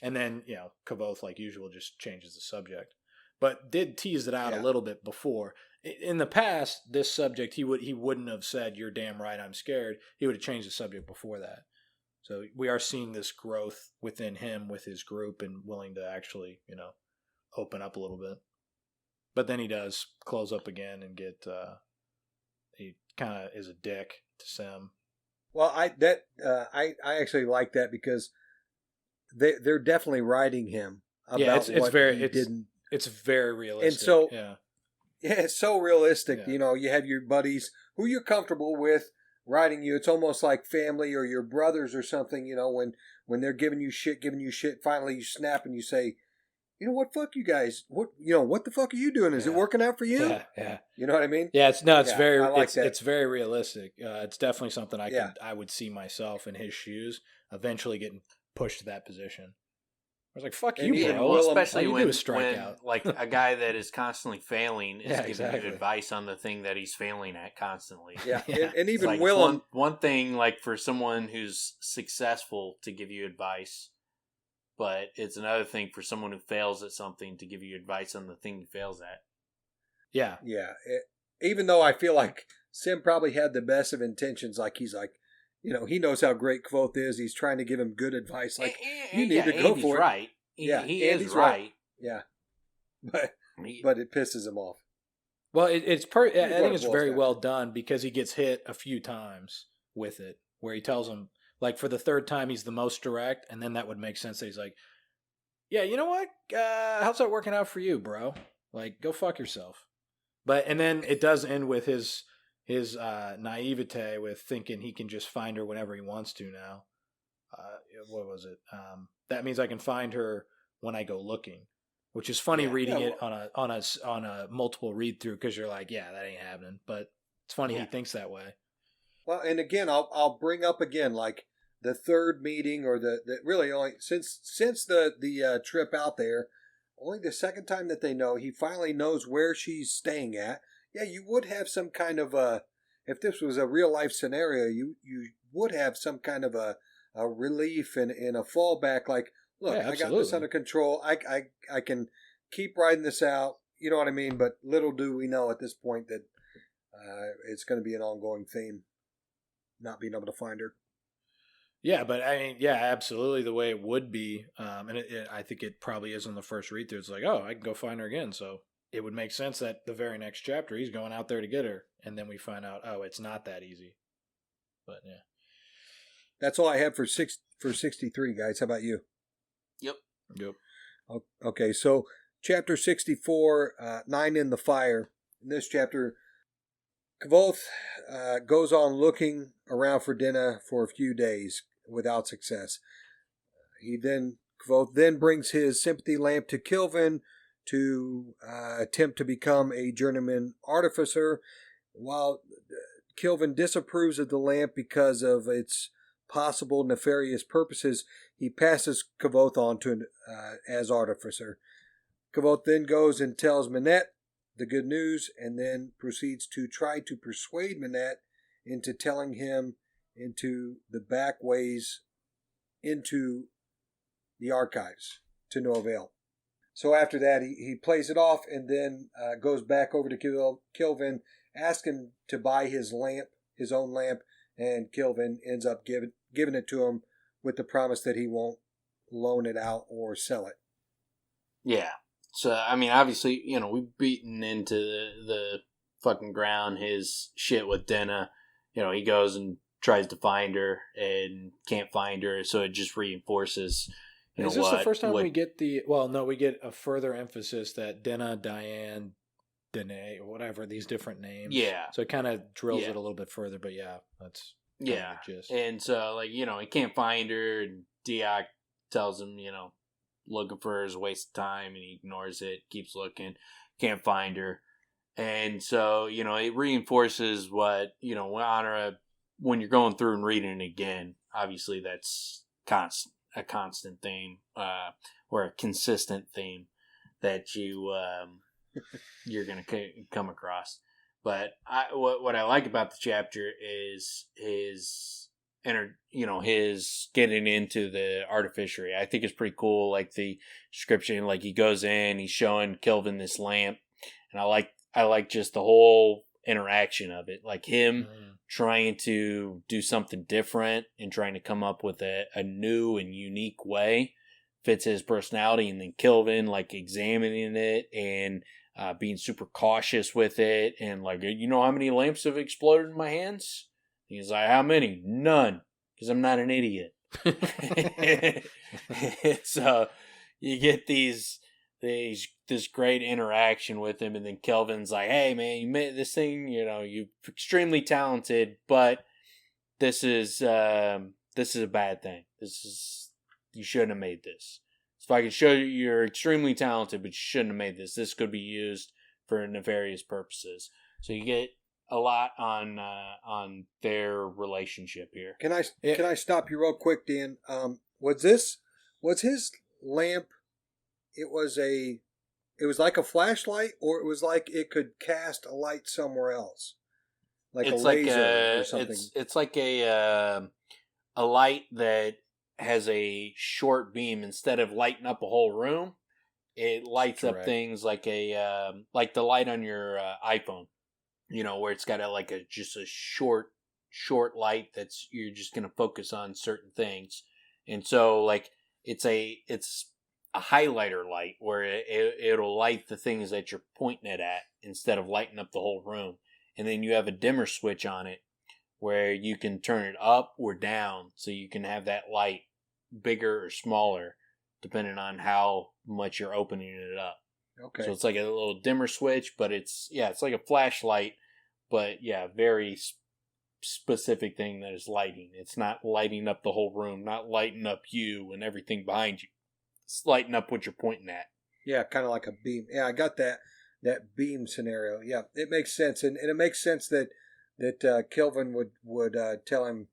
Speaker 1: And then, you know, Kvothe, like usual, just changes the subject. But did tease it out a little bit before. In the past, this subject he wouldn't have said, "You're damn right, I'm scared." He would have changed the subject before that. So we are seeing this growth within him, with his group, and willing to actually, you know, open up a little bit. But then he does close up again and get he kind of is a dick to Sim.
Speaker 2: Well, I actually like that because they're definitely writing him about
Speaker 1: it's very realistic.
Speaker 2: And so
Speaker 1: yeah,
Speaker 2: it's so realistic.
Speaker 1: Yeah.
Speaker 2: You know, you have your buddies who you're comfortable with writing you. It's almost like family or your brothers or something. You know, when they're giving you shit, finally you snap and you say, "You know what? Fuck you guys. What the fuck are you doing? Is it working out for you?"
Speaker 1: Yeah.
Speaker 2: You know what I mean?
Speaker 1: Yeah, it's very,
Speaker 2: I like that.
Speaker 1: It's very realistic. It's definitely something I would see myself in his shoes, eventually getting pushed to that position. I was like, "Fuck
Speaker 2: And
Speaker 1: you,
Speaker 2: even
Speaker 1: bro!"
Speaker 2: Willem-
Speaker 3: especially
Speaker 1: All you
Speaker 3: when,
Speaker 1: do is strike out.
Speaker 3: like a guy that is constantly failing is
Speaker 1: Yeah,
Speaker 3: giving
Speaker 1: exactly.
Speaker 3: you advice on the thing that he's failing at constantly.
Speaker 2: Yeah,
Speaker 1: Yeah.
Speaker 2: and
Speaker 3: It's
Speaker 2: even
Speaker 3: like
Speaker 2: Willem.
Speaker 3: one thing, like for someone who's successful to give you advice, but it's another thing for someone who fails at something to give you advice on the thing he fails at.
Speaker 1: Yeah,
Speaker 2: Yeah, even though I feel like Sim probably had the best of intentions, like he's like, you know, he knows how great Kvothe is. He's trying to give him good advice. Like, you need to go
Speaker 3: Andy's
Speaker 2: for it.
Speaker 3: right. He
Speaker 2: Andy's
Speaker 3: is right.
Speaker 2: Yeah, but
Speaker 3: He-
Speaker 2: it pisses him off.
Speaker 1: well, I think it's
Speaker 2: boils
Speaker 1: very
Speaker 2: down.
Speaker 1: well done because he gets hit a few times with it, where he tells him, like, for the third time he's the most direct, and then that would make sense that he's like, "Yeah, you know what? How's that working out for you, bro? Like, go fuck yourself." And then it does end with his naivete with thinking he can just find her whenever he wants to now. What was it? That means I can find her when I go looking, which is funny reading it on a multiple read through, because you're like, yeah, that ain't happening. But it's funny he thinks that way.
Speaker 2: Well, and again, I'll bring up again, like the third meeting, or the really only since the trip out there, only the second time that they know, he finally knows where she's staying at. Yeah, you would have some kind of if this was a real life scenario, you would have some kind of a relief and a fallback. Like, look, I got this under control. I can keep riding this out. You know what I mean? But little do we know at this point that it's going to be an ongoing theme, not being able to find her.
Speaker 1: Yeah, but I mean, yeah, absolutely the way it would be. And I think it probably is on the first read through. It's like, oh, I can go find her again. So it would make sense that the very next chapter he's going out there to get her. And then we find out, oh, it's not that easy. But yeah.
Speaker 2: That's all I have for 63, guys. How about you?
Speaker 3: Yep.
Speaker 2: Okay, so chapter 64, 9 in the Fire. In this chapter, Kvothe goes on looking around for Denna for a few days without success. Kvothe then brings his sympathy lamp to Kilvin to attempt to become a journeyman artificer. While Kilvin disapproves of the lamp because of its possible nefarious purposes, he passes Kvothe on to as artificer. Kvothe then goes and tells Minette the good news, and then proceeds to try to persuade Minette into telling him into the back ways into the archives, to no avail. So after that, he plays it off, and then goes back over to Kilvin, asking to buy his own lamp, and Kilvin ends up giving it to him with the promise that he won't loan it out or sell it.
Speaker 3: Yeah. So, I mean, obviously, we've beaten into the fucking ground his shit with Denna. He goes and tries to find her and can't find her, so it just reinforces.
Speaker 1: Is this the first time we get we get a further emphasis that Denna, Diane, Dene, or whatever, these different names.
Speaker 3: Yeah.
Speaker 1: So it kind of drills it a little bit further, but yeah, that's
Speaker 3: yeah.
Speaker 1: The gist.
Speaker 3: And so, he can't find her, and Deoch tells him, looking for her is a waste of time, and he ignores it, keeps looking, can't find her. And so, it reinforces what, when you're going through and reading it again, obviously that's a constant theme, or a consistent theme that you're going to come across. But what I like about the chapter is his getting into the artificery. I think it's pretty cool. Like the description, like he goes in, he's showing Kilvin this lamp, and I like just the whole interaction of it, like him trying to do something different and trying to come up with a new and unique way fits his personality, and then Kilvin like examining it and being super cautious with it, and like, how many lamps have exploded in my hands? He's like, how many? None, because I'm not an idiot. So you get this great interaction with him, and then Kelvin's like, hey man, you made this thing, you're extremely talented, but this is a bad thing. You shouldn't have made this. So if I can show you you're extremely talented, but you shouldn't have made this. This could be used for nefarious purposes. So you get a lot on their relationship here.
Speaker 2: Can I stop you real quick, Dan? Was his lamp? It was like a flashlight, or it was like it could cast a light somewhere else, like
Speaker 3: it's
Speaker 2: a laser or something.
Speaker 3: It's like a light that has a short beam. Instead of lighting up a whole room, it lights up things like like the light on your iPhone. Where it's got just a short light that's you're just gonna focus on certain things, and so like it's a highlighter light where it'll light the things that you're pointing it at instead of lighting up the whole room. And then you have a dimmer switch on it where you can turn it up or down, so you can have that light bigger or smaller depending on how much you're opening it up.
Speaker 2: Okay.
Speaker 3: So it's like a little dimmer switch, but it's like a flashlight, but very specific thing that is lighting. It's not lighting up the whole room, not lighting up you and everything behind you. It's lighting up what you're pointing at.
Speaker 2: Yeah, kind of like a beam. Yeah, I got that beam scenario. Yeah, it makes sense, and it makes sense that Kilvin would tell him,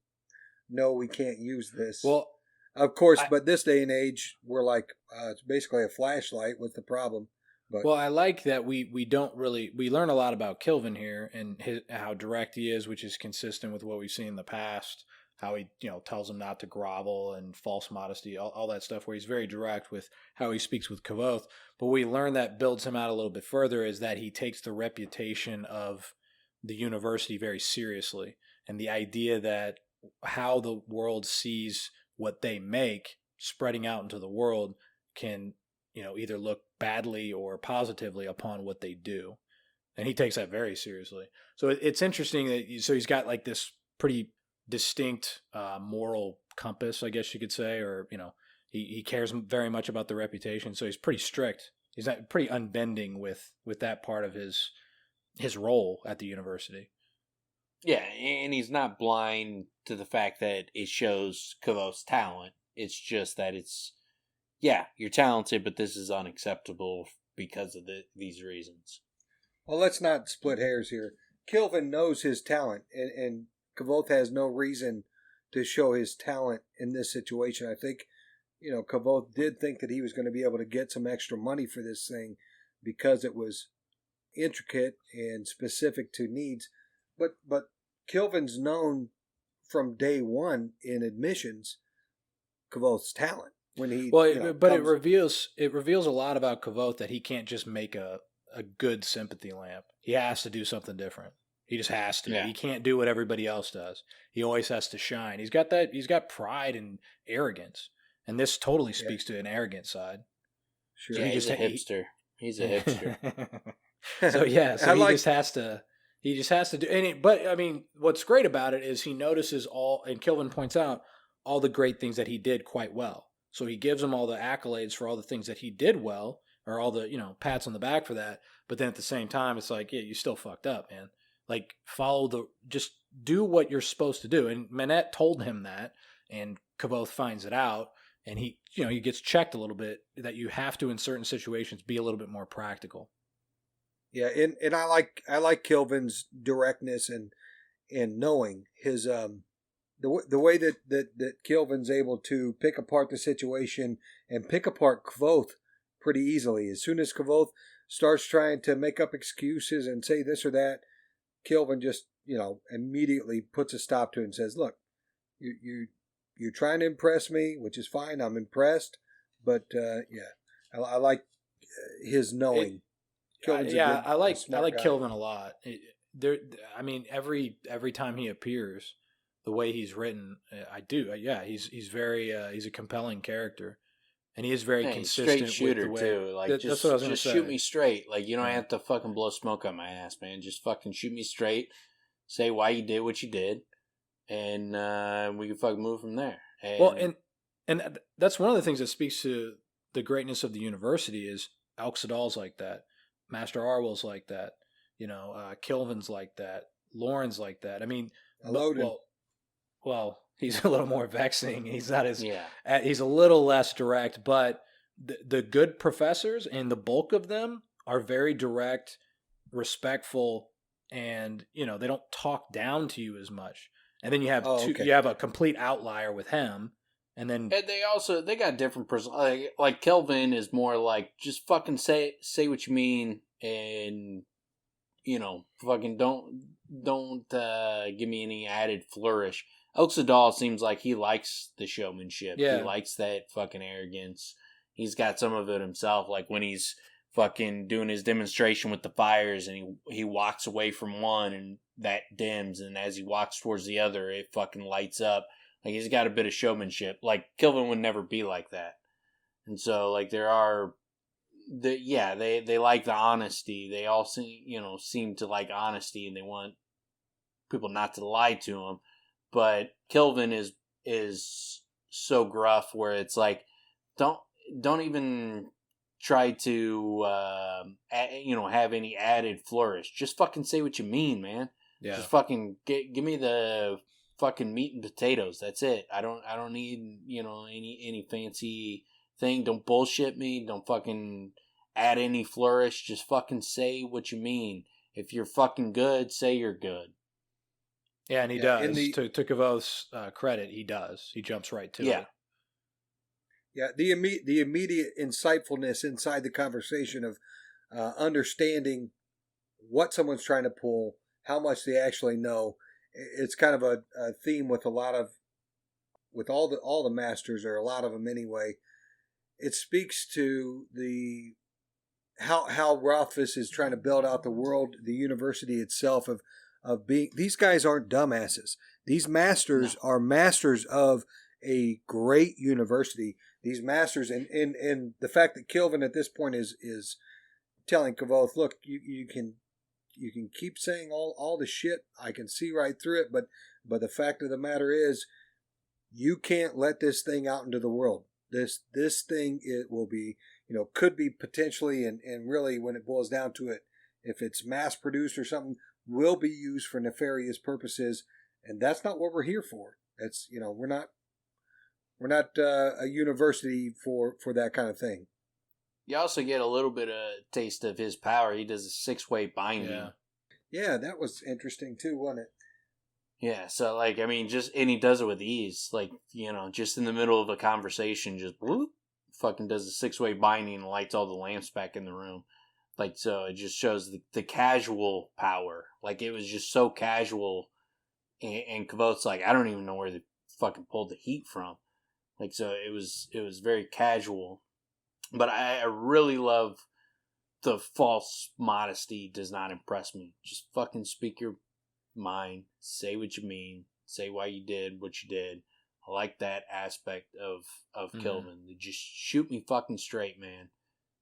Speaker 2: no, we can't use this.
Speaker 1: Well,
Speaker 2: of course, but this day and age, we're like, it's basically a flashlight. What's the problem? But
Speaker 1: I like that we learn a lot about Kilvin here and how direct he is, which is consistent with what we've seen in the past. How he tells him not to grovel and false modesty, all that stuff, where he's very direct with how he speaks with Kvothe. But we learn that builds him out a little bit further is that he takes the reputation of the university very seriously, and the idea that how the world sees what they make spreading out into the world can either look badly or positively upon what they do, and he takes that very seriously. So it's interesting that he's got like this pretty distinct moral compass, I guess you could say, or he cares very much about the reputation, so he's pretty strict. He's not pretty unbending with that part of his role at the university.
Speaker 3: Yeah, and he's not blind to the fact that it shows Kvothe's talent. It's just that you're talented, but this is unacceptable because of these reasons.
Speaker 2: Well, let's not split hairs here. Kilvin knows his talent, and Kvothe has no reason to show his talent in this situation. I think, Kvothe did think that he was going to be able to get some extra money for this thing because it was intricate and specific to needs. But Kilvin's known from day one in admissions Kvothe's talent. When he
Speaker 1: it reveals a lot about Kvothe that he can't just make a good sympathy lamp. He has to do something different. He just has to.
Speaker 3: Yeah.
Speaker 1: He can't do what everybody else does. He always has to shine. He's got pride and arrogance. And this totally speaks to an arrogant side.
Speaker 2: Sure.
Speaker 3: Yeah, he's a hipster. He's a hipster.
Speaker 1: So yeah, so
Speaker 2: I
Speaker 1: he just has to do but I mean, what's great about it is he notices all, and Kilvin points out all the great things that he did quite well. So he gives him all the accolades for all the things that he did well, or all the, pats on the back for that. But then at the same time, it's like, yeah, you still fucked up, man. Like, just do what you're supposed to do. And Manette told him that, and Kvothe finds it out, and he gets checked a little bit that you have to, in certain situations, be a little bit more practical.
Speaker 2: Yeah, and I like Kilvin's directness and knowing his the way that Kilvin's able to pick apart the situation and pick apart Kvothe pretty easily. As soon as Kvothe starts trying to make up excuses and say this or that, Kilvin just immediately puts a stop to it and says, "Look, you're trying to impress me, which is fine. I'm impressed, but I like his knowing."
Speaker 1: I like
Speaker 2: guy.
Speaker 1: Kilvin a lot. Every time he appears, the way he's written, I do. Yeah, he's very he's a compelling character, and he is very consistent.
Speaker 3: Straight shooter
Speaker 1: with the way,
Speaker 3: too. Like
Speaker 1: that's what I was
Speaker 3: just
Speaker 1: say.
Speaker 3: shoot me straight. Like you don't have to fucking blow smoke on my ass, man. Just fucking shoot me straight. Say why you did what you did, and we can fucking move from there.
Speaker 1: And that's one of the things that speaks to the greatness of the university is Alxadal's like that. Master Arwell's like that, Kilvin's like that, Lorren's like that. I mean, well, he's a little more vexing. He's not as he's a little less direct, but the good professors and the bulk of them are very direct, respectful, and they don't talk down to you as much. And then you have you have a complete outlier with him. And then
Speaker 3: they got different like Kilvin is more like just fucking say what you mean, and fucking don't give me any added flourish. Alxadal seems like he likes the showmanship.
Speaker 1: Yeah.
Speaker 3: He likes that fucking arrogance. He's got some of it himself, like when he's fucking doing his demonstration with the fires and he walks away from one and that dims, and as he walks towards the other it fucking lights up. Like, he's got a bit of showmanship. Like, Kilvin would never be like that. And so, like, they like the honesty. They all seem to like honesty, and they want people not to lie to them. But Kilvin is so gruff where it's like, don't even try to, have any added flourish. Just fucking say what you mean, man.
Speaker 1: Yeah.
Speaker 3: Just fucking give me the fucking meat and potatoes. That's it. I don't need any fancy thing. Don't bullshit me. Don't fucking add any flourish. Just fucking say what you mean. If you're fucking good, say you're good.
Speaker 1: Yeah, and he does. To Kvothe's credit, he does. He jumps right to it.
Speaker 2: Yeah, the immediate insightfulness inside the conversation of understanding what someone's trying to pull, how much they actually know. It's kind of a theme with all the masters, or a lot of them anyway. It speaks to how Rothfuss is trying to build out the world, the university itself, of being. These guys aren't dumbasses. These masters are masters of a great university. These masters, and the fact that Kilvin at this point is telling Kvothe, look, you can keep saying all the shit. I can see right through it, but the fact of the matter is, you can't let this thing out into the world. This thing, it will be, could be potentially, and really, when it boils down to it, if it's mass produced or something, will be used for nefarious purposes, and that's not what we're here for. That's we're not a university for that kind of thing.
Speaker 3: You also get a little bit of taste of his power. He does a 6-way binding.
Speaker 2: Yeah, that was interesting too, wasn't it?
Speaker 3: Yeah, so and he does it with ease. Like, just in the middle of a conversation, just whoop, fucking does a 6-way binding and lights all the lamps back in the room. Like, so it just shows the casual power. Like, it was just so casual. And Kvothe's like, I don't even know where they fucking pulled the heat from. Like, so it was very casual. But I really love the false modesty does not impress me. Just fucking speak your mind. Say what you mean. Say why you did what you did. I like that aspect of Kilvin. Just shoot me fucking straight, man.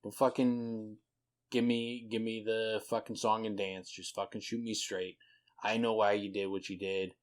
Speaker 3: Don't fucking give me the fucking song and dance. Just fucking shoot me straight. I know why you did what you did.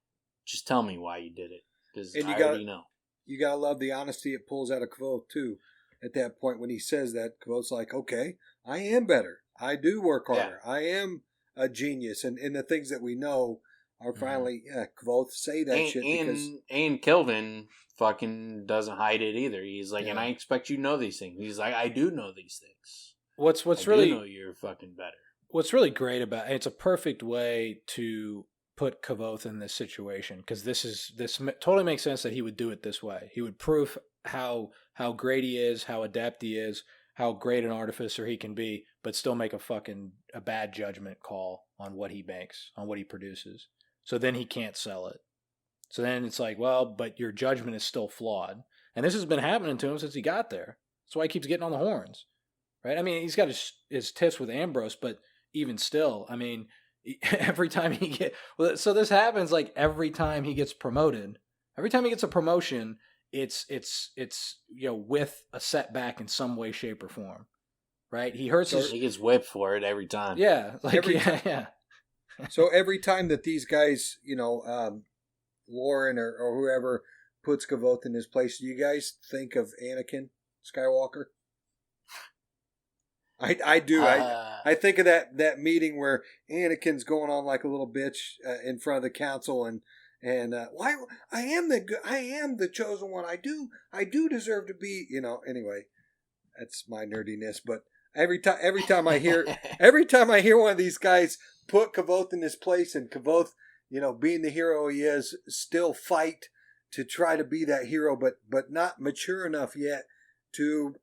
Speaker 3: Just tell me why you did it, because I already know.
Speaker 2: You gotta love the honesty it pulls out of Kvothe too. At that point, when he says that, Kvothe's like, "Okay, I am better. I do work harder. I am a genius." And the things that we know are finally, Kvothe say that shit because
Speaker 3: and Kilvin fucking doesn't hide it either. He's like, and I expect you to know these things. He's like, I do know these things.
Speaker 1: What's
Speaker 3: I
Speaker 1: really
Speaker 3: do know you're fucking better.
Speaker 1: What's really great about it's a perfect way to put Kvothe in this situation, because this totally makes sense that he would do it this way. He would prove how great he is, how adept he is, how great an artificer he can be, but still make a bad judgment call on what he makes, on what he produces. So then he can't sell it. So then it's like, well, but your judgment is still flawed. And this has been happening to him since he got there. That's why he keeps getting on the horns, right? I mean, he's got his tits with Ambrose, but even still, I mean, every time so this happens like every time he gets promoted. Every time he gets a promotion, it's with a setback in some way, shape, or form, right? He
Speaker 3: gets whipped for it every time.
Speaker 1: Yeah, yeah.
Speaker 2: So every time that these guys, Lorren or whoever puts Kvothe in his place, do you guys think of Anakin Skywalker? I do. I think of that meeting where Anakin's going on like a little bitch in front of the council, and why I am the chosen one. I do deserve to be. Anyway, that's my nerdiness. But every time I hear one of these guys put Kvothe in his place, and Kvothe, being the hero he is, still fight to try to be that hero, but not mature enough yet to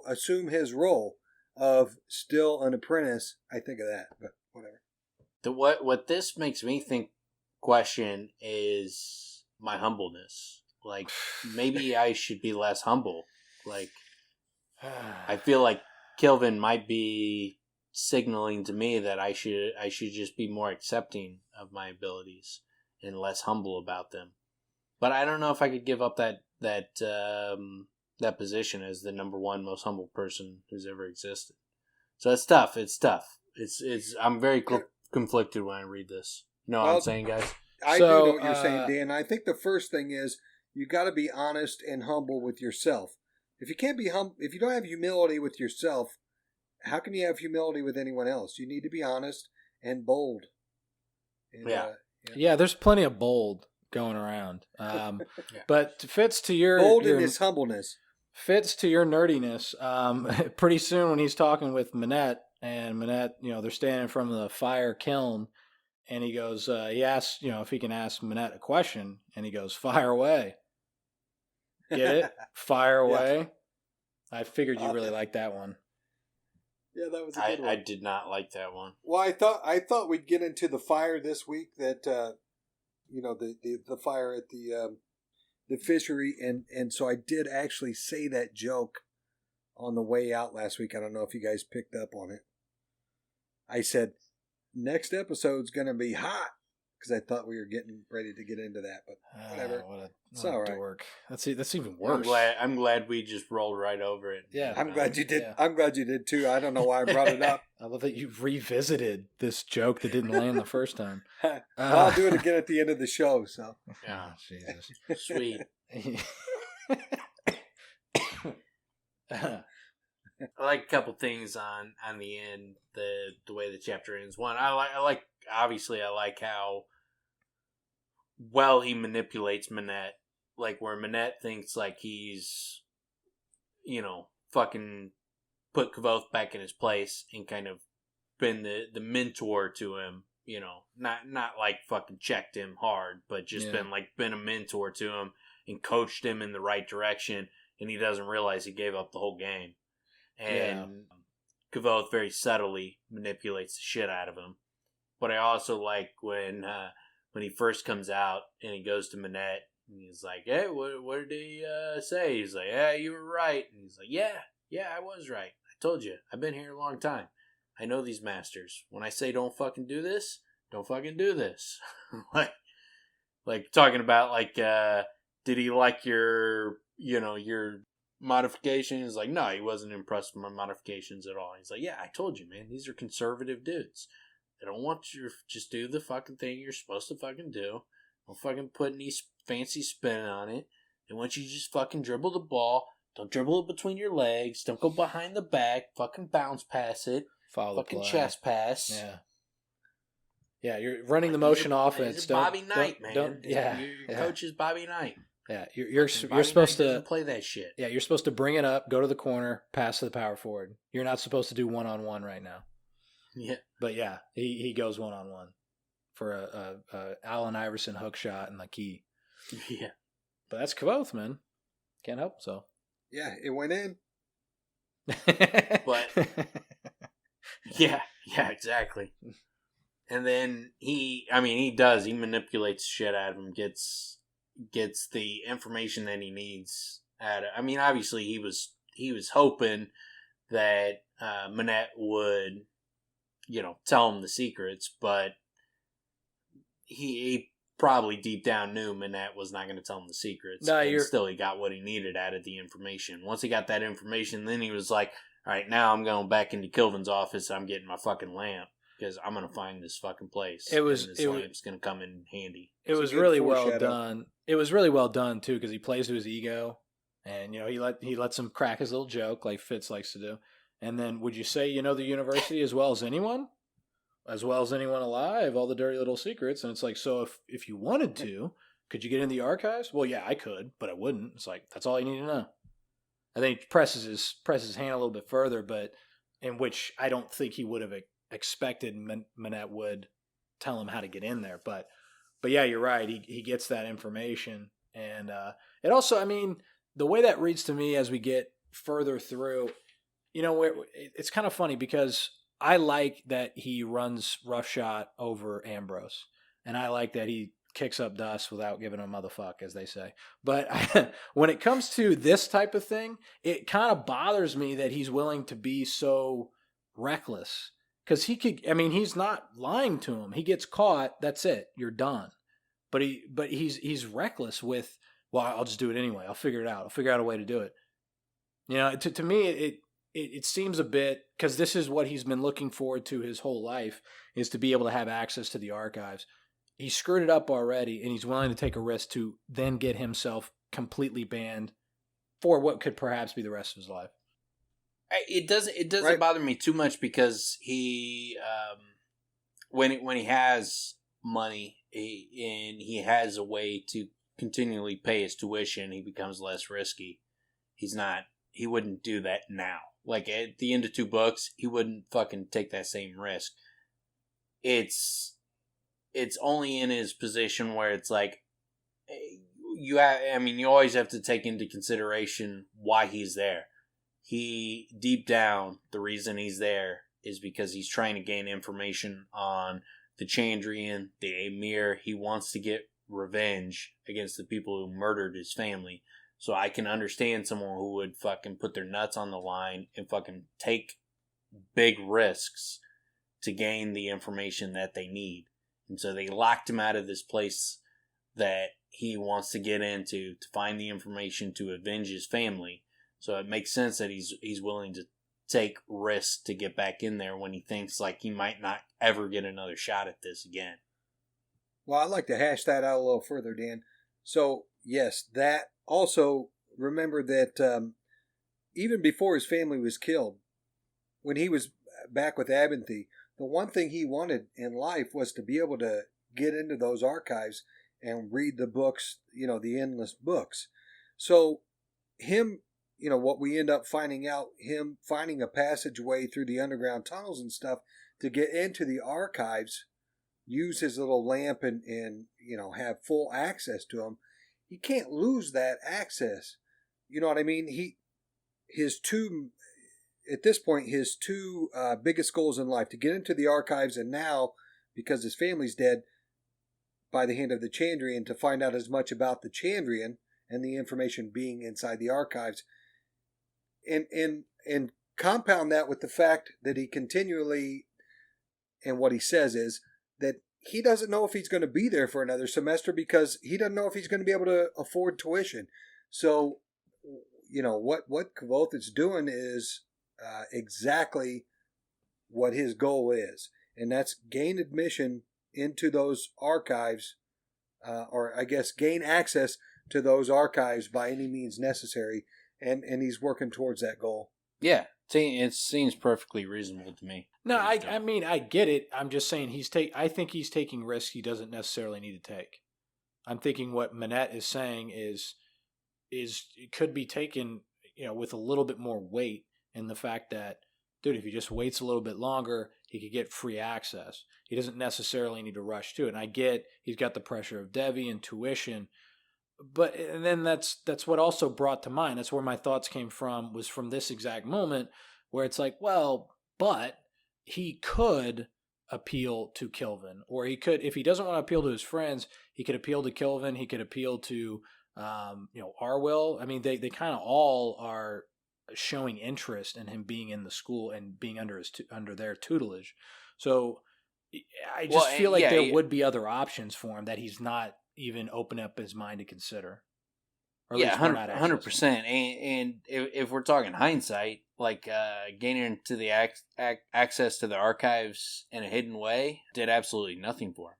Speaker 2: assume his role of still an apprentice. I think of that, but whatever.
Speaker 3: What this makes me question is my humbleness. Like, maybe I should be less humble. Like, I feel like Kilvin might be signaling to me that I should just be more accepting of my abilities and less humble about them. But I don't know if I could give up that position as the number one most humble person who's ever existed. So it's tough. It's I'm very conflicted when I read this. You know what I'm saying, guys?
Speaker 2: I do know what you're saying, Dan. I think the first thing is you got to be honest and humble with yourself. If you can't be if you don't have humility with yourself, how can you have humility with anyone else? You need to be honest and bold. And,
Speaker 1: yeah. There's plenty of bold going around. But Fitz, to your
Speaker 2: bold in his humbleness.
Speaker 1: Fitz, to your nerdiness. Pretty soon when he's talking with Minette, and Minette, they're standing in front of the fire kiln, and he goes, he asks, if he can ask Minette a question, and he goes, "Fire away." Get it? Fire away. I figured you really liked that one.
Speaker 2: Yeah, that was a good one.
Speaker 3: I did not like that one.
Speaker 2: Well, I thought we'd get into the fire this week. That the fire at the fishery, and so I did actually say that joke on the way out last week. I don't know if you guys picked up on it. I said next episode's gonna be hot, because I thought we were getting ready to get into that, but whatever. It's all right.
Speaker 1: Dork. That's even worse.
Speaker 3: I'm glad we just rolled right over it.
Speaker 1: Yeah,
Speaker 2: I'm glad you did. Yeah. I'm glad you did too. I don't know why I brought it up.
Speaker 1: I love that you revisited this joke that didn't land the first time.
Speaker 2: I'll do it again at the end of the show. So.
Speaker 3: Oh, Jesus, sweet. I like a couple things on the end, the way the chapter ends. One, I like how well he manipulates Minette. Like, where Minette thinks like he's, fucking put Kvothe back in his place and kind of been the mentor to him. Not like fucking checked him hard, but just been a mentor to him and coached him in the right direction, and he doesn't realize he gave up the whole game. And Kvothe very subtly manipulates the shit out of him. But I also like when he first comes out and he goes to Minette and he's like, "Hey, what did he say?" He's like, "Yeah, you were right." And he's like, "Yeah, I was right. I told you. I've been here a long time. I know these masters. When I say don't fucking do this, don't fucking do this. like talking about like, did he like your modifications? He's like, no, he wasn't impressed with my modifications at all. He's like, yeah, I told you, man, these are conservative dudes. They don't want you to just do the fucking thing you're supposed to fucking do. Don't fucking put any fancy spin on it. They want you to just fucking dribble the ball. Don't dribble it between your legs. Don't go behind the back. Fucking bounce pass it.
Speaker 1: Follow
Speaker 3: fucking
Speaker 1: the play.
Speaker 3: chest pass.
Speaker 1: Yeah. Yeah, you're running the motion offense.
Speaker 3: It's Bobby Knight, man.
Speaker 1: Yeah.
Speaker 3: Your coach is Bobby Knight.
Speaker 1: Yeah, you're
Speaker 3: Bobby
Speaker 1: supposed
Speaker 3: Knight
Speaker 1: to
Speaker 3: doesn't play that shit.
Speaker 1: Yeah, you're supposed to bring it up, go to the corner, pass to the power forward. You're not supposed to do one-on-one right now.
Speaker 3: Yeah.
Speaker 1: But yeah, he goes one-on-one for a Allen Iverson hook shot and the key.
Speaker 3: Yeah.
Speaker 1: But that's Kvothe, man. Can't help so.
Speaker 2: Yeah, it went in.
Speaker 3: But yeah, exactly. And then he manipulates shit out of him, gets the information that he needs out of. I mean, obviously he was hoping that Manette would, tell him the secrets, but he probably deep down knew Manette was not going to tell him the secrets. And still he got what he needed out of the information. Once he got that information, then he was like, all right, now I'm going back into Kilvin's office. I'm getting my fucking lamp because I'm going to find this fucking place. This lamp's going to come in handy.
Speaker 1: It was really well done. It was really well done too because he plays to his ego, and he lets him crack his little joke like Fitz likes to do. And then, would you say you know the university as well as anyone? As well as anyone alive, all the dirty little secrets. And it's like, so if you wanted to, could you get in the archives? Well, yeah, I could, but I wouldn't. It's like, that's all you need to know. I think he presses his hand a little bit further, but in which I don't think he would have expected Manette would tell him how to get in there. But yeah, you're right. He gets that information. And it also, I mean, the way that reads to me as we get further through, it's kind of funny because I like that he runs roughshod over Ambrose, and I like that he kicks up dust without giving a motherfuck, as they say. But when it comes to this type of thing, it kind of bothers me that he's willing to be so reckless. Because he's not lying to him. He gets caught, that's it, you're done. But he's reckless with, well, I'll just do it anyway. I'll figure it out. I'll figure out a way to do it. To me, it seems a bit, because this is what he's been looking forward to his whole life, is to be able to have access to the archives. He screwed it up already, and he's willing to take a risk to then get himself completely banned for what could perhaps be the rest of his life.
Speaker 3: It doesn't bother me too much because he, when he has money and he has a way to continually pay his tuition, he becomes less risky. He wouldn't do that now. Like at the end of 2 books, he wouldn't fucking take that same risk. It's only in his position where it's like, you always have to take into consideration why he's there. He, deep down, the reason he's there is because he's trying to gain information on the Chandrian, the Amyr. He wants to get revenge against the people who murdered his family. So I can understand someone who would fucking put their nuts on the line and fucking take big risks to gain the information that they need. And so they locked him out of this place that he wants to get into to find the information to avenge his family. So it makes sense that he's willing to take risks to get back in there when he thinks like he might not ever get another shot at this again.
Speaker 2: Well, I'd like to hash that out a little further, Dan. So, yes, that also, remember that even before his family was killed, when he was back with Abinthy, the one thing he wanted in life was to be able to get into those archives and read the books, the endless books. So him, what we end up finding out, him finding a passageway through the underground tunnels and stuff to get into the archives, use his little lamp and have full access to them. He can't lose that access. You know what I mean? At this point, his two biggest goals in life, to get into the archives, and now, because his family's dead, by the hand of the Chandrian, to find out as much about the Chandrian and the information being inside the archives. And compound that with the fact that he continually, and what he says is, that he doesn't know if he's going to be there for another semester because he doesn't know if he's going to be able to afford tuition. So, what Kvothe is doing is exactly what his goal is, and that's gain admission into those archives, or I guess gain access to those archives by any means necessary, and he's working towards that goal.
Speaker 3: Yeah, it seems perfectly reasonable to me.
Speaker 1: No, I mean, I get it. I'm just saying I think he's taking risks he doesn't necessarily need to take. I'm thinking what Manette is saying is it could be taken, with a little bit more weight in the fact that, dude, if he just waits a little bit longer, he could get free access. He doesn't necessarily need to rush to it. And I get he's got the pressure of Devi and tuition, and then that's what also brought to mind. That's where my thoughts came from, was from this exact moment where it's like, well, but he could appeal to Kilvin, or he could, if he doesn't want to appeal to his friends, he could appeal to Kilvin. He could appeal to, Arwill. I mean, they kind of all are showing interest in him being in the school and being under their tutelage. So I just feel like there would be other options for him that he's not even open up his mind to consider. Or
Speaker 3: 100%. And if we're talking hindsight, like gaining into the access to the archives in a hidden way did absolutely nothing for him.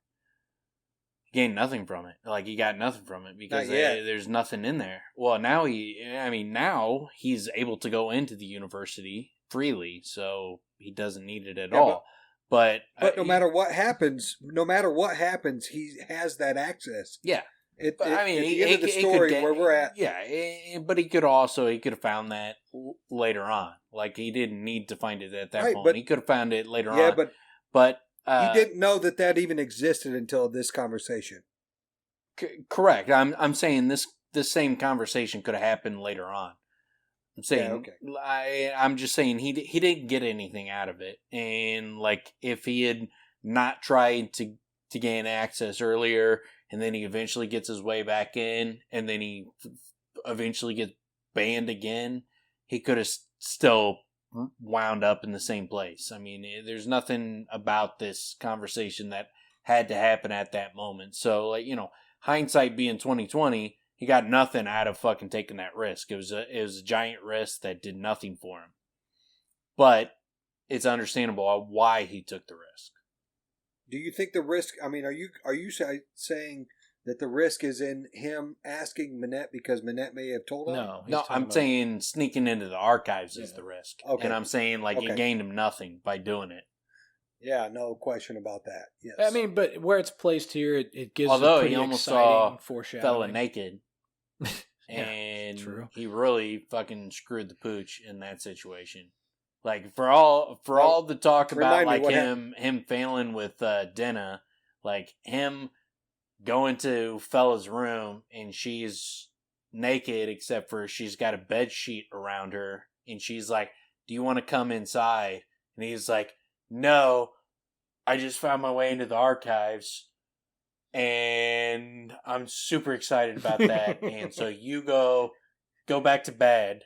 Speaker 3: He gained nothing from it. Like, he got nothing from it because there's nothing in there. Well, now he's able to go into the university freely, so he doesn't need it at all. But
Speaker 2: no matter what happens, he has that access.
Speaker 3: Yeah.
Speaker 2: At the end of the story where we're at.
Speaker 3: Yeah, but he could have found that later on. Like, he didn't need to find it at that point. But he could have found it later on.
Speaker 2: Yeah,
Speaker 3: but
Speaker 2: he didn't know that even existed until this conversation.
Speaker 3: Correct. I'm saying this same conversation could have happened later on. I'm saying, I'm just saying he didn't get anything out of it, and like, if he had not tried to gain access earlier, and then he eventually gets his way back in, and then he eventually gets banned again, he could have still wound up in the same place. I mean, there's nothing about this conversation that had to happen at that moment. So, like, hindsight being 2020. He got nothing out of fucking taking that risk. It was a giant risk that did nothing for him. But it's understandable why he took the risk.
Speaker 2: Do you think the risk? I mean, are you saying that the risk is in him asking Manette because Manette may have told him?
Speaker 3: No, I'm saying sneaking into the archives is the risk. Okay. And I'm saying, like, it gained him nothing by doing it.
Speaker 2: Yeah, no question about that. Yes.
Speaker 1: I mean, but where it's placed here, it gives
Speaker 3: Although
Speaker 1: a pretty
Speaker 3: he almost
Speaker 1: exciting
Speaker 3: saw
Speaker 1: foreshadowing.
Speaker 3: fella naked. And
Speaker 1: true.
Speaker 3: He really fucking screwed the pooch in that situation. Like, for all the talk about, like, him failing with Denna, like, him going to fella's room and she's naked except for she's got a bed sheet around her, and she's like, "Do you want to come inside?" And he's like, "No, I just found my way into the archives and I'm super excited about that. And so you go back to bed,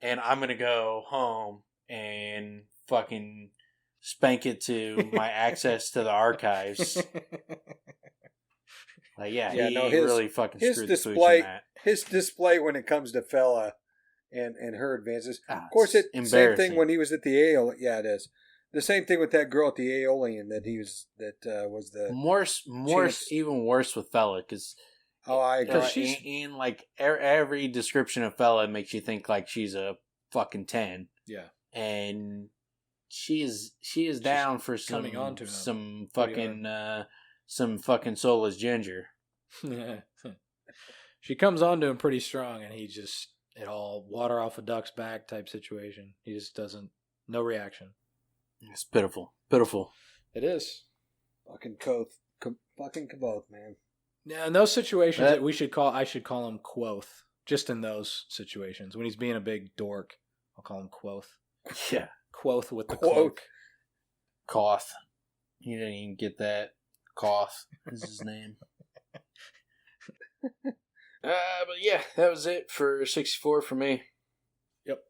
Speaker 3: and I'm going to go home and fucking spank it to my access to the archives." Like, he really fucking screwed the pooch in that.
Speaker 2: His display when it comes to fella and her advances. Of course,
Speaker 3: same
Speaker 2: thing when he was at the Aeolian. Yeah, it is. The same thing with that girl at the Aeolian was the
Speaker 3: even worse with fella, because
Speaker 2: I agree.
Speaker 3: Because in like every description of fella makes you think like she's a fucking 10.
Speaker 1: Yeah,
Speaker 3: and she is down for some fucking soulless ginger.
Speaker 1: She comes on to him pretty strong, and he just, it all water off a duck's back type situation. He just doesn't, no reaction.
Speaker 3: It's pitiful.
Speaker 1: It is.
Speaker 2: Fucking Kvothe, man.
Speaker 1: Yeah, in those situations, I should call him Kvothe. Just in those situations, when he's being a big dork, I'll call him Kvothe.
Speaker 3: Yeah,
Speaker 1: Kvothe with the cloak.
Speaker 3: Kvothe. You didn't even get that. Kvothe is his name. But yeah, that was it for 64 for me.
Speaker 2: Yep.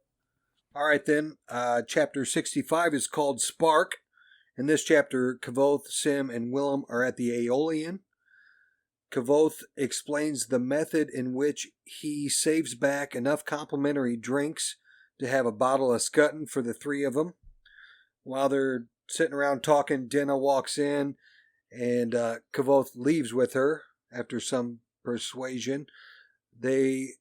Speaker 2: All right, then. Chapter 65 is called Spark, In this chapter, Kvothe, Sim, and Willem are at the Aeolian. Kvothe explains the method in which he saves back enough complimentary drinks to have a bottle of scutton for the three of them. While they're sitting around talking, Denna walks in, and Kvothe leaves with her after some persuasion. They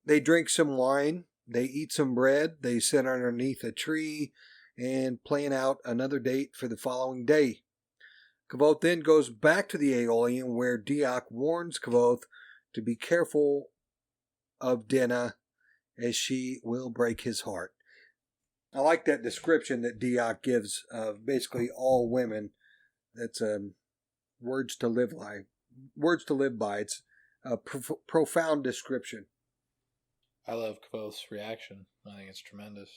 Speaker 2: drink some wine, they eat some bread, they sit underneath a tree and plan out another date for the following day. Kvothe then goes back to the Aeolian, where Deoch warns Kvothe to be careful of Denna, as she will break his heart. I like that description that Deoch gives of basically all women. That's words to live by. It's a profound description.
Speaker 1: I love Kvothe's reaction. I think it's tremendous.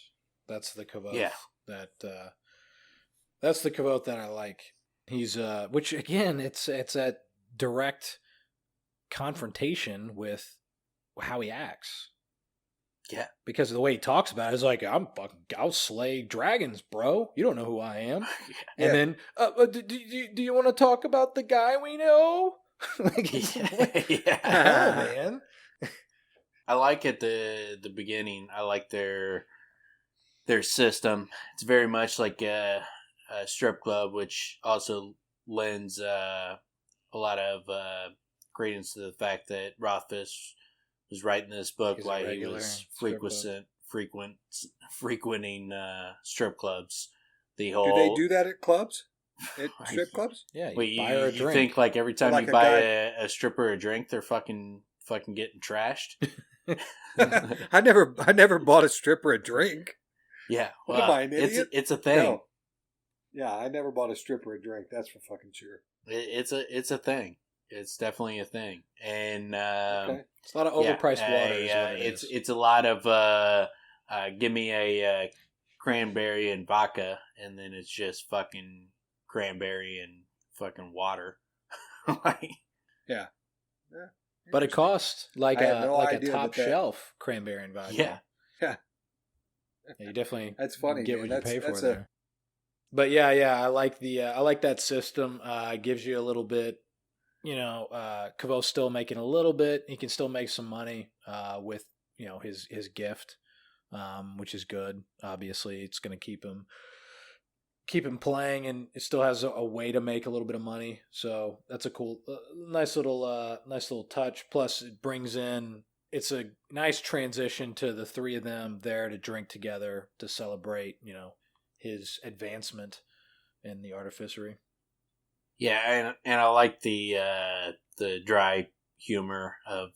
Speaker 1: That's the Kvothe.
Speaker 3: Yeah.
Speaker 1: That's the Kvothe that I like. He's which again, it's that direct confrontation with how he acts.
Speaker 3: Yeah,
Speaker 1: because of the way he talks about it, it's like, I'll slay dragons, bro. You don't know who I am.
Speaker 3: Yeah.
Speaker 1: And then, do you want to talk about the guy we know? Like,
Speaker 3: yeah,
Speaker 1: man.
Speaker 3: I like at the beginning. I like their system. It's very much like a strip club, which also lends a lot of credence to the fact that Rothfuss was writing this book while he was frequenting strip clubs. The whole,
Speaker 2: do they do that at clubs? At strip clubs?
Speaker 1: Yeah,
Speaker 3: you
Speaker 1: buy her a drink.
Speaker 3: You think like every time
Speaker 2: like
Speaker 3: you buy a stripper a drink, they're fucking getting trashed?
Speaker 2: I never bought a stripper a drink.
Speaker 3: Yeah,
Speaker 2: What am I, an idiot?
Speaker 3: It's a thing.
Speaker 2: No. Yeah, I never bought a stripper a drink. That's for fucking sure.
Speaker 3: It's a thing. It's definitely a thing, and
Speaker 2: Okay.
Speaker 1: It's a lot of overpriced water.
Speaker 3: It's a lot of give me a cranberry and vodka, and then it's just fucking cranberry and fucking water. Like,
Speaker 2: Yeah.
Speaker 1: But it costs like
Speaker 2: I had
Speaker 1: a
Speaker 2: no idea
Speaker 1: top
Speaker 2: that-
Speaker 1: shelf cranberry and vodka.
Speaker 3: yeah.
Speaker 1: You definitely
Speaker 2: That's funny.
Speaker 1: get
Speaker 2: man.
Speaker 1: what you pay for
Speaker 2: that's
Speaker 1: there. But yeah, I like that system. It gives you a little bit. Kvothe's still making a little bit. He can still make some money with his gift, which is good. Obviously, it's going to keep him playing, and it still has a way to make a little bit of money. So that's a cool, nice little touch. Plus, it brings in. It's a nice transition to the three of them there to drink together to celebrate, his advancement in the Artificery.
Speaker 3: Yeah, and I like the dry humor of,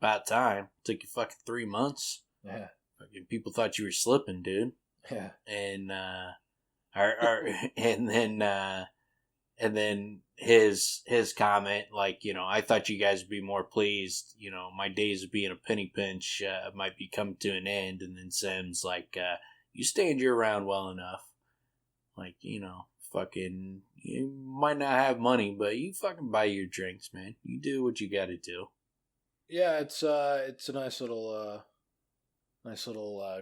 Speaker 3: about time. Took you fucking 3 months.
Speaker 1: Yeah.
Speaker 3: Fucking people thought you were slipping, dude.
Speaker 1: Yeah.
Speaker 3: And and then his comment, I thought you guys would be more pleased. My days of being a penny pinch might be coming to an end. And then Sim's like, you stand your ground well enough. Fucking, you might not have money, but you fucking buy your drinks, man. You do what you got to do.
Speaker 1: Yeah, it's a nice little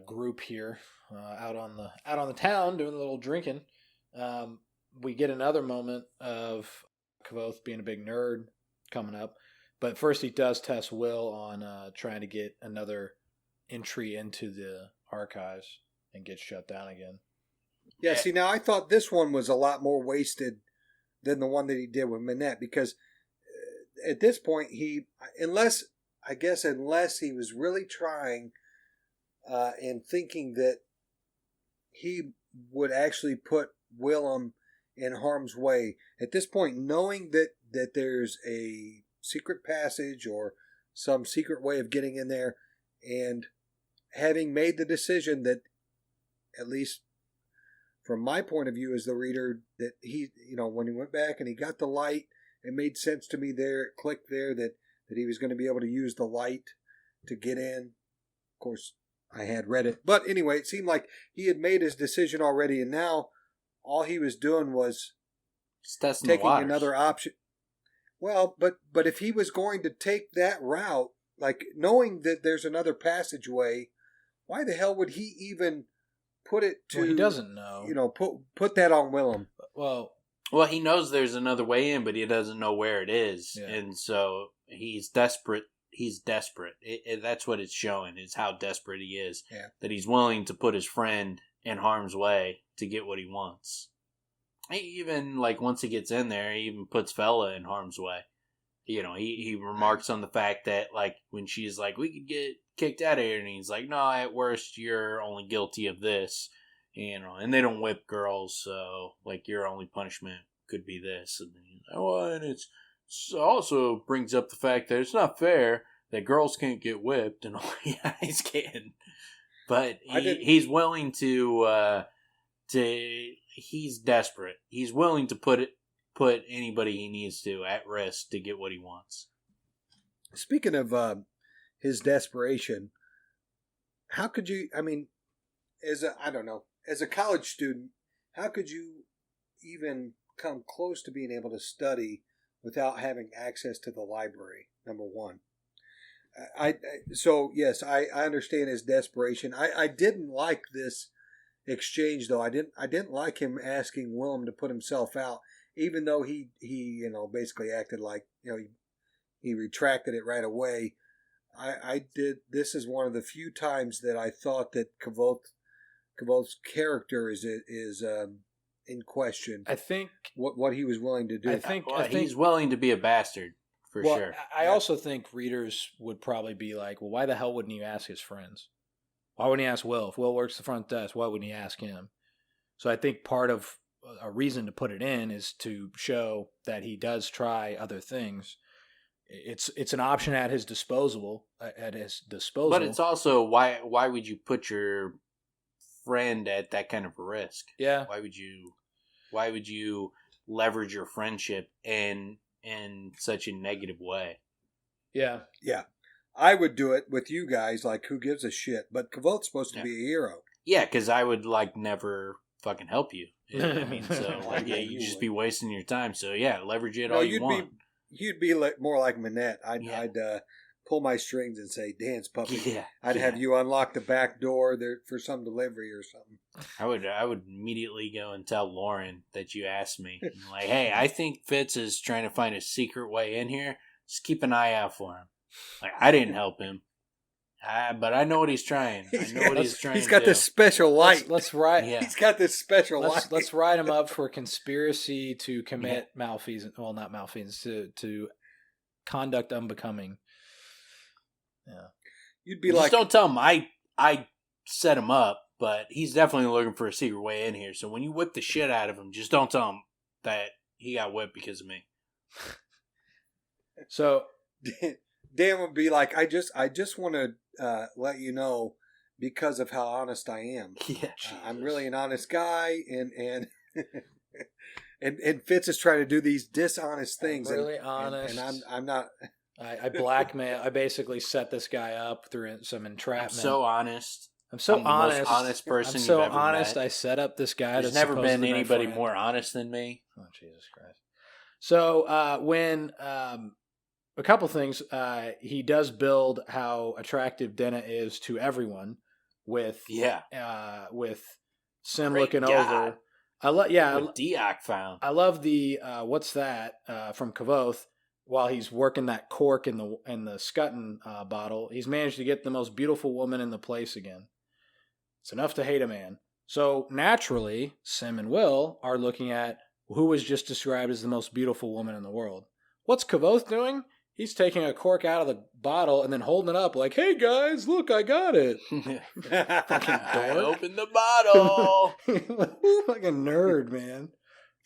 Speaker 1: group here out on the town doing a little drinking. We get another moment of Kvothe being a big nerd coming up, but first he does test Will on trying to get another entry into the archives and get shut down again.
Speaker 2: Yeah, see, now I thought this one was a lot more wasted than the one that he did with Minette, because at this point, unless he was really trying and thinking that he would actually put Willem in harm's way, at this point, knowing that there's a secret passage or some secret way of getting in there, and having made the decision that, at least from my point of view as the reader, that he, when he went back and he got the light, it made sense to me there, it clicked there that he was going to be able to use the light to get in. Of course, I had read it. But anyway, it seemed like he had made his decision already, and now all he was doing was taking another option. Well, but if he was going to take that route, like knowing that there's another passageway, why the hell would he even put it to...
Speaker 1: Well, he doesn't know.
Speaker 2: You know, put that on Willem.
Speaker 1: Well,
Speaker 3: he knows there's another way in, but he doesn't know where it is. Yeah. And so he's desperate. He's desperate. That's what it's showing, is how desperate he is.
Speaker 2: Yeah.
Speaker 3: That he's willing to put his friend in harm's way to get what he wants. He even, like, once he gets in there, he even puts Fella in harm's way. You know, he remarks on the fact that, like, when she's like, we could get kicked out of here, and he's like, no, at worst, you're only guilty of this. You know, and they don't whip girls, so, like, your only punishment could be this. And, and it also brings up the fact that it's not fair that girls can't get whipped. And all. Yeah, he's can. But he's willing to, he's desperate. He's willing to put anybody he needs to at risk to get what he wants.
Speaker 2: Speaking of his desperation, how could you, I mean, as a college student, how could you even come close to being able to study without having access to the library? Number one. So yes, I understand his desperation. I didn't like this exchange though. I didn't like him asking Willem to put himself out, even though he basically acted like, he retracted it right away. I did. This is one of the few times that I thought that Kvothe's character is in question.
Speaker 1: I think
Speaker 2: what he was willing to do.
Speaker 1: I think
Speaker 3: he's willing to be a bastard for sure.
Speaker 1: I also think readers would probably be like, well, why the hell wouldn't he ask his friends? Why wouldn't he ask Will? If Will works the front desk, why wouldn't he ask him? So I think part of a reason to put it in is to show that he does try other things. It's an option at his disposal. But
Speaker 3: it's also why would you put your friend at that kind of a risk?
Speaker 1: Yeah.
Speaker 3: Why would you leverage your friendship in such a negative way?
Speaker 1: Yeah.
Speaker 2: Yeah. I would do it with you guys, like, who gives a shit? But Kvothe's supposed to be a hero.
Speaker 3: Yeah, because I would, like, never fucking help you. I mean, so, like, you'd just be wasting your time. So, yeah, leverage it all you want.
Speaker 2: You'd be more like Manette. I'd pull my strings and say, dance, puppy. I'd have you unlock the back door there for some delivery or something.
Speaker 3: I would immediately go and tell Lorren that you asked me. Like, hey, I think Fitz is trying to find a secret way in here. Just keep an eye out for him. Like, I didn't help him. But I know what he's trying. I know what he's trying to do.
Speaker 2: He's got this special light.
Speaker 1: Let's write.
Speaker 2: Yeah. He's got this special light.
Speaker 1: Let's write him up for conspiracy to commit malfeasance. Well, not malfeasance, to conduct unbecoming. Yeah.
Speaker 2: You'd be like,
Speaker 3: don't tell him I set him up, but he's definitely looking for a secret way in here. So when you whip the shit out of him, just don't tell him that he got whipped because of me.
Speaker 1: So
Speaker 2: Dan would be like, I just want to let you know, because of how honest I am.
Speaker 1: Yeah,
Speaker 2: I'm really an honest guy, and and Fitz is trying to do these dishonest things.
Speaker 1: I'm really honest,
Speaker 2: and I'm not.
Speaker 1: I blackmail. I basically set this guy up through some entrapment.
Speaker 3: I'm so honest.
Speaker 1: I'm so honest.
Speaker 3: The most honest person
Speaker 1: I'm so
Speaker 3: you've ever
Speaker 1: honest.
Speaker 3: met.
Speaker 1: I set up this guy.
Speaker 3: There's never been anybody more honest than me.
Speaker 1: Oh, Jesus Christ. So when a couple things, he does build how attractive Denna is to everyone with Sim
Speaker 3: Great
Speaker 1: looking
Speaker 3: God.
Speaker 1: over.
Speaker 3: What Deoch found.
Speaker 1: I love the what's that from Kvothe. While he's working that cork in the Scutton bottle, he's managed to get the most beautiful woman in the place again. It's enough to hate a man. So naturally, Sim and Will are looking at who was just described as the most beautiful woman in the world. What's Kvothe doing? He's taking a cork out of the bottle and then holding it up like, hey guys, look, I got it. Fucking dork.
Speaker 3: I opened the bottle.
Speaker 1: Like a nerd, man.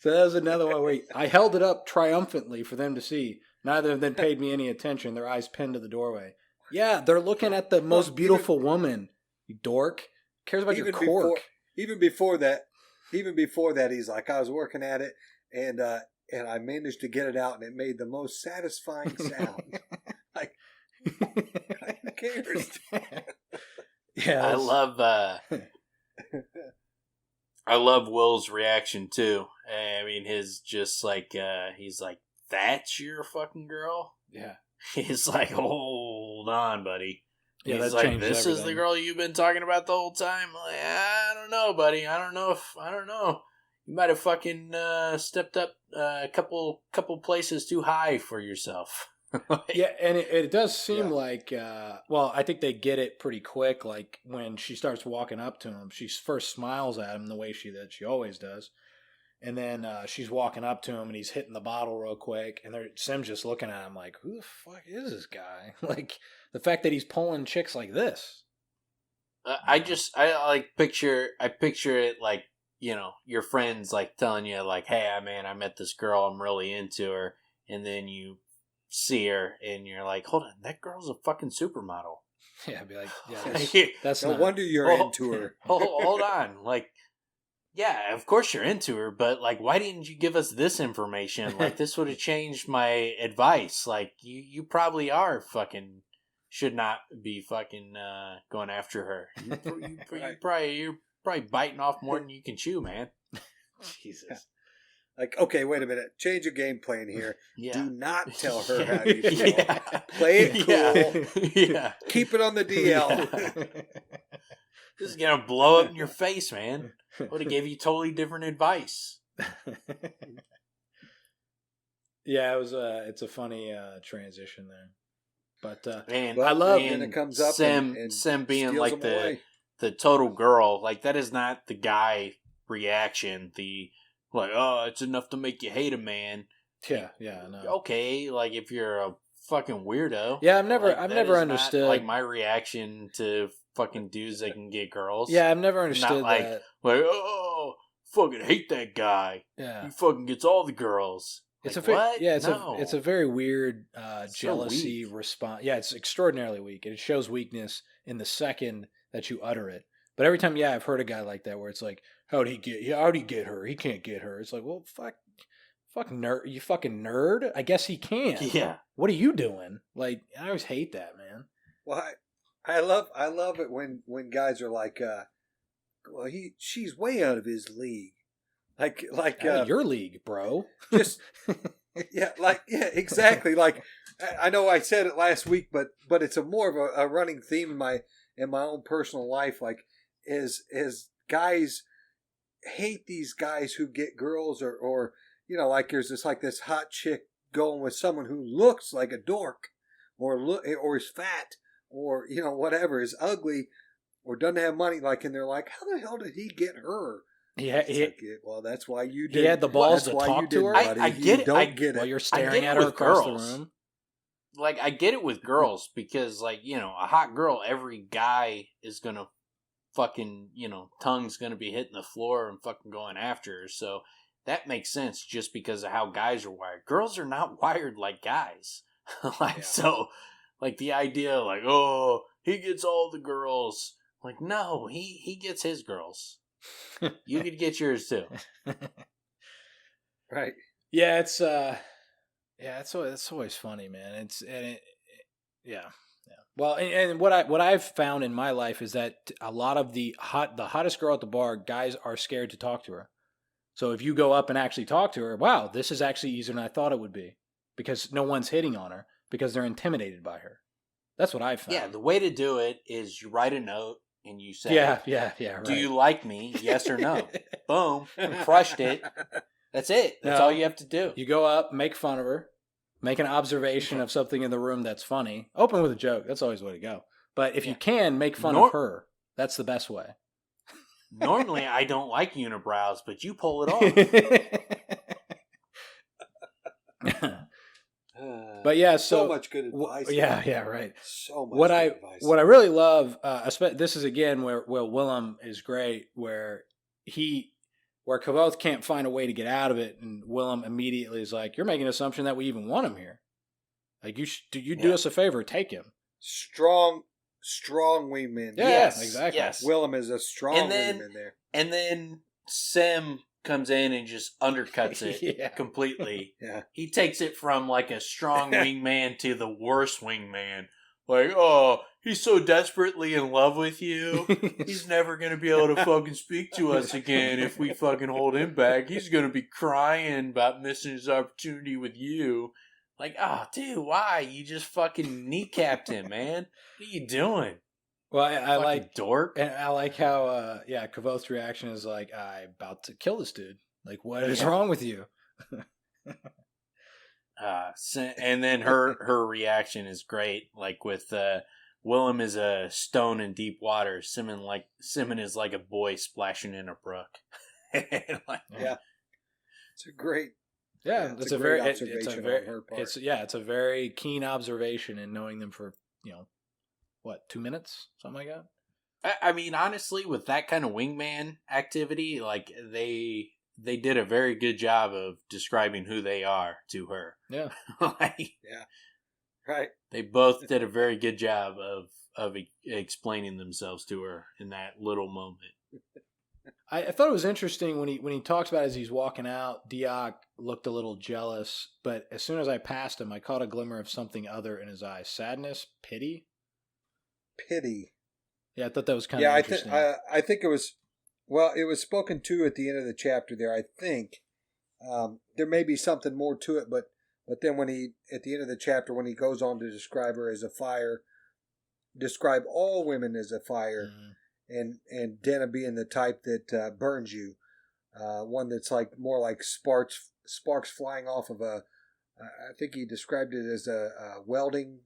Speaker 1: So that was another one where I held it up triumphantly for them to see. Neither of them paid me any attention. Their eyes pinned to the doorway. Yeah, they're looking at the most beautiful woman. You dork. Who cares about your cork?
Speaker 2: Even before that, he's like, I was working at it, and I managed to get it out, and it made the most satisfying sound. Like, who cares?
Speaker 1: Yeah,
Speaker 3: I love Will's reaction too. I mean, his just like he's like, "That's your fucking girl."
Speaker 1: Yeah,
Speaker 3: he's like, "Hold on, buddy."
Speaker 1: Yeah,
Speaker 3: he's like, "This is the girl you've been talking about the whole time." I'm like, I don't know, buddy. I don't know. You might have fucking stepped up a couple places too high for yourself.
Speaker 1: Yeah, and it does seem like, I think they get it pretty quick. Like when she starts walking up to him, she first smiles at him the way she always does. And then she's walking up to him and he's hitting the bottle real quick. And Sim's just looking at him like, who the fuck is this guy? Like the fact that he's pulling chicks like this.
Speaker 3: I picture it like, your friends like telling you like, hey, man, I met this girl. I'm really into her. And then you see her and you're like, hold on, that girl's a fucking supermodel.
Speaker 1: Yeah, I'd be like,
Speaker 2: that's no wonder you're into her.
Speaker 3: Hold on. Like, yeah, of course you're into her, but like, why didn't you give us this information? Like, this would have changed my advice. Like, you probably are fucking, should not be fucking going after her. You're probably biting off more than you can chew, man.
Speaker 1: Jesus.
Speaker 2: Like, okay, wait a minute. Change your game plan here.
Speaker 3: Yeah.
Speaker 2: Do not tell her how you feel. Play it cool.
Speaker 3: Yeah.
Speaker 2: Keep it on the DL.
Speaker 3: This is going to blow up in your face, man. I would have gave you totally different advice.
Speaker 1: Yeah, it's a funny transition there. But
Speaker 3: man,
Speaker 1: I love
Speaker 2: when it comes up
Speaker 3: Sim being like the total girl. Like, that is not the guy reaction. Like, oh, it's enough to make you hate a man.
Speaker 1: Yeah, no.
Speaker 3: Okay, like if you're a fucking weirdo.
Speaker 1: Yeah, I've never understood
Speaker 3: like my reaction to fucking dudes that can get girls.
Speaker 1: Yeah, I've never understood
Speaker 3: not
Speaker 1: that.
Speaker 3: Like, oh, fucking hate that guy.
Speaker 1: Yeah,
Speaker 3: he fucking gets all the girls.
Speaker 1: It's
Speaker 3: like,
Speaker 1: what? Yeah,
Speaker 3: no.
Speaker 1: it's a very weird jealousy
Speaker 3: so
Speaker 1: response. Yeah, it's extraordinarily weak, and it shows weakness in the second that you utter it. But every time, I've heard a guy like that where it's like, how'd he get her? He can't get her. It's like, well, fuck nerd, you fucking nerd. I guess he can.
Speaker 3: Yeah.
Speaker 1: What are you doing? Like, I always hate that, man.
Speaker 2: Well, I love it when guys are like, well, she's way out of his league. Like
Speaker 1: out of your league, bro.
Speaker 2: Just exactly. Like, I know I said it last week, but it's more of a running theme in my own personal life. Like, is guys hate these guys who get girls or like there's this hot chick going with someone who looks like a dork or is fat or whatever, is ugly or doesn't have money, like, and they're like, how the hell did he get her?
Speaker 1: Yeah,
Speaker 2: well, that's why you did.
Speaker 1: He had the balls to talk to her.
Speaker 3: I get it.
Speaker 2: Don't get it.
Speaker 1: While you're staring at her across the room.
Speaker 3: Like, I get it with girls because, like, a hot girl, every guy is gonna fucking, tongue's gonna be hitting the floor and fucking going after her. So that makes sense just because of how guys are wired. Girls are not wired like guys. So, like, the idea, like, oh, he gets all the girls. Like, no, he gets his girls. You could get yours too.
Speaker 2: Right.
Speaker 1: Yeah, it's always funny, man. Yeah. Well, and what I've found in my life is that a lot of the hottest girl at the bar, guys are scared to talk to her. So if you go up and actually talk to her, wow, this is actually easier than I thought it would be, because no one's hitting on her because they're intimidated by her. That's what I've found.
Speaker 3: Yeah, the way to do it is you write a note and you say,
Speaker 1: yeah, right.
Speaker 3: Do you like me? Yes or no? Boom, you crushed it. That's it. That's all you have to do.
Speaker 1: You go up, make fun of her, make an observation of something in the room that's funny. Open with a joke. That's always the way to go. But if you can, make fun of her. That's the best way.
Speaker 3: Normally, I don't like unibrows, but you pull it off.
Speaker 1: But yeah, so
Speaker 2: much good advice.
Speaker 1: Yeah, right.
Speaker 2: So much good advice.
Speaker 1: What I really love, this is again where Willem is great, where Kvothe can't find a way to get out of it, and Willem immediately is like, "You're making an assumption that we even want him here. Like, do us a favor, take him."
Speaker 2: Strong wingman.
Speaker 1: Yeah, yes, exactly.
Speaker 3: Yes.
Speaker 2: Willem is a strong wingman there.
Speaker 3: And then Sim comes in and just undercuts it completely.
Speaker 2: Yeah.
Speaker 3: He takes it from like a strong wingman to the worst wingman. Like, oh, he's so desperately in love with you. He's never going to be able to fucking speak to us again if we fucking hold him back. He's going to be crying about missing his opportunity with you. Like, oh, dude, why? You just fucking kneecapped him, man. What are you doing?
Speaker 1: Well, I like
Speaker 3: dork.
Speaker 1: and I like how Kvothe's reaction is like, I'm about to kill this dude. Like, what is wrong with you?
Speaker 3: And then her reaction is great. Like with Willem is a stone in deep water. Simon is like a boy splashing in a brook.
Speaker 2: Yeah, it's a great.
Speaker 1: Yeah,
Speaker 2: it's a great observation on her part.
Speaker 1: It's a very keen observation and knowing them for 2 minutes, something like that.
Speaker 3: I mean, honestly, with that kind of wingman activity, like they did a very good job of describing who they are to her.
Speaker 1: Yeah,
Speaker 2: yeah, right.
Speaker 3: They both did a very good job of explaining themselves to her in that little moment.
Speaker 1: I thought it was interesting when he talks about it as he's walking out. Deoch looked a little jealous, but as soon as I passed him, I caught a glimmer of something other in his eyes: sadness, pity.
Speaker 2: Pity.
Speaker 1: Yeah, I thought that was kind of interesting.
Speaker 2: I think it was. Well, it was spoken to at the end of the chapter there. I think there may be something more to it, but then when he at the end of the chapter when he goes on to describe her as a fire, describe all women as a fire. Mm-hmm. And Denna being the type that burns you, one that's like more like sparks flying off of I think he described it as a welding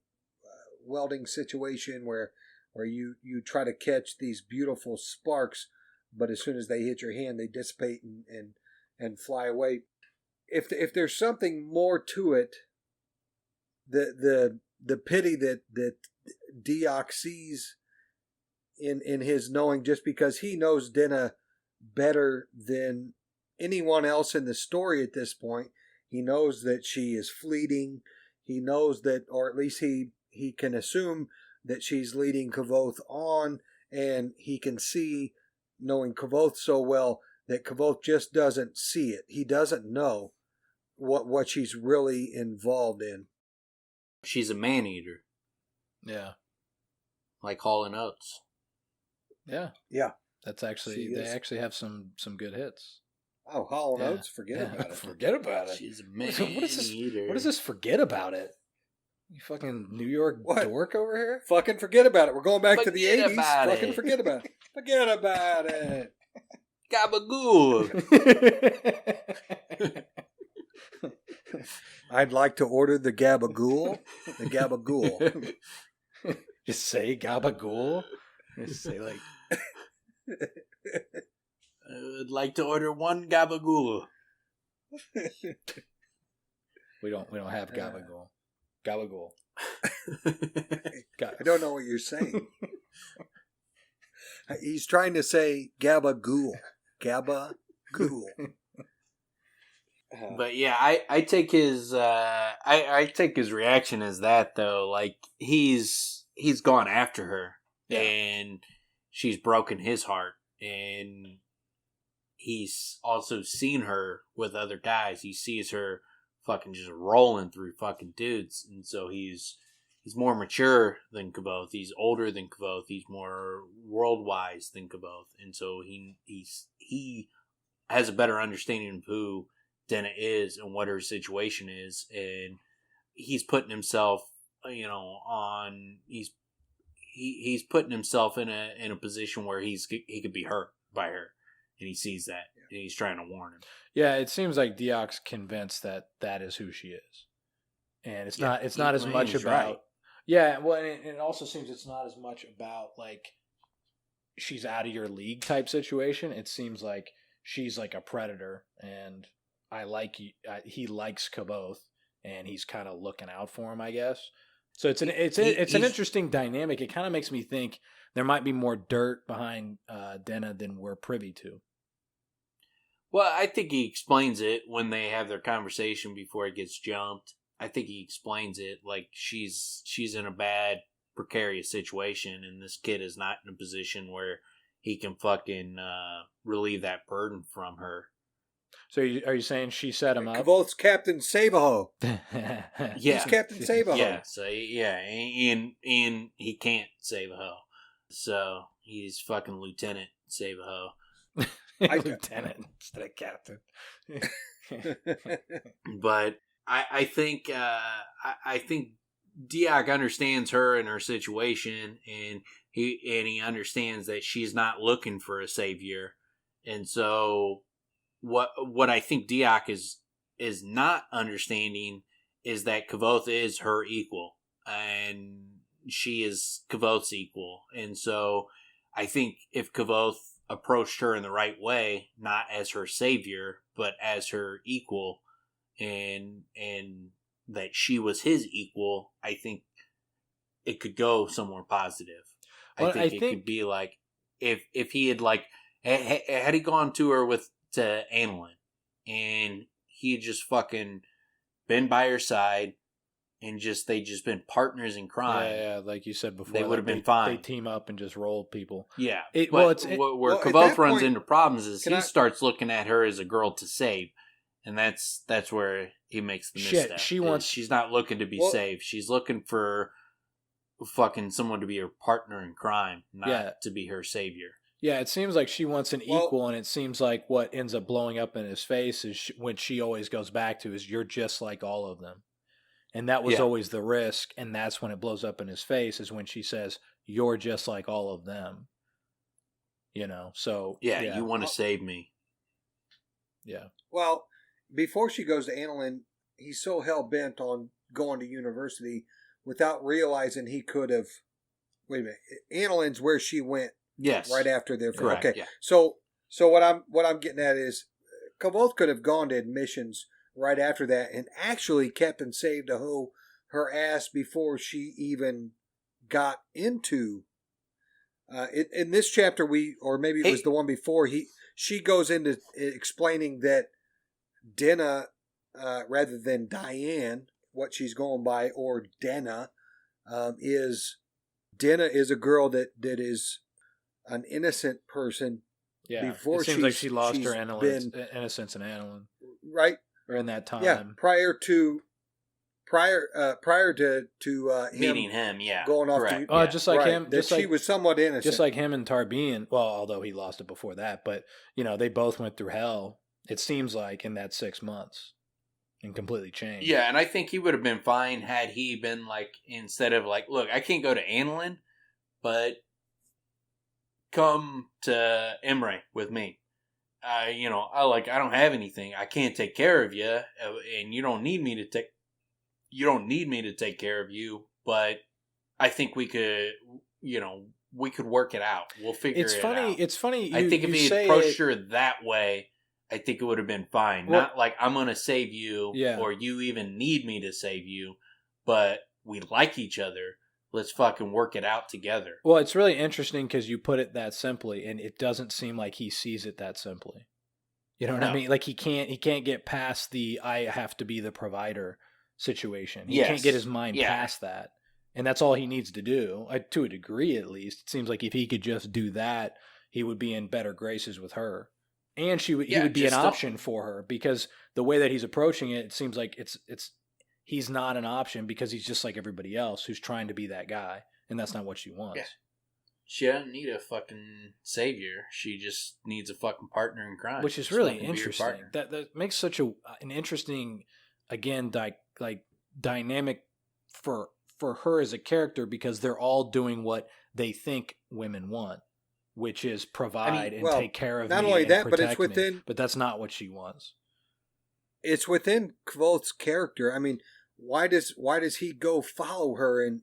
Speaker 2: situation where you try to catch these beautiful sparks, but as soon as they hit your hand, they dissipate and fly away. If there's something more to it, the pity that Deoch sees in his knowing, just because he knows Denna better than anyone else in the story at this point. He knows that she is fleeting. He knows that, or at least he can assume that she's leading Kvothe on, and he can see, knowing Kvothe so well, that Kvothe just doesn't see it. He doesn't know what she's really involved in.
Speaker 3: She's a man-eater.
Speaker 1: Yeah.
Speaker 3: Like Hall & Oates.
Speaker 1: Yeah.
Speaker 2: Yeah.
Speaker 1: That's actually, they actually have some good hits.
Speaker 2: Oh, Hall & Oates, forget about it.
Speaker 1: Forget about it.
Speaker 3: She's a man-eater.
Speaker 1: What is this forget about it? You fucking New York dork over here?
Speaker 2: Fucking forget about it. We're going back to the 80s. Fucking forget about it. Forget about it.
Speaker 3: Gabagool.
Speaker 2: I'd like to order the gabagool. The gabagool.
Speaker 1: Just say gabagool. Just say like.
Speaker 3: I would like to order one gabagool.
Speaker 1: We don't have gabagool. Gabagool.
Speaker 2: I don't know what you're saying. He's trying to say gabagool. Gabagool.
Speaker 3: But yeah, I take his I take his reaction as that though. Like he's gone after her, and she's broken his heart, and he's also seen her with other guys. He sees her fucking just rolling through fucking dudes, and so he's more mature than Kvothe. He's older than Kvothe. He's more world-wise than Kvothe, and so he has a better understanding of who Denna is and what her situation is, and he's putting himself, on he's putting himself in a position where he could be hurt by her, and he sees that, and he's trying to warn him.
Speaker 1: Yeah, it seems like Deoch's convinced that is who she is, and it's not as much about. Right. Yeah, well, and it also seems it's not as much about like she's out of your league type situation. It seems like she's like a predator, and he likes Kvothe, and he's kind of looking out for him, I guess. So it's an interesting dynamic. It kind of makes me think there might be more dirt behind Denna than we're privy to.
Speaker 3: Well, I think he explains it when they have their conversation before it gets jumped. I think he explains it like she's in a bad, precarious situation, and this kid is not in a position where he can fucking relieve that burden from her.
Speaker 1: So are you saying she set him up?
Speaker 2: Kvothe's Captain Save-A-Ho.
Speaker 3: Yeah.
Speaker 2: He's Captain Save-A-Ho.
Speaker 3: Yeah, so and he can't save a hoe. So he's fucking Lieutenant Save-A-Ho.
Speaker 1: Lieutenant instead of Captain.
Speaker 3: But I think Deoch understands her and her situation, and he understands that she's not looking for a savior. And so what I think Deoch is not understanding is that Kvothe is her equal, and she is Kvothe's equal. And so I think if Kvothe approached her in the right way, not as her savior, but as her equal, and that she was his equal, I think it could go somewhere positive.
Speaker 1: Well,
Speaker 3: I think it could be like if he had like had he gone to her to Aeolian, and he had just fucking been by her side, and they just been partners in crime.
Speaker 1: Yeah, like you said before,
Speaker 3: they would have
Speaker 1: like
Speaker 3: been fine.
Speaker 1: They team up and just roll people.
Speaker 3: Yeah,
Speaker 1: where
Speaker 3: Kvothe runs into problems is he starts looking at her as a girl to save, and that's where he makes the misstep. She's not looking to be saved. She's looking for fucking someone to be her partner in crime, not to be her savior.
Speaker 1: Yeah, it seems like she wants an equal, and it seems like what ends up blowing up in his face is when she always goes back to is, you're just like all of them. And that was always the risk, and that's when it blows up in his face, is when she says, you're just like all of them. You know, so...
Speaker 3: Yeah, you want to save me.
Speaker 1: Yeah.
Speaker 2: Well, before she goes to Aeolian, he's so hell-bent on going to university without realizing he could have... Wait a minute. Aeolian's where she went.
Speaker 3: Yes.
Speaker 2: Right after their...
Speaker 3: Correct,
Speaker 2: okay.
Speaker 3: Yeah.
Speaker 2: So what I'm getting at is Kvothe could have gone to admissions right after that and actually kept and saved her ass before she even got into in this chapter or maybe it was the one before, she goes into explaining that Denna rather than Diane, what she's going by, or Denna, is a girl that is an innocent person.
Speaker 1: Yeah,
Speaker 2: before
Speaker 1: it seems like she lost her innocence in Aeolian.
Speaker 2: Right.
Speaker 1: Or in that time.
Speaker 2: Yeah, prior to him
Speaker 3: meeting him,
Speaker 2: going off
Speaker 3: correct.
Speaker 2: to
Speaker 1: just like him,
Speaker 2: that she was somewhat innocent,
Speaker 1: just like him and Tarbean. Well, although he lost it before that, but they both went through hell. It seems like in that 6 months, and completely changed.
Speaker 3: Yeah, and I think he would have been fine had he been like, instead of like, look, I can't go to Aeolian, but come to Amyr with me. I don't have anything. I can't take care of you, and you don't need me to take care of you. But I think we could work it out. We'll figure it out.
Speaker 1: It's funny.
Speaker 3: I think if he had approached her that way, I think it would have been fine. Well, not like I'm going to save you, or you even need me to save you, but we like each other. Let's fucking work it out together.
Speaker 1: Well, it's really interesting because you put it that simply, and it doesn't seem like he sees it that simply. You know what I mean? Like he can't get past the I have to be the provider situation. He can't get his mind past that. And that's all he needs to do, to a degree at least. It seems like if he could just do that, he would be in better graces with her. And he would be an option for her, because the way that he's approaching it, it seems like he's not an option because he's just like everybody else who's trying to be that guy, and that's not what she wants.
Speaker 3: Yeah. She doesn't need a fucking savior. She just needs a fucking partner in crime.
Speaker 1: Which is really interesting. That makes such an interesting, again, dynamic for her as a character, because they're all doing what they think women want, which is provide and take care of me. Not only that, but it's within. Me. But that's not what she wants.
Speaker 2: It's within Kvothe's character. I mean, why does he go follow her and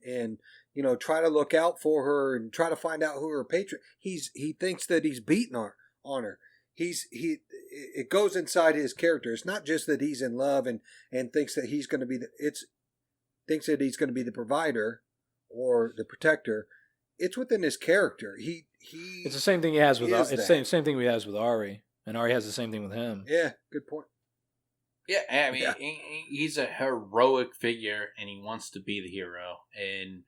Speaker 2: try to look out for her and try to find out who her patron? He thinks that he's beating on her. It goes inside his character. It's not just that he's in love and thinks that he's going to be thinks that he's going to be the provider or the protector. It's within his character.
Speaker 1: It's the same thing he has with. It's the same thing he has with Ari, and Ari has the same thing with him.
Speaker 2: Yeah, good point.
Speaker 3: Yeah, I mean, he's a heroic figure, and he wants to be the hero, and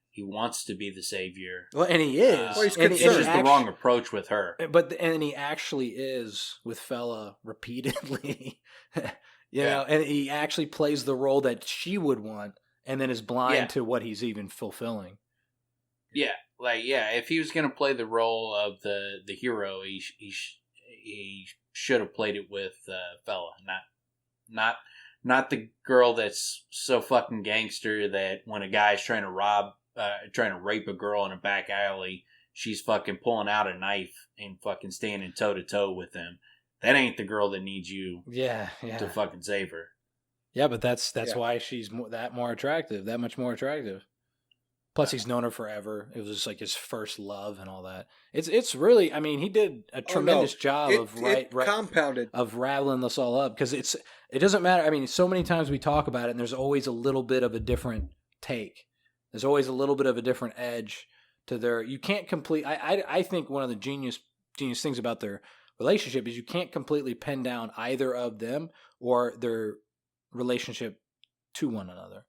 Speaker 3: he wants to be the savior.
Speaker 1: Well, and he is.
Speaker 2: He's
Speaker 3: it's just the wrong approach with her.
Speaker 1: And he actually is with Fella repeatedly. know, and he actually plays the role that she would want, and then is blind to what he's even fulfilling. Yeah,
Speaker 3: if he was going to play the role of the hero, he should have played it with Fella, Not the girl that's so fucking gangster that when a guy's trying to rape a girl in a back alley, she's fucking pulling out a knife and fucking standing toe to toe with him. That ain't the girl that needs you to fucking save her.
Speaker 1: Yeah, but that's why she's that much more attractive. Plus, he's known her forever. It was like his first love and all that. It's really, I mean, he did a tremendous job of
Speaker 2: compounded
Speaker 1: of rattling us all up, because it doesn't matter. I mean, so many times we talk about it, and there's always a little bit of a different take. There's always a little bit of a different edge to their. You can't complete. I think one of the genius things about their relationship is you can't completely pin down either of them or their relationship to one another.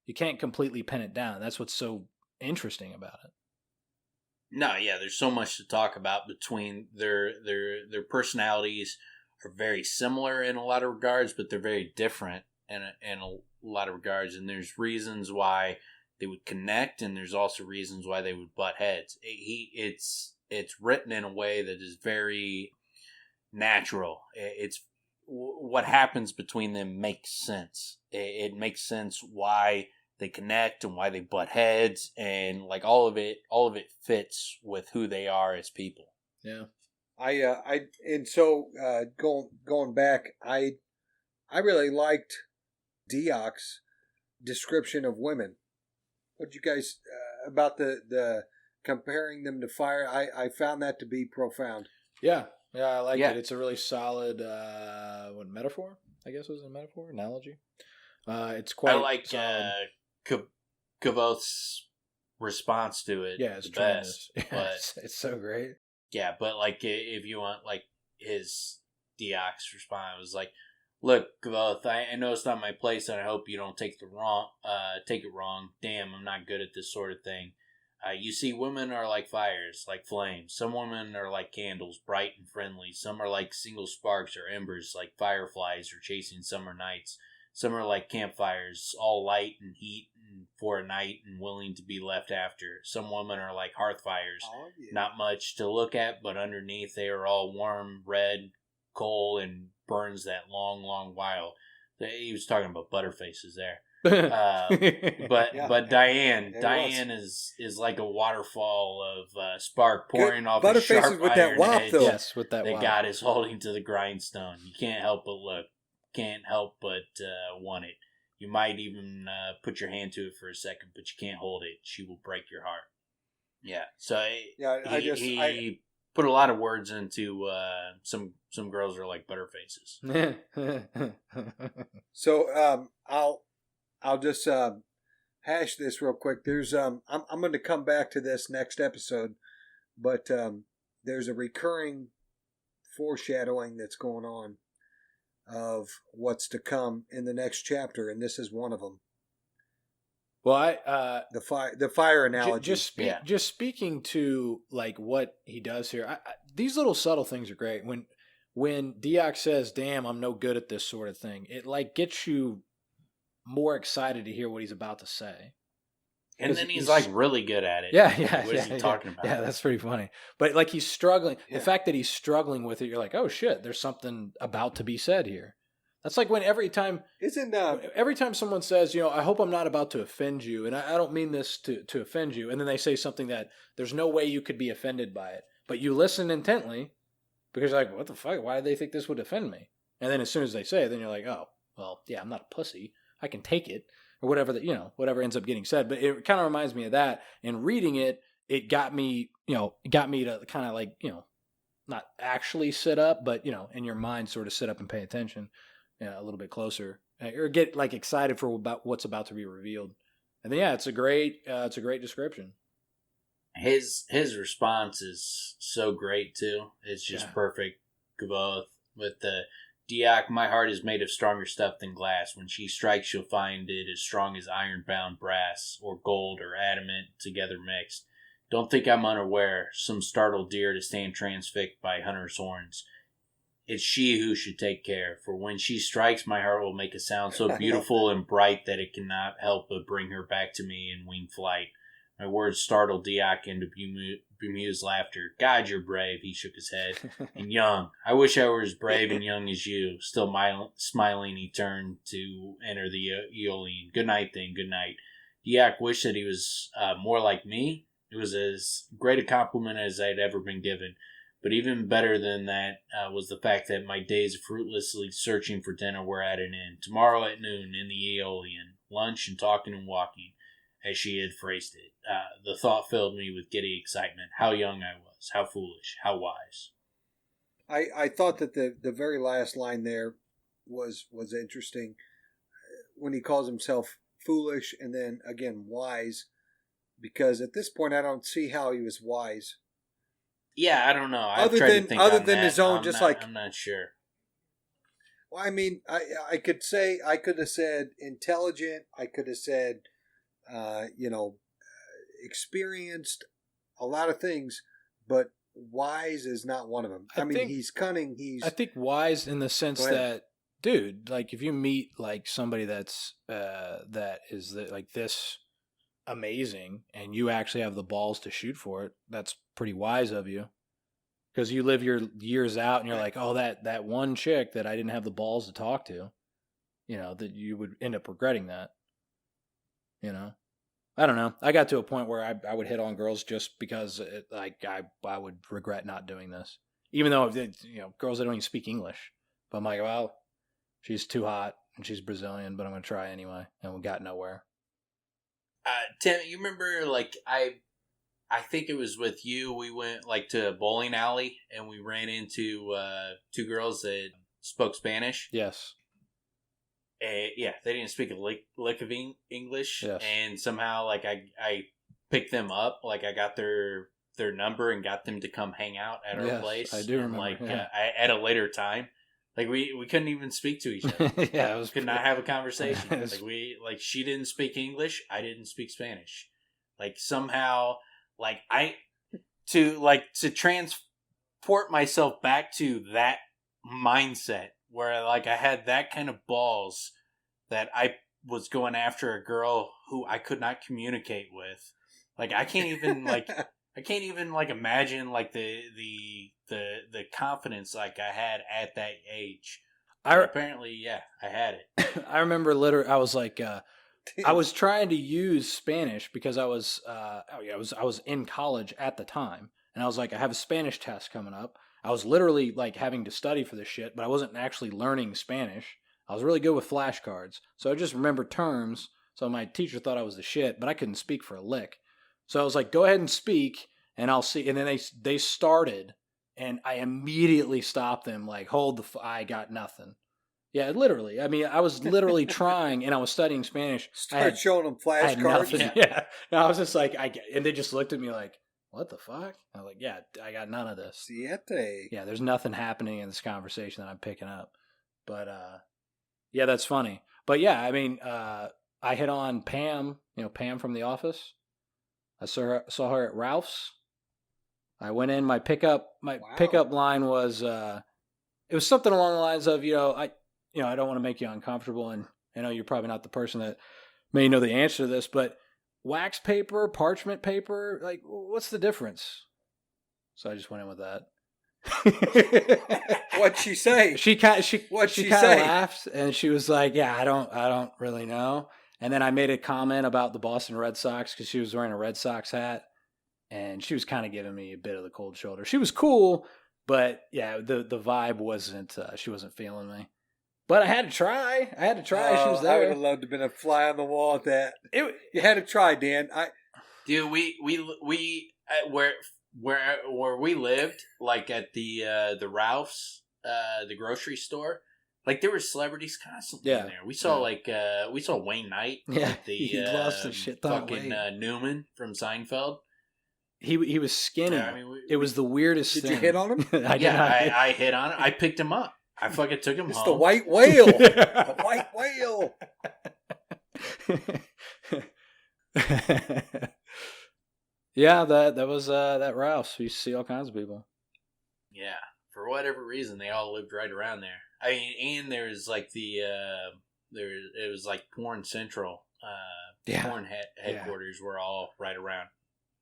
Speaker 1: You can't completely pin it down. That's what's so interesting about it.
Speaker 3: No, yeah, there's so much to talk about between their personalities are very similar in a lot of regards, but they're very different in a lot of regards. And there's reasons why they would connect, and there's also reasons why they would butt heads. It's written in a way that is very natural. It's what happens between them makes sense. It makes sense why they connect and why they butt heads, and like all of it fits with who they are as people.
Speaker 1: Yeah.
Speaker 2: Going back, I really liked Deoch's description of women. What you guys about the comparing them to fire? I found that to be profound.
Speaker 1: Yeah, I like it. It's a really solid metaphor? I guess was a metaphor analogy. It's quite.
Speaker 3: I like Kvothe's response to it.
Speaker 1: Yeah, it's
Speaker 3: the best. But
Speaker 1: it's so great.
Speaker 3: Yeah, but like if you want like his Deoch's response, was like, "Look, Kvothe, I know it's not my place, and I hope you don't take it wrong. Damn, I'm not good at this sort of thing. You see, women are like fires, like flames. Some women are like candles, bright and friendly. Some are like single sparks or embers, like fireflies or chasing summer nights. Some are like campfires, all light and heat and for a night and willing to be left after. Some women are like hearth fires, not much to look at, but underneath they are all warm, red coal and burns that long, long while." He was talking about butterfaces there. But Diane is like a waterfall of spark pouring off a sharp
Speaker 2: with
Speaker 3: iron
Speaker 2: that wop,
Speaker 3: edge
Speaker 2: though.
Speaker 1: Yes, with that wop.
Speaker 3: God is holding to the grindstone. You can't help but look. Can't help but want it. You might even put your hand to it for a second, but you can't hold it. She will break your heart. Yeah. So he put a lot of words into some girls are like butterfaces.
Speaker 2: So I'll just hash this real quick. There's I'm going to come back to this next episode, but there's a recurring foreshadowing that's going on of what's to come in the next chapter, and this is one of them.
Speaker 1: Well,
Speaker 2: the fire analogy.
Speaker 1: Just speaking to like what he does here, these little subtle things are great. When Deoch says, "Damn, I'm no good at this sort of thing," it like gets you more excited to hear what he's about to say.
Speaker 3: And then he's like really good at it.
Speaker 1: Yeah.
Speaker 3: What is he talking about?
Speaker 1: Yeah, that's pretty funny. But like he's struggling. Yeah. The fact that he's struggling with it, you're like, oh shit, there's something about to be said here. That's like when every time someone says, I hope I'm not about to offend you, and I don't mean this to offend you, and then they say something that there's no way you could be offended by it, but you listen intently because you're like, what the fuck? Why do they think this would offend me? And then as soon as they say it, then you're like, oh, well, yeah, I'm not a pussy. I can take it. Or whatever whatever ends up getting said. But it kind of reminds me of that. And reading it, it got me to kind of like, not actually sit up, but, in your mind sort of sit up and pay attention a little bit closer, or get like excited for about what's about to be revealed. And then, it's a great description.
Speaker 3: His response is so great too. It's just perfect. Kvothe with the Deoch, my heart is made of stronger stuff than glass. When she strikes, you'll find it as strong as iron-bound brass, or gold, or adamant, together mixed. Don't think I'm unaware, some startled deer to stand transfixed by hunter's horns. It's she who should take care, for when she strikes, my heart will make a sound so beautiful and bright that it cannot help but bring her back to me in winged flight. My words startle Deoch into bemused laughter. God, you're brave, he shook his head. And young. I wish I were as brave and young as you. Still smiling, he turned to enter the Aeolian. Good night, then, good night. Deoch wished that he was more like me. It was as great a compliment as I'd ever been given. But even better than that was the fact that my days of fruitlessly searching for Denna were at an end. Tomorrow at noon in the Aeolian, lunch and talking and walking, as she had phrased it. The thought filled me with giddy excitement. How young I was, how foolish, how wise.
Speaker 2: I thought that the very last line there was interesting when he calls himself foolish and then again wise, because at this point I don't see how he was wise.
Speaker 3: Yeah, I don't know.
Speaker 2: Other than his own,
Speaker 3: I'm not sure.
Speaker 2: Well, I mean, I could have said intelligent. I could have said, experienced, a lot of things, but wise is not one of them. I mean, he's cunning. I
Speaker 1: think wise in the sense that, dude, like if you meet like somebody that's that is like this amazing and you actually have the balls to shoot for it, that's pretty wise of you, because you live your years out and you're like, oh, that one chick that I didn't have the balls to talk to, that you would end up regretting that. I don't know. I got to a point where I would hit on girls just because I would regret not doing this, even though girls that don't even speak English. But I'm like, well, she's too hot and she's Brazilian, but I'm gonna try anyway, and we got nowhere.
Speaker 3: Tim, you remember, like, I think it was with you, we went, like, to a bowling alley, and we ran into two girls that spoke Spanish?
Speaker 1: Yes.
Speaker 3: Yeah, they didn't speak a lick of English,
Speaker 1: yes.
Speaker 3: And somehow, like, I picked them up, like, I got their number and got them to come hang out at our place.
Speaker 1: I do remember,
Speaker 3: like,
Speaker 1: yeah.
Speaker 3: At a later time. Like, we couldn't even speak to each other.
Speaker 1: Yeah, it was
Speaker 3: could not have a conversation. Like, she didn't speak English, I didn't speak Spanish. Like, somehow, like, to transport myself back to that mindset where, like, I had that kind of balls that I was going after a girl who I could not communicate with. Like, I can't even imagine, like, the confidence, like, I had at that age. Apparently, yeah, I had it.
Speaker 1: I remember literally, I was like, I was trying to use Spanish because I was in college at the time, and I was like, I have a Spanish test coming up. I was literally like having to study for this shit, but I wasn't actually learning Spanish. I was really good with flashcards, so I just remembered terms. So my teacher thought I was the shit, but I couldn't speak for a lick. So I was like, go ahead and speak, and I'll see. And then they started, and I immediately stopped them, like, hold I got nothing. Yeah, literally. I mean, I was literally trying, and I was studying Spanish.
Speaker 2: Start showing them flashcards.
Speaker 1: Yeah. And I was just like, and they just looked at me like, what the fuck? I was like, yeah, I got none of this.
Speaker 2: Siete. Yeah,
Speaker 1: there's nothing happening in this conversation that I'm picking up. But, yeah, that's funny. But, yeah, I mean, I hit on Pam, Pam from The Office. I saw her at Ralph's. I went in. My pickup line was it was something along the lines of, I don't want to make you uncomfortable, and I know you're probably not the person that may know the answer to this, but wax paper, parchment paper, like, what's the difference? So I just went in with that.
Speaker 2: What'd she say?
Speaker 1: She kind of laughed, and she was like, "Yeah, I don't really know." And then I made a comment about the Boston Red Sox because she was wearing a Red Sox hat, and she was kind of giving me a bit of the cold shoulder. She was cool, but yeah, the vibe wasn't. She wasn't feeling me. But I had to try. She was there.
Speaker 2: I would have loved to have been a fly on the wall at that. You had to try, Dan.
Speaker 3: Dude, where we lived, like at the Ralph's, the grocery store, like there were celebrities constantly in there. We saw we saw Wayne Knight.
Speaker 1: Yeah,
Speaker 3: he
Speaker 1: lost the shit
Speaker 3: fucking Newman from Seinfeld.
Speaker 1: He was skinny. Yeah, it was the weirdest thing.
Speaker 2: Did you hit on him?
Speaker 3: I hit on him. I picked him up. I fucking took him home.
Speaker 2: It's the white whale. The white whale.
Speaker 1: Yeah, that was that Ralph's. We used to see all kinds of people.
Speaker 3: Yeah, for whatever reason, they all lived right around there. I mean, and there's like it was like Porn Central. Porn headquarters were all right around.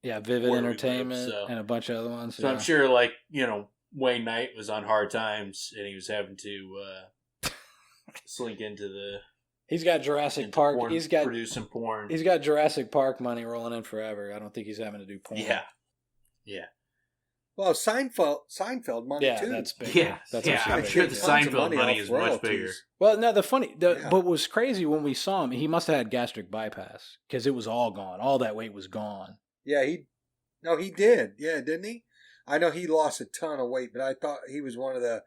Speaker 1: Yeah, Vivid
Speaker 3: where we live,
Speaker 1: Entertainment
Speaker 3: so.
Speaker 1: and a bunch of other ones.
Speaker 3: So I'm sure, like, Wayne Knight was on hard times and he was having to slink into the.
Speaker 1: He's got Jurassic Park.
Speaker 3: Porn,
Speaker 1: he's got
Speaker 3: producing porn.
Speaker 1: He's got Jurassic Park money rolling in forever. I don't think he's having to do porn.
Speaker 3: Yeah.
Speaker 2: Well, Seinfeld money too.
Speaker 1: That's big.
Speaker 3: Yeah,
Speaker 1: that's
Speaker 3: I'm sure the Seinfeld money is much bigger.
Speaker 1: Well, no, what was crazy when we saw him, he must have had gastric bypass because it was all gone. All that weight was gone.
Speaker 2: Yeah, he did. Yeah, didn't he? I know he lost a ton of weight, but I thought he was one of the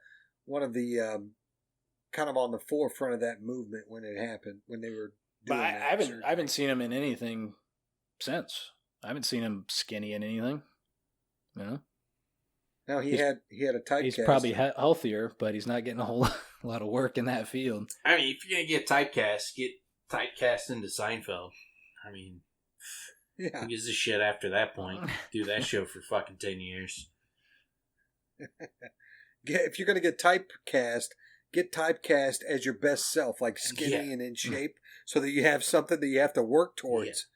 Speaker 2: kind of on the forefront of that movement when it happened, when they were doing
Speaker 1: I haven't seen him in anything since. I haven't seen him skinny in anything. No.
Speaker 2: No, he had a typecast.
Speaker 1: He's probably healthier, but he's not getting a whole lot of work in that field.
Speaker 3: I mean, if you're gonna get typecast into Seinfeld. I mean, who gives a shit after that point? Do that show for fucking 10 years.
Speaker 2: If you're gonna get typecast as your best self, like skinny and in shape, so that you have something that you have to work towards.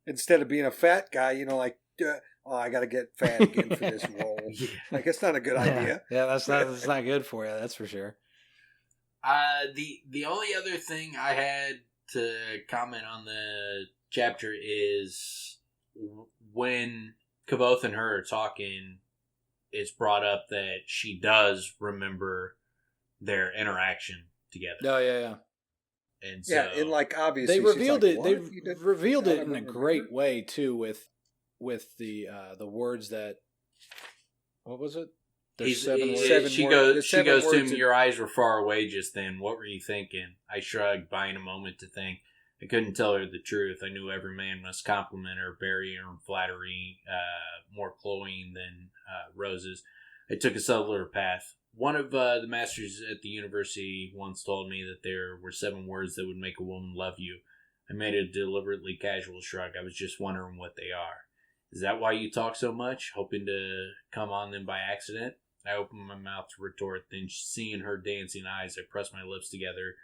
Speaker 2: Yeah. Instead of being a fat guy, like, I got to get fat again for this role. Like, it's not a good idea.
Speaker 1: Yeah, that's not good for you. That's for sure.
Speaker 3: The only other thing I had to comment on the chapter is when Kvothe and her are talking, it's brought up that she does remember their interaction together.
Speaker 1: Oh, yeah.
Speaker 3: And so,
Speaker 2: and like, obviously
Speaker 1: they revealed
Speaker 2: like,
Speaker 1: it. They revealed it in a great way too, with the words that, what was it? There's seven words.
Speaker 3: She goes to him, your eyes were far away just then. What were you thinking? I shrugged, buying a moment to think. I couldn't tell her the truth. I knew every man must compliment her, bury her in flattery, more cloying than roses. I took a subtler path. One of the masters at the university once told me that there were 7 words that would make a woman love you. I made a deliberately casual shrug. I was just wondering what they are. Is that why you talk so much, hoping to come on them by accident? I opened my mouth to retort, then seeing her dancing eyes, I pressed my lips together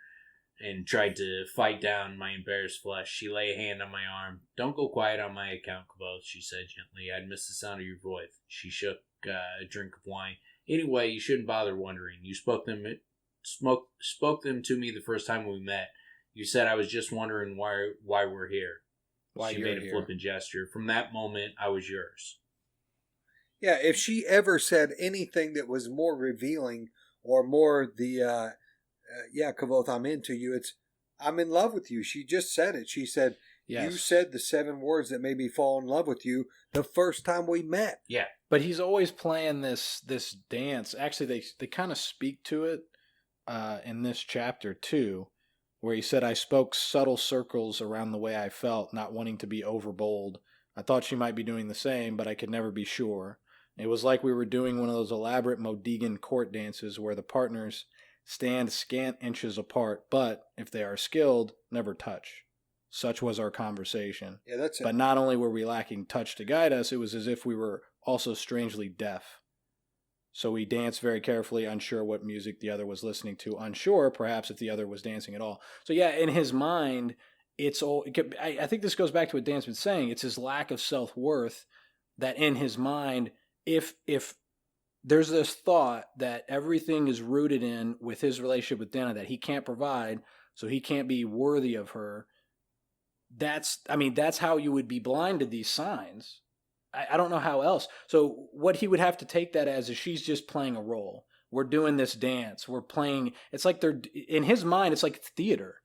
Speaker 3: and tried to fight down my embarrassed flesh. She lay a hand on my arm. Don't go quiet on my account, Kvothe, she said gently. I'd missed the sound of your voice. She shook a drink of wine. Anyway, you shouldn't bother wondering. You spoke them to me the first time we met. You said I was just wondering why we're here. She made a flippant gesture. From that moment, I was yours.
Speaker 2: Yeah, if she ever said anything that was more revealing or more the, Kvothe, I'm into you, I'm in love with you. She just said it. She said, yes. You said the 7 words that made me fall in love with you the first time we met.
Speaker 3: Yeah.
Speaker 1: But he's always playing this dance. Actually, they kind of speak to it in this chapter too, where he said, I spoke subtle circles around the way I felt, not wanting to be overbold. I thought she might be doing the same, but I could never be sure. It was like we were doing one of those elaborate Modigan court dances where the partners stand scant inches apart, but, if they are skilled, never touch. Such was our conversation.
Speaker 2: Yeah, that's it.
Speaker 1: But not only were we lacking touch to guide us, it was as if we were also strangely deaf. So we danced very carefully, unsure what music the other was listening to, unsure perhaps if the other was dancing at all. So yeah, in his mind, I think this goes back to what Dan's been saying. It's his lack of self-worth that in his mind, if there's this thought that everything is rooted in with his relationship with Denna that he can't provide, so he can't be worthy of her, that's how you would be blind to these signs. I don't know how else. So what he would have to take that as is she's just playing a role. We're doing this dance. We're playing. It's like in his mind, it's like theater.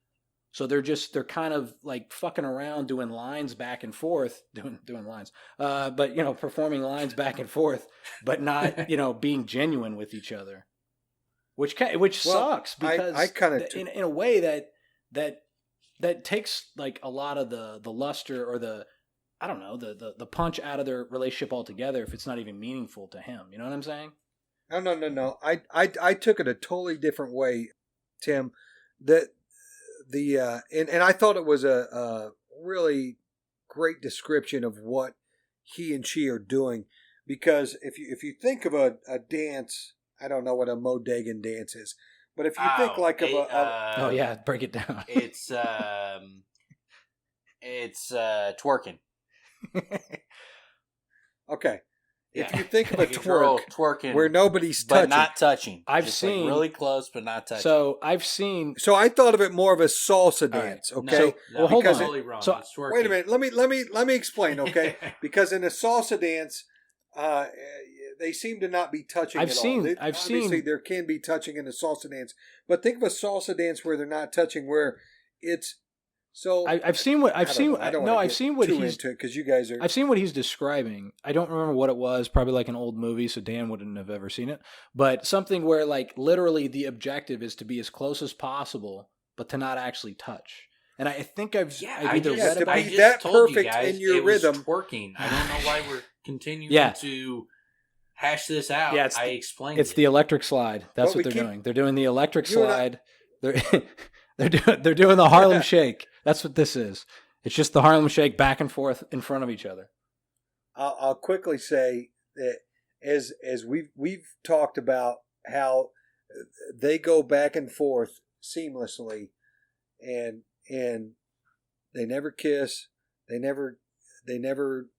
Speaker 1: So they're kind of like fucking around doing lines back and forth, doing lines, but performing lines back and forth, but not, being genuine with each other, which sucks because
Speaker 2: I kind of
Speaker 1: in a way that takes like a lot of the luster or the punch out of their relationship altogether if it's not even meaningful to him. You know what I'm saying?
Speaker 2: No. I took it a totally different way, Tim. And I thought it was a really great description of what he and she are doing, because if you think of a dance, I don't know what a Modagan dance is, but if you think like of
Speaker 1: break it down.
Speaker 3: It's twerking.
Speaker 2: Okay. If
Speaker 3: Yeah.
Speaker 2: you think of a
Speaker 3: Like a girl
Speaker 2: twerk
Speaker 3: twerking,
Speaker 2: where nobody's
Speaker 3: but
Speaker 2: touching.
Speaker 3: not touching.
Speaker 1: I've
Speaker 3: Just
Speaker 1: seen-
Speaker 3: like really close, but not touching.
Speaker 1: So I've seen.
Speaker 2: So I thought of it more of a salsa
Speaker 1: All right.
Speaker 2: dance,
Speaker 3: No,
Speaker 2: okay?
Speaker 3: no,
Speaker 1: well, hold
Speaker 3: you're
Speaker 1: on.
Speaker 3: totally wrong.
Speaker 1: So-
Speaker 3: It's twerking.
Speaker 2: Wait a minute. Let me explain, okay? Because in a salsa dance, they seem to not be touching
Speaker 1: I've
Speaker 2: at
Speaker 1: seen-
Speaker 2: all.
Speaker 1: I've
Speaker 2: Obviously,
Speaker 1: seen-
Speaker 2: there can be touching in a salsa dance, but think of a salsa dance where they're not touching, where it's so.
Speaker 1: I've seen what I've
Speaker 2: I don't
Speaker 1: seen.
Speaker 2: know. I don't
Speaker 1: No,
Speaker 2: wanna
Speaker 1: I've
Speaker 2: get
Speaker 1: seen what
Speaker 2: too
Speaker 1: he's.
Speaker 2: into it because you guys are.
Speaker 1: I've seen what he's describing. I don't remember what it was. Probably like an old movie, so Dan wouldn't have ever seen it. But something where like literally the objective is to be as close as possible, but to not actually touch. And I think I've either
Speaker 2: just-
Speaker 1: read
Speaker 2: to
Speaker 1: about
Speaker 2: be
Speaker 3: I just
Speaker 2: that
Speaker 3: told you
Speaker 2: perfect
Speaker 3: guys
Speaker 2: in your
Speaker 3: it was
Speaker 2: rhythm.
Speaker 3: twerking. I don't know why we're continuing
Speaker 1: Yeah.
Speaker 3: to hash this out.
Speaker 1: Yeah,
Speaker 3: I explained
Speaker 1: It's
Speaker 3: it.
Speaker 1: the electric slide. That's
Speaker 2: But
Speaker 1: what
Speaker 2: we
Speaker 1: they're
Speaker 2: keep-
Speaker 1: doing. They're doing the electric
Speaker 2: You and I-
Speaker 1: slide. They're doing the Harlem Shake. That's what this is. It's just the Harlem Shake back and forth in front of each other.
Speaker 2: I'll quickly say that as we've talked about how they go back and forth seamlessly, and they never kiss, they never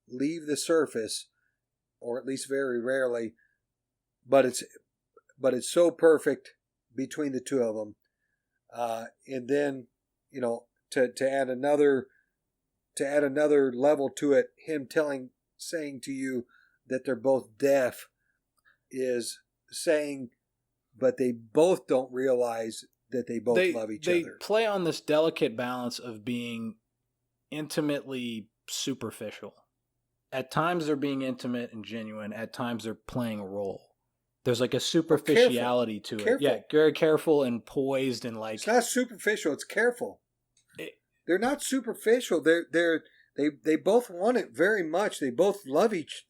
Speaker 2: leave the surface, or at least very rarely. But it's so perfect between the two of them, and then to add another level to it, him saying to you that they're both deaf is saying, but they both don't realize that they both love each
Speaker 1: they
Speaker 2: other.
Speaker 1: play on this delicate balance of being intimately superficial. At times they're being intimate and genuine. At times they're playing a role. There's like a superficiality to it.
Speaker 2: Careful.
Speaker 1: Yeah, very careful and poised and like.
Speaker 2: It's not superficial. It's careful. They're not superficial. They both want it very much. They both love each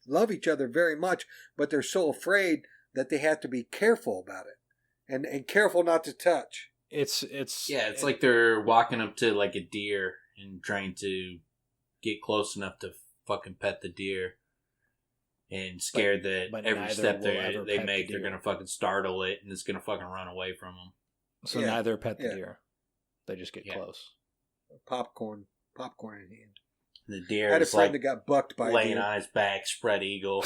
Speaker 2: other very much, but they're so afraid that they have to be careful about it, and careful not to touch.
Speaker 1: It's
Speaker 3: like they're walking up to like a deer and trying to get close enough to fucking pet the deer, and scared
Speaker 1: but
Speaker 3: that every
Speaker 1: neither
Speaker 3: step
Speaker 1: will
Speaker 3: they
Speaker 1: ever
Speaker 3: they
Speaker 1: pet
Speaker 3: make,
Speaker 1: the
Speaker 3: they're
Speaker 1: deer.
Speaker 3: gonna fucking startle it, and it's gonna fucking run away from them.
Speaker 1: So
Speaker 2: Yeah,
Speaker 1: neither pet the
Speaker 2: yeah.
Speaker 1: deer. They just get
Speaker 3: Yeah.
Speaker 1: close.
Speaker 2: Popcorn in hand.
Speaker 3: The
Speaker 2: I
Speaker 3: deer
Speaker 2: had a
Speaker 3: is
Speaker 2: friend
Speaker 3: like
Speaker 2: that got bucked by a
Speaker 3: laying
Speaker 2: deer.
Speaker 3: on his back, spread eagle.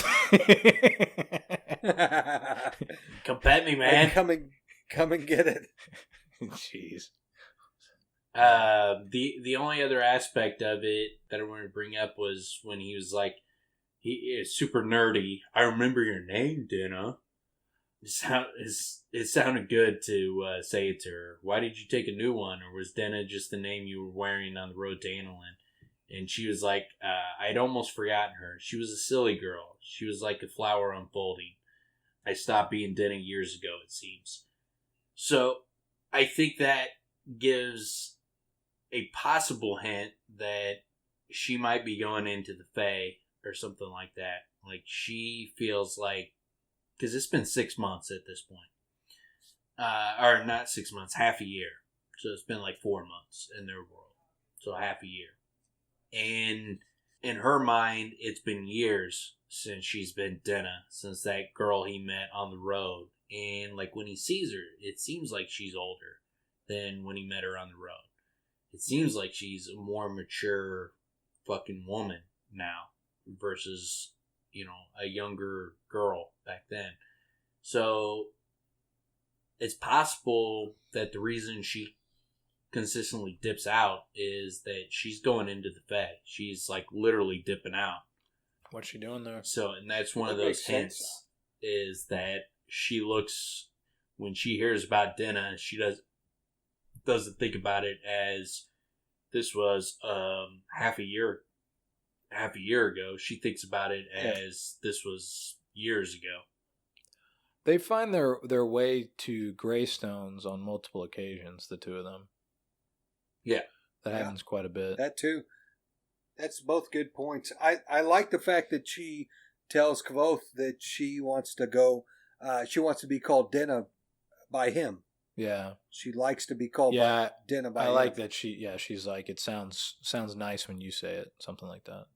Speaker 3: Come pet me, man.
Speaker 2: And come and get it.
Speaker 1: Jeez.
Speaker 3: The only other aspect of it that I wanted to bring up was when he was like, he is super nerdy. I remember your name, Denna. It sounded good to say it to her. Why did you take a new one? Or was Denna just the name you were wearing on the road to Aeolian? And she was like, I'd almost forgotten her. She was a silly girl. She was like a flower unfolding. I stopped being Denna years ago, it seems. So I think that gives a possible hint that she might be going into the Fae or something like that. Like, she feels like, because it's been 6 months at this point. Or not 6 months, half a year. So it's been like 4 months in their world. So half a year. And in her mind, it's been years since she's been Denna, since that girl he met on the road. And like when he sees her, it seems like she's older than when he met her on the road. It seems like she's a more mature fucking woman now versus, a younger girl back then. So it's possible that the reason she consistently dips out is that she's going into the Fae. She's like literally dipping out.
Speaker 1: What's she doing there?
Speaker 3: So, and that's one of
Speaker 2: That
Speaker 3: those
Speaker 2: makes sense.
Speaker 3: hints is that she looks, when she hears about Denna, she doesn't think about it as this was half a year ago. She thinks about it as this was years ago.
Speaker 1: They find their way to Greystones on multiple occasions, the two of them.
Speaker 3: Yeah.
Speaker 1: That happens quite a bit.
Speaker 2: That too. That's both good points. I like the fact that she tells Kvothe that she wants to go. She wants to be called Denna by him.
Speaker 1: Yeah.
Speaker 2: She likes to be called
Speaker 1: Yeah.
Speaker 2: Denna by
Speaker 1: I
Speaker 2: him.
Speaker 1: like that she's like, it sounds nice when you say it. Something like that.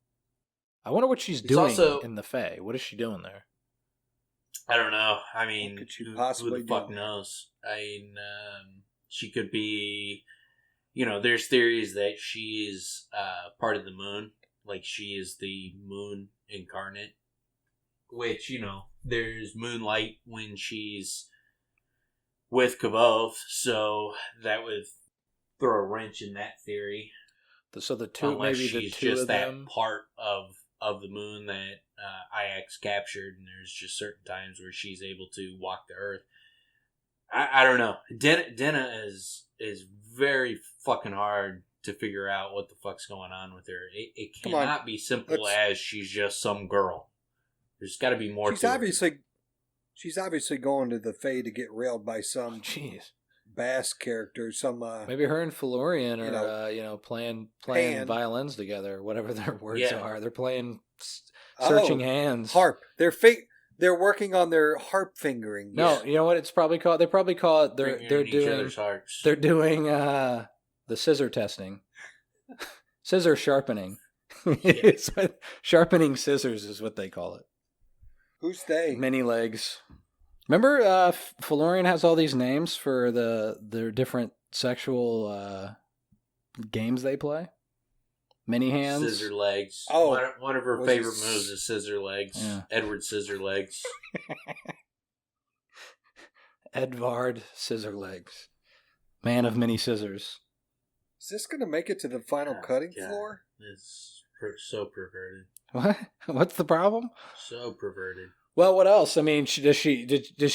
Speaker 1: I wonder what she's
Speaker 3: It's
Speaker 1: doing
Speaker 3: also-
Speaker 1: in the Fae. What is she doing there?
Speaker 3: I don't know. I mean,
Speaker 2: What could she
Speaker 3: who
Speaker 2: possibly
Speaker 3: the fuck
Speaker 2: do?
Speaker 3: knows? I mean, she could be, there's theories that she is part of the moon. Like, she is the moon incarnate. which, there's moonlight when she's with Kvothe, so that would throw a wrench in that theory.
Speaker 1: So the two,
Speaker 3: unless
Speaker 1: maybe
Speaker 3: she's
Speaker 1: the two
Speaker 3: just
Speaker 1: of
Speaker 3: that
Speaker 1: them.
Speaker 3: part of the moon that Ix captured, and there's just certain times where she's able to walk the earth. I don't know. Denna is very fucking hard to figure out what the fuck's going on with her. It cannot be simple as she's just some girl. There's got to be more.
Speaker 2: She's obviously going to the Fae to get railed by some Bass character. Some
Speaker 1: maybe her and Florian are playing violins together, whatever their words are. They're playing searching hands.
Speaker 2: Harp. They're working on their harp fingering.
Speaker 1: No, you know what it's probably called? They probably call it they're doing the scissor testing. Scissor sharpening. It's sharpening scissors is what they call it.
Speaker 2: Who's they?
Speaker 1: Many legs. Remember Florian has all these names for their different sexual games they play? Many hands.
Speaker 3: Scissor legs.
Speaker 2: Oh.
Speaker 3: One of her favorite moves is scissor legs.
Speaker 1: Yeah.
Speaker 3: Edward Scissor Legs.
Speaker 1: Edvard Scissor Legs. Man of many scissors.
Speaker 2: Is this going to make it to the final cutting floor?
Speaker 3: It's so perverted.
Speaker 1: What? What's the problem?
Speaker 3: So perverted.
Speaker 1: Well, what else? I mean, does she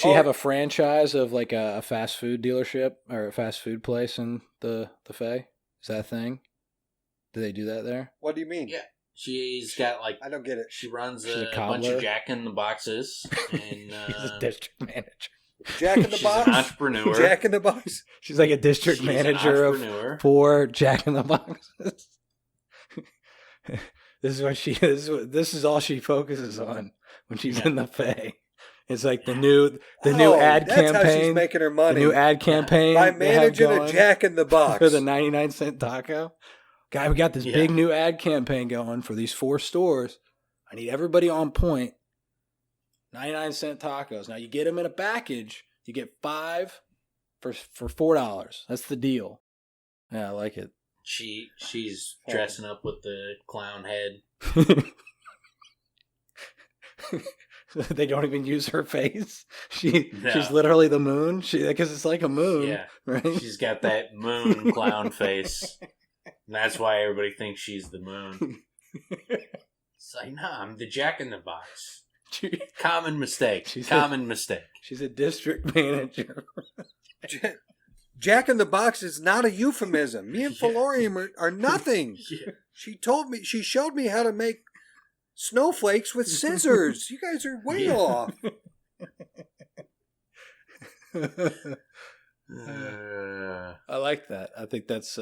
Speaker 1: have a franchise of like a fast food dealership or a fast food place in the Fae? Is that a thing? Do they do that there?
Speaker 2: What do you mean?
Speaker 3: Yeah. She's got
Speaker 2: I don't get it.
Speaker 3: She runs a bunch of Jack in the Boxes. And,
Speaker 1: she's a district manager.
Speaker 2: Jack in the Box?
Speaker 3: She's an entrepreneur.
Speaker 2: Jack in the Box?
Speaker 1: She's like a district manager of 4 Jack in the Boxes. This is all she focuses on when she's in the Fae. It's like the new ad campaign.
Speaker 2: That's how she's making her money.
Speaker 1: The new ad campaign
Speaker 2: by managing a Jack in the Box
Speaker 1: for the 99-cent taco. Guy, we got this big new ad campaign going for these 4 stores. I need everybody on point. 99-cent tacos. Now you get them in a package. You get 5 for $4. That's the deal. Yeah, I like it.
Speaker 3: She's dressing up with the clown head.
Speaker 1: They don't even use her face. She's literally the moon. Because it's like a moon. Yeah, right.
Speaker 3: She's got that moon clown face. And that's why everybody thinks she's the moon. It's like, nah, I'm the Jack in the Box. Common mistake. Mistake. She's
Speaker 1: a district manager.
Speaker 2: Jack in the Box is not a euphemism. Me and Florian are nothing. She showed me how to make snowflakes with scissors. You guys are way off.
Speaker 1: I like that. I think that's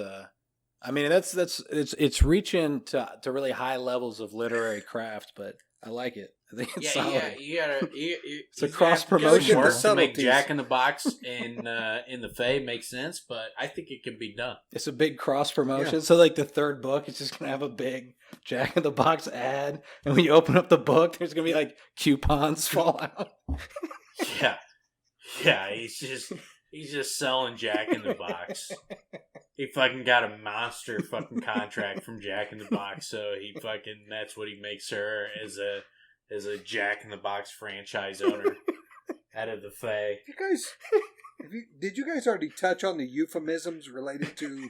Speaker 1: it's reaching to really high levels of literary craft, but I like it. I think it's solid. It's a cross promotion.
Speaker 3: To make Jack in the Box in the Fae makes sense, but I think it can be done.
Speaker 1: It's a big cross promotion. Yeah. So like the third book, it's just gonna have a big Jack in the Box ad, and when you open up the book, there's gonna be like coupons fall out.
Speaker 3: Yeah. He's just selling Jack in the Box. He fucking got a monster fucking contract from Jack in the Box, so that's what he makes her as a Jack in the Box franchise owner out of the Fae.
Speaker 2: Did you guys already touch on the euphemisms related to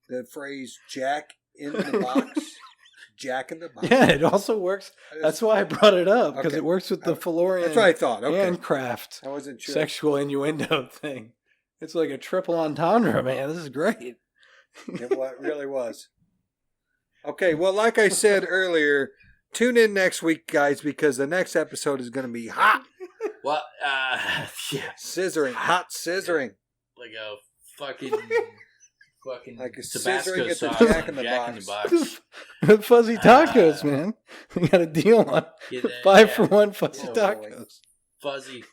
Speaker 2: the phrase Jack in the Box? Jack in the Box.
Speaker 1: Yeah, it also works. That's why I brought it up, because it works with the Florian.
Speaker 2: That's what I thought. Okay.
Speaker 1: Handcraft.
Speaker 2: I wasn't sure.
Speaker 1: Sexual innuendo thing. It's like a triple entendre, man. This is great.
Speaker 2: It really was. Okay, well, like I said earlier, tune in next week, guys, because the next episode is going to be hot.
Speaker 3: Well,
Speaker 2: scissoring, hot scissoring.
Speaker 3: Like a fucking
Speaker 2: like a
Speaker 3: Tabasco
Speaker 2: scissoring at the
Speaker 3: sauce
Speaker 2: Jack in the Box.
Speaker 1: Fuzzy tacos, man. We got a deal on 5 for 1 fuzzy tacos.
Speaker 3: Fuzzy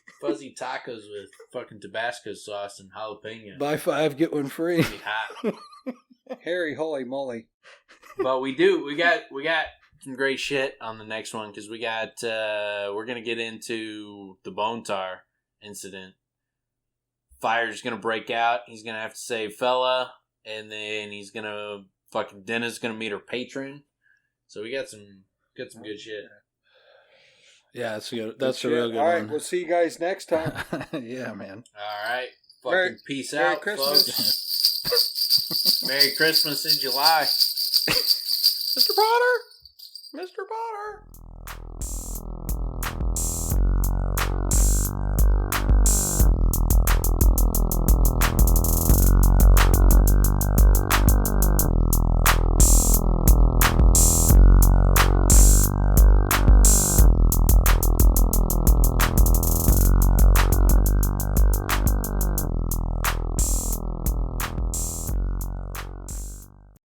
Speaker 3: tacos with fucking Tabasco sauce and jalapeno.
Speaker 1: Buy 5, get 1 free.
Speaker 3: Hot.
Speaker 2: Harry, holy moly!
Speaker 3: But we got some great shit on the next one, because we're gonna get into the Bone Tar incident. Fire's gonna break out. He's gonna have to save Fella, and then Denna's gonna meet her patron. So we got some good shit.
Speaker 1: Yeah, that's good. That's a real good
Speaker 2: All right,
Speaker 1: one.
Speaker 2: we'll see you guys next time.
Speaker 1: Yeah, man.
Speaker 3: All right. Fucking
Speaker 2: Merry-
Speaker 3: peace
Speaker 2: Merry
Speaker 3: out,
Speaker 2: Christmas.
Speaker 3: folks. Merry Christmas in July.
Speaker 1: Mr. Potter! Mr. Potter!